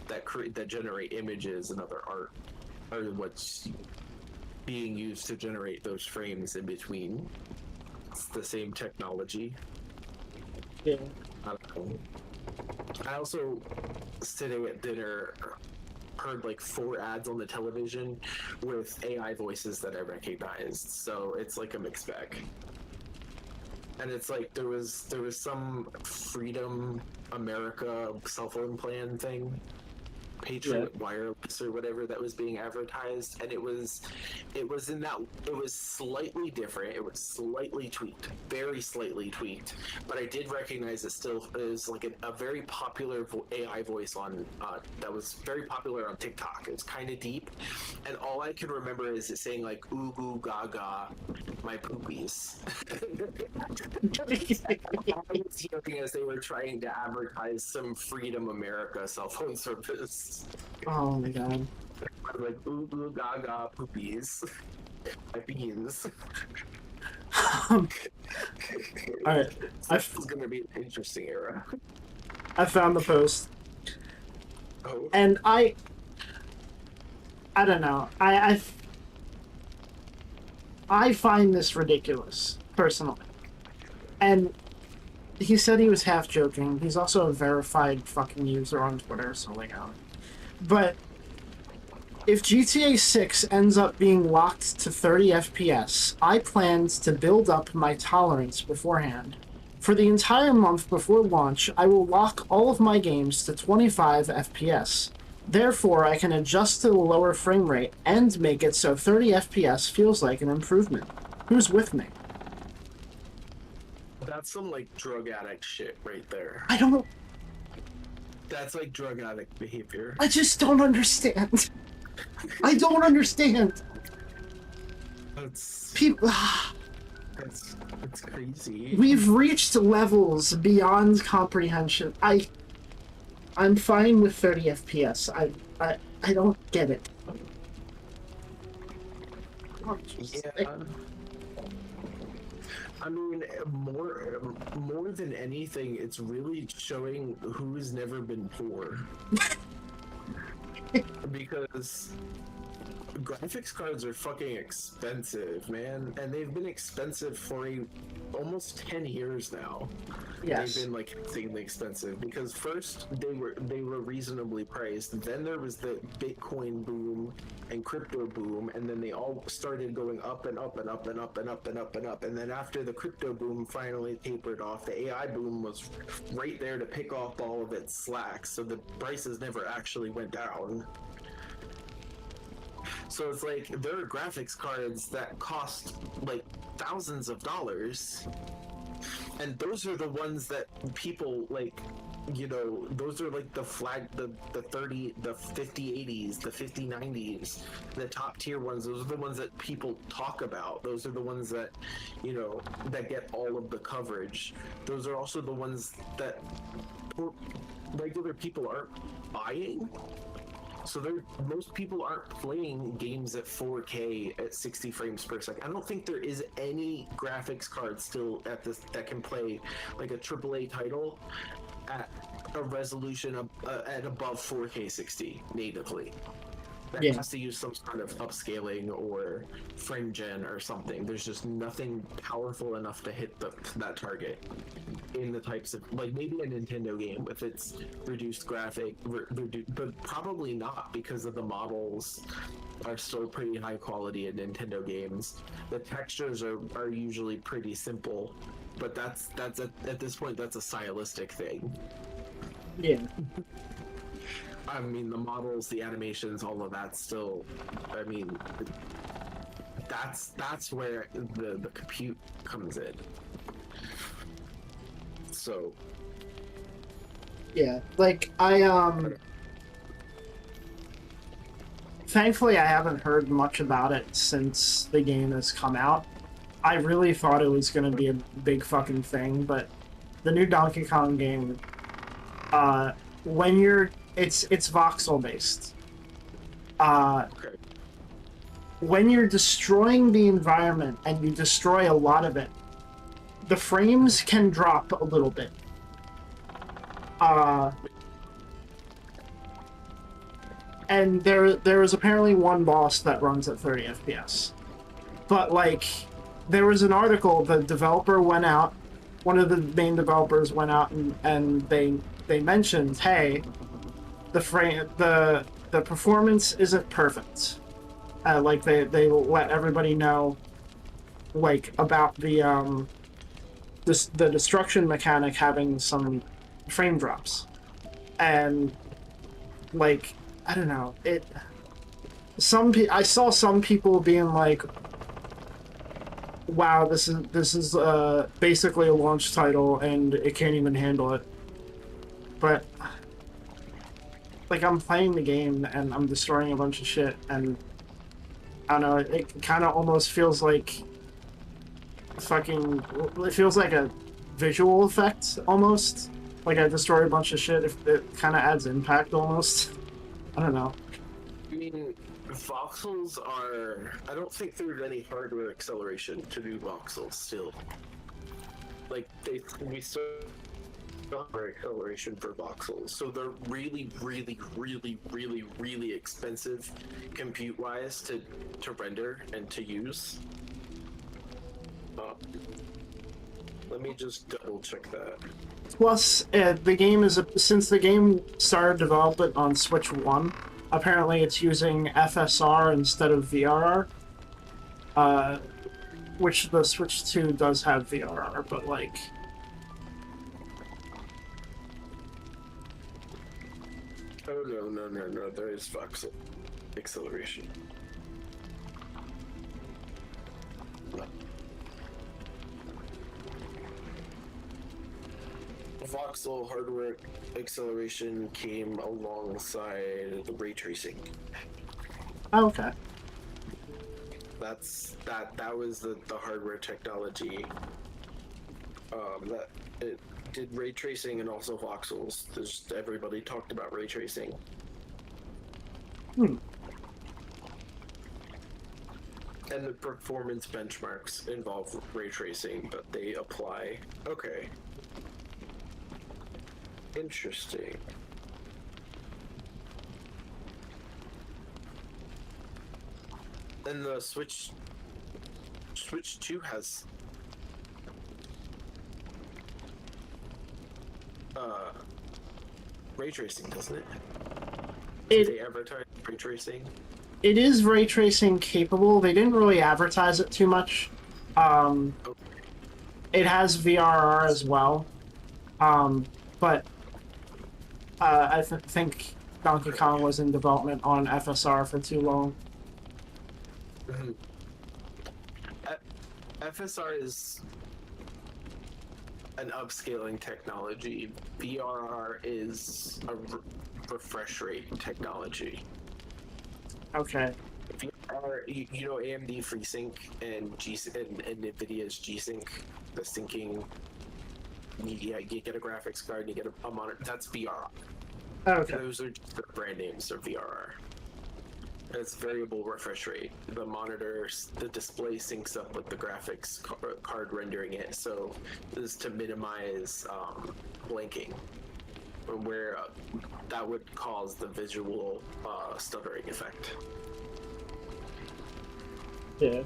that generate images and other art are what's being used to generate those frames in between. It's the same technology. Yeah. I also, sitting at dinner, heard like 4 ads on the television with AI voices that I recognized. So it's like a mixed bag. And it's like there was some Freedom America cell phone plan thing, Patriot Wireless or whatever, that was being advertised, and it was slightly different. It was slightly tweaked, very slightly tweaked, but I did recognize it still is like a very popular AI voice on that was very popular on TikTok. It's kind of deep, and all I can remember is it saying like "ooh goo gaga, my poopies." I was hearing as they were trying to advertise some Freedom America cell phone service. Oh my god. I was like, ooh, ooh, gaga, poopies. My beans. Alright. This is gonna be an interesting era. I found the post. Oh. And I don't know. I find this ridiculous, personally. And he said he was half joking. He's also a verified fucking user on Twitter, so like, but if GTA 6 ends up being locked to 30 FPS, I planned to build up my tolerance beforehand. For the entire month before launch, I will lock all of my games to 25 FPS. Therefore, I can adjust to the lower frame rate and make it so 30 FPS feels like an improvement. Who's with me? That's some like drug addict shit right there. I don't. That's like drug addict behavior. I just don't understand. I don't understand. That's people. That's crazy. We've reached levels beyond comprehension. I'm fine with 30 FPS. I don't get it. Yeah. I mean, more than anything, it's really showing who's never been poor. Because graphics cards are fucking expensive, man, and they've been expensive for almost 10 years now. Yes. They've been like insanely expensive because first they were reasonably priced, then there was the Bitcoin boom and crypto boom, and then they all started going up and up and up and up and up and up and up, and then after the crypto boom finally tapered off, the AI boom was right there to pick off all of its slack, so the prices never actually went down. So it's like there are graphics cards that cost like thousands of dollars, and those are the ones that people like you know, those are like the 50 80s, the 50 90s, the top tier ones. Those are the ones that people talk about. Those are the ones that, you know, that get all of the coverage. Those are also the ones that regular people aren't buying. So most people aren't playing games at 4K at 60 frames per second. I don't think there is any graphics card still at this that can play like a AAA title at a resolution at above 4K 60 natively. That has to use some sort of upscaling or frame gen or something. There's just nothing powerful enough to hit that target in the types of, like, maybe a Nintendo game with its reduced graphic, but probably not, because of the models are still pretty high quality in Nintendo games. The textures are usually pretty simple, but that's at this point that's a stylistic thing. Yeah. I mean, the models, the animations, all of that still, I mean, that's where the compute comes in. So. Yeah, like, thankfully I haven't heard much about it since the game has come out. I really thought it was going to be a big fucking thing, but the new Donkey Kong game, when you're... It's voxel based. When you're destroying the environment and you destroy a lot of it, the frames can drop a little bit. And there is apparently one boss that runs at 30 FPS. But, like, there was an article, the developer went out, one of the main developers went out and they mentioned, hey, the performance isn't perfect. Like they let everybody know, like, about the destruction mechanic having some frame drops, and, like, I don't know, I saw some people being like, wow, this is basically a launch title and it can't even handle it. But, like, I'm playing the game and I'm destroying a bunch of shit, and I don't know, it kind of almost feels like it feels like a visual effect, almost. Like, I destroy a bunch of shit, it kind of adds impact, almost. I don't know. I mean, voxels are... I don't think there's any hardware acceleration to do voxels still. Like, we still hardware acceleration for voxels, so they're really, really, really, really, really expensive compute-wise to render and to use. Let me just double-check that. Plus, the game is since the game started development on Switch 1, apparently it's using FSR instead of VRR. Which the Switch 2 does have VRR, but, like... Oh, no, there is voxel acceleration. Voxel hardware acceleration came alongside the ray tracing. Oh, okay. That was the hardware technology that it did ray tracing and also voxels. Everybody talked about ray tracing. And the performance benchmarks involve ray tracing, but they apply. Okay. Interesting. And the Switch 2 has ray tracing, doesn't it? Did they advertise ray tracing? It is ray tracing capable. They didn't really advertise it too much. It has VRR as well. But I think Donkey Kong was in development on FSR for too long. FSR is... an upscaling technology. VRR is a refresh rate technology. Okay. VRR, you know AMD FreeSync and NVIDIA's G-Sync, the syncing media. You get a graphics card, you get a monitor. That's VRR. Okay. Those are just the brand names of VRR. It's variable refresh rate. The monitor, the display syncs up with the graphics card rendering it. So this is to minimize blinking, where that would cause the visual stuttering effect. Yeah.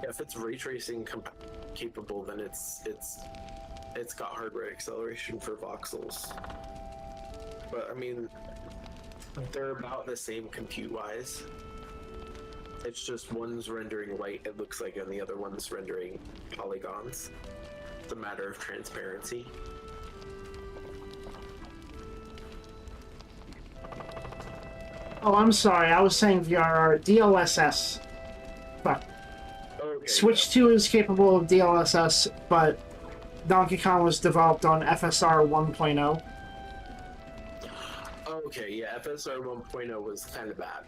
If it's ray tracing capable, then it's got hardware acceleration for voxels. But I mean, they're about the same compute-wise. It's just one's rendering white, it looks like, and the other one's rendering polygons. It's a matter of transparency. Oh, I'm sorry. I was saying VRR. DLSS. Fuck. Okay, Switch 2 is capable of DLSS, but Donkey Kong was developed on FSR 1.0. Okay, yeah, FSR 1.0 was kind of bad.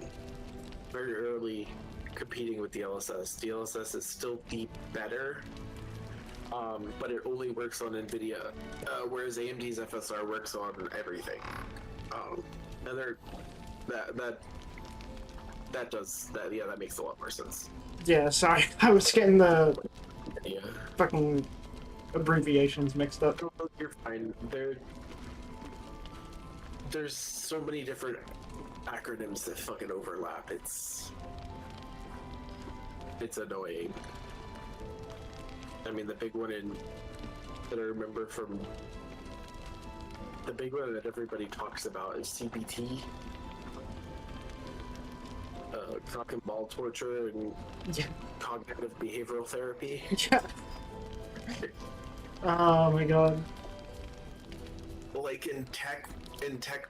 Very early competing with DLSS. DLSS is still better, but it only works on NVIDIA, whereas AMD's FSR works on everything. And that makes a lot more sense. Yeah, sorry. I was getting the Yeah. fucking abbreviations mixed up. You're fine. There's so many different acronyms that fucking overlap. It's annoying. I mean, the big one that I remember from the big one that everybody talks about is CBT. Cock and ball torture and cognitive behavioral therapy. Yeah. Oh my god. Like in tech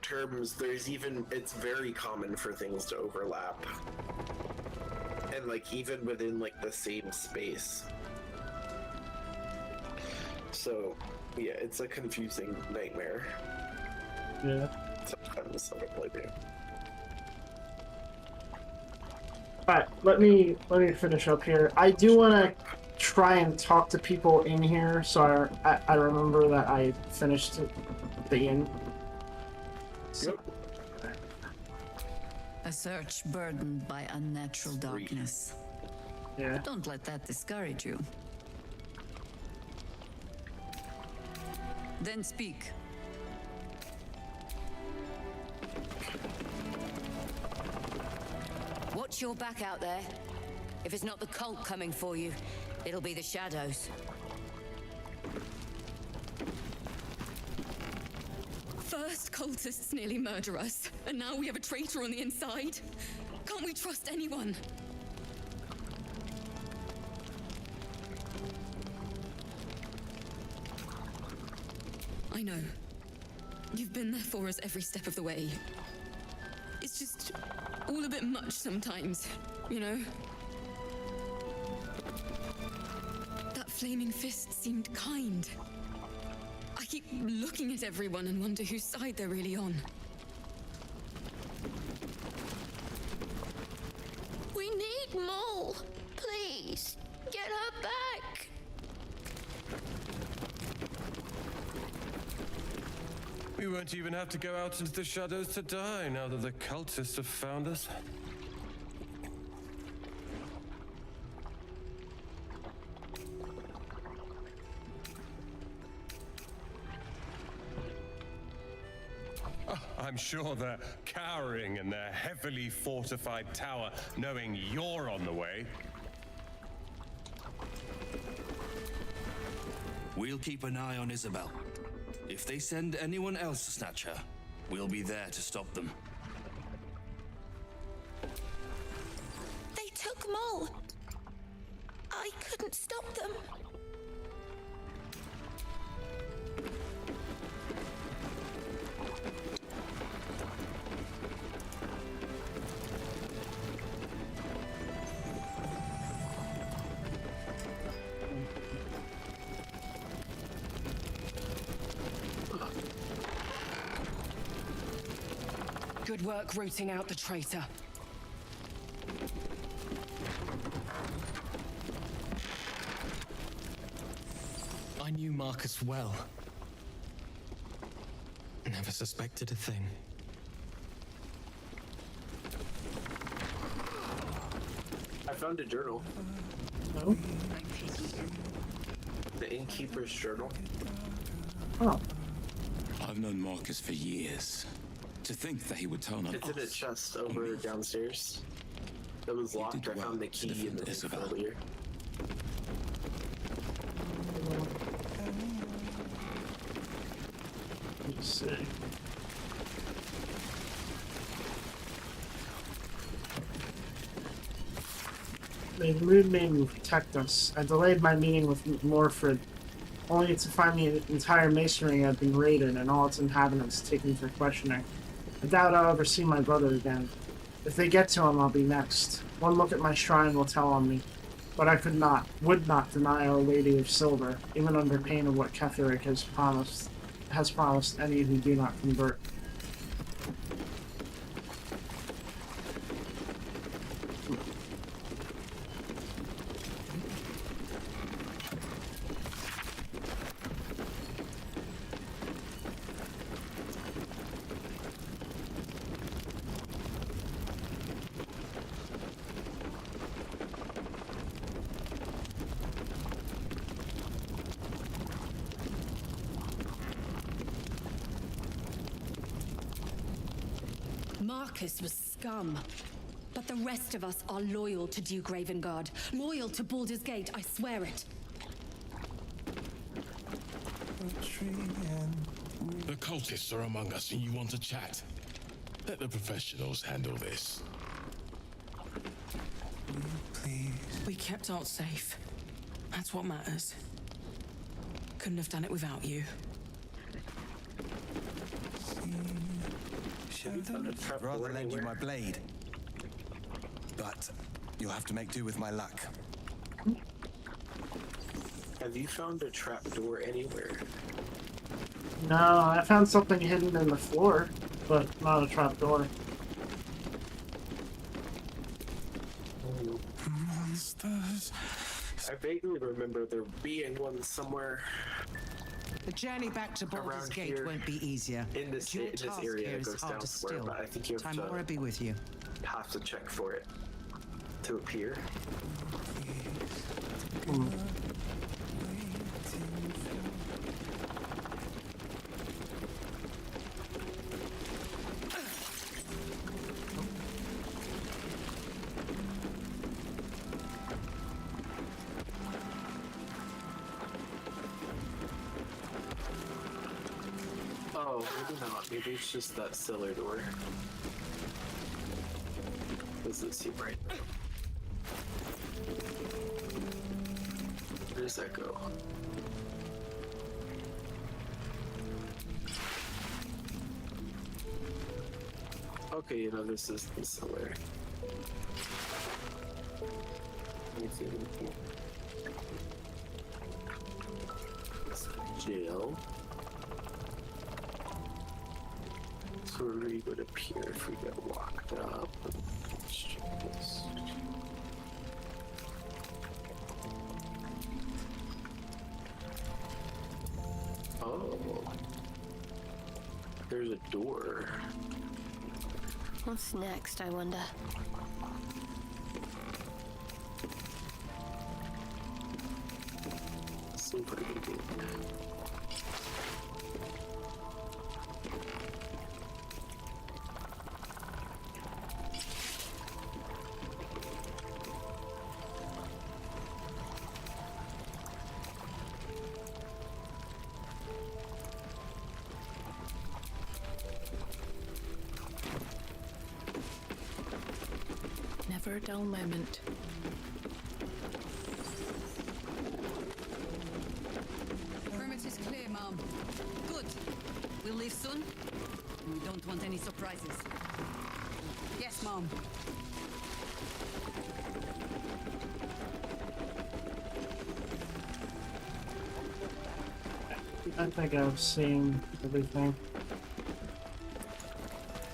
terms, it's very common for things to overlap. And like even within like the same space. So yeah, it's a confusing nightmare. Yeah. Sometimes I play there. Alright, let me finish up here. I do want to try and talk to people in here, so I remember that I finished the inn. So. A search burdened by unnatural darkness. Yeah. Don't let that discourage you. Then speak. Watch your back out there. If it's not the cult coming for you, it'll be the shadows. First, cultists nearly murder us, and now we have a traitor on the inside. Can't we trust anyone? I know. You've been there for us every step of the way. It's just all a bit much sometimes, you know? That flaming fist seemed kind. I keep looking at everyone and wonder whose side they're really on. We need Mole. Please, get her back. We won't even have to go out into the shadows to die now that the cultists have found us. I'm sure they're cowering in their heavily fortified tower, knowing you're on the way. We'll keep an eye on Isabel. If they send anyone else to snatch her, we'll be there to stop them. They took Mole. I couldn't stop them. Good work rooting out the traitor. I knew Marcus well. Never suspected a thing. I found a journal. Oh? The innkeeper's journal. Oh. I've known Marcus for years. To think that he would turn on It's in a us. chest over downstairs. It was locked. I found the key in the room earlier. Let's see. They moved me to protect us. I delayed my meeting with Morfred, only to find the entire masonry had been raided and all its inhabitants taken for questioning. I doubt I'll ever see my brother again. If they get to him, I'll be next. One look at my shrine will tell on me. But I would not deny Our Lady of Silver, even under pain of what Ketheric has promised any who do not convert. Marcus was scum. But the rest of us are loyal to Duke Ravengard. Loyal to Baldur's Gate, I swear it. The cultists are among us and you want to chat. Let the professionals handle this. We kept Art safe. That's what matters. Couldn't have done it without you. I'd rather lend you my blade. But you'll have to make do with my luck. Have you found a trapdoor anywhere? No, I found something hidden in the floor, but not a trapdoor. Monsters. I vaguely remember there being one somewhere. The journey back to Baldur's Gate here, won't be easier. In this Your area task it here is goes hard down to somewhere, still. but I think you have Timora be with you. have to check for it to appear. Oh, maybe not. Maybe it's just that cellar door. Doesn't seem right. Where does that go? Okay, you know, this is the cellar. Jail. So where we would appear if we get locked up. Let's check this. Oh. There's a door. What's next, I wonder? Super easy. Never a dull moment. Perimeter's clear, Mom. Good. We'll leave soon. We don't want any surprises. Yes, Mom. I think I've seen everything.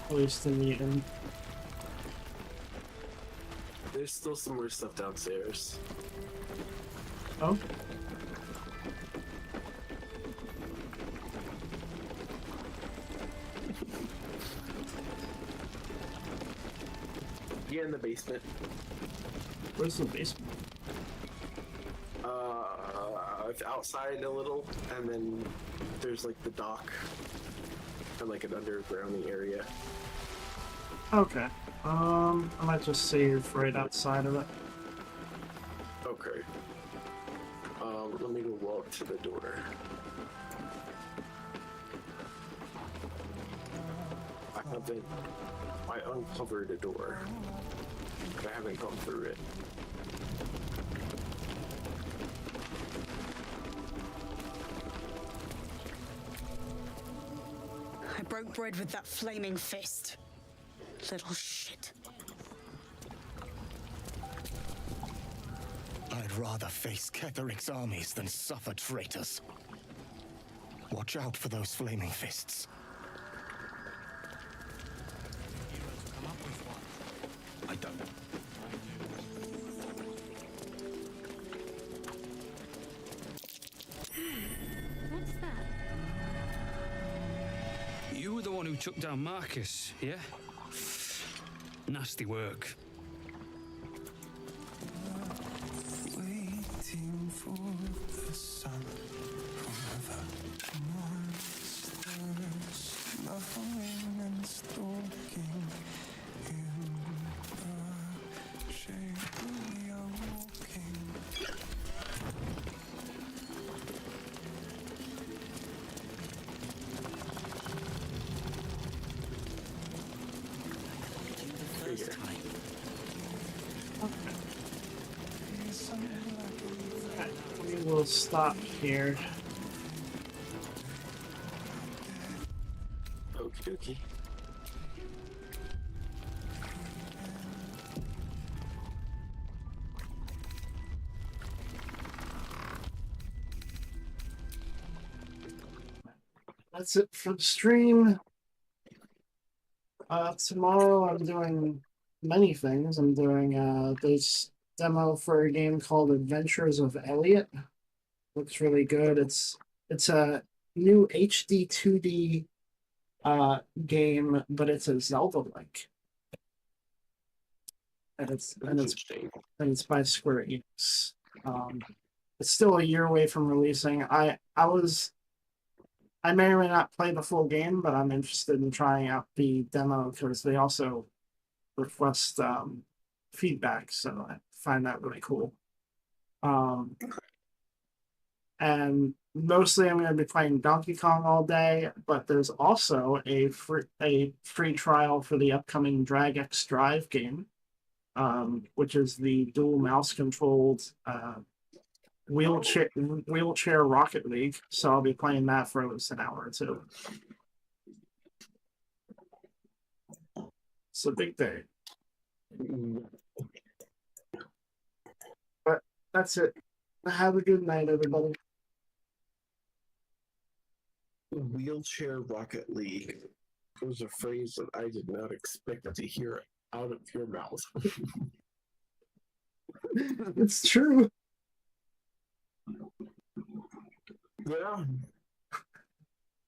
At least in the end. There's still some more stuff downstairs. Oh? Yeah, in the basement. Where's the basement? Outside a little, and then there's like the dock and like an underground area. Okay. I might just save right outside of it. Okay. Let me go walk to the door. I uncovered a door, but I haven't gone through it. I broke bread with that flaming fist. Little shit. I'd rather face Ketheric's armies than suffer traitors. Watch out for those flaming fists. I don't. What's that? You were the one who took down Marcus, yeah? Nasty work. Waiting for the sun forever. Monsters snuffling and stalking in the shape we are walking. We will stop here. Okie dokie. That's it for the stream. Tomorrow I'm doing many things. I'm doing this demo for a game called Adventures of Elliot. Looks really good. It's a new HD 2D game, but it's a Zelda-like. And it's by Square Enix. It's still a year away from releasing. I may or may not play the full game, but I'm interested in trying out the demo because they also request feedback, so I find that really cool. And mostly I'm going to be playing Donkey Kong all day, but there's also a free trial for the upcoming Drag X Drive game, which is the dual mouse controlled wheelchair Rocket League. So I'll be playing that for at least an hour or two. It's a big day. But that's it. Have a good night, everybody. Wheelchair Rocket League was a phrase that I did not expect to hear out of your mouth. It's true. Yeah.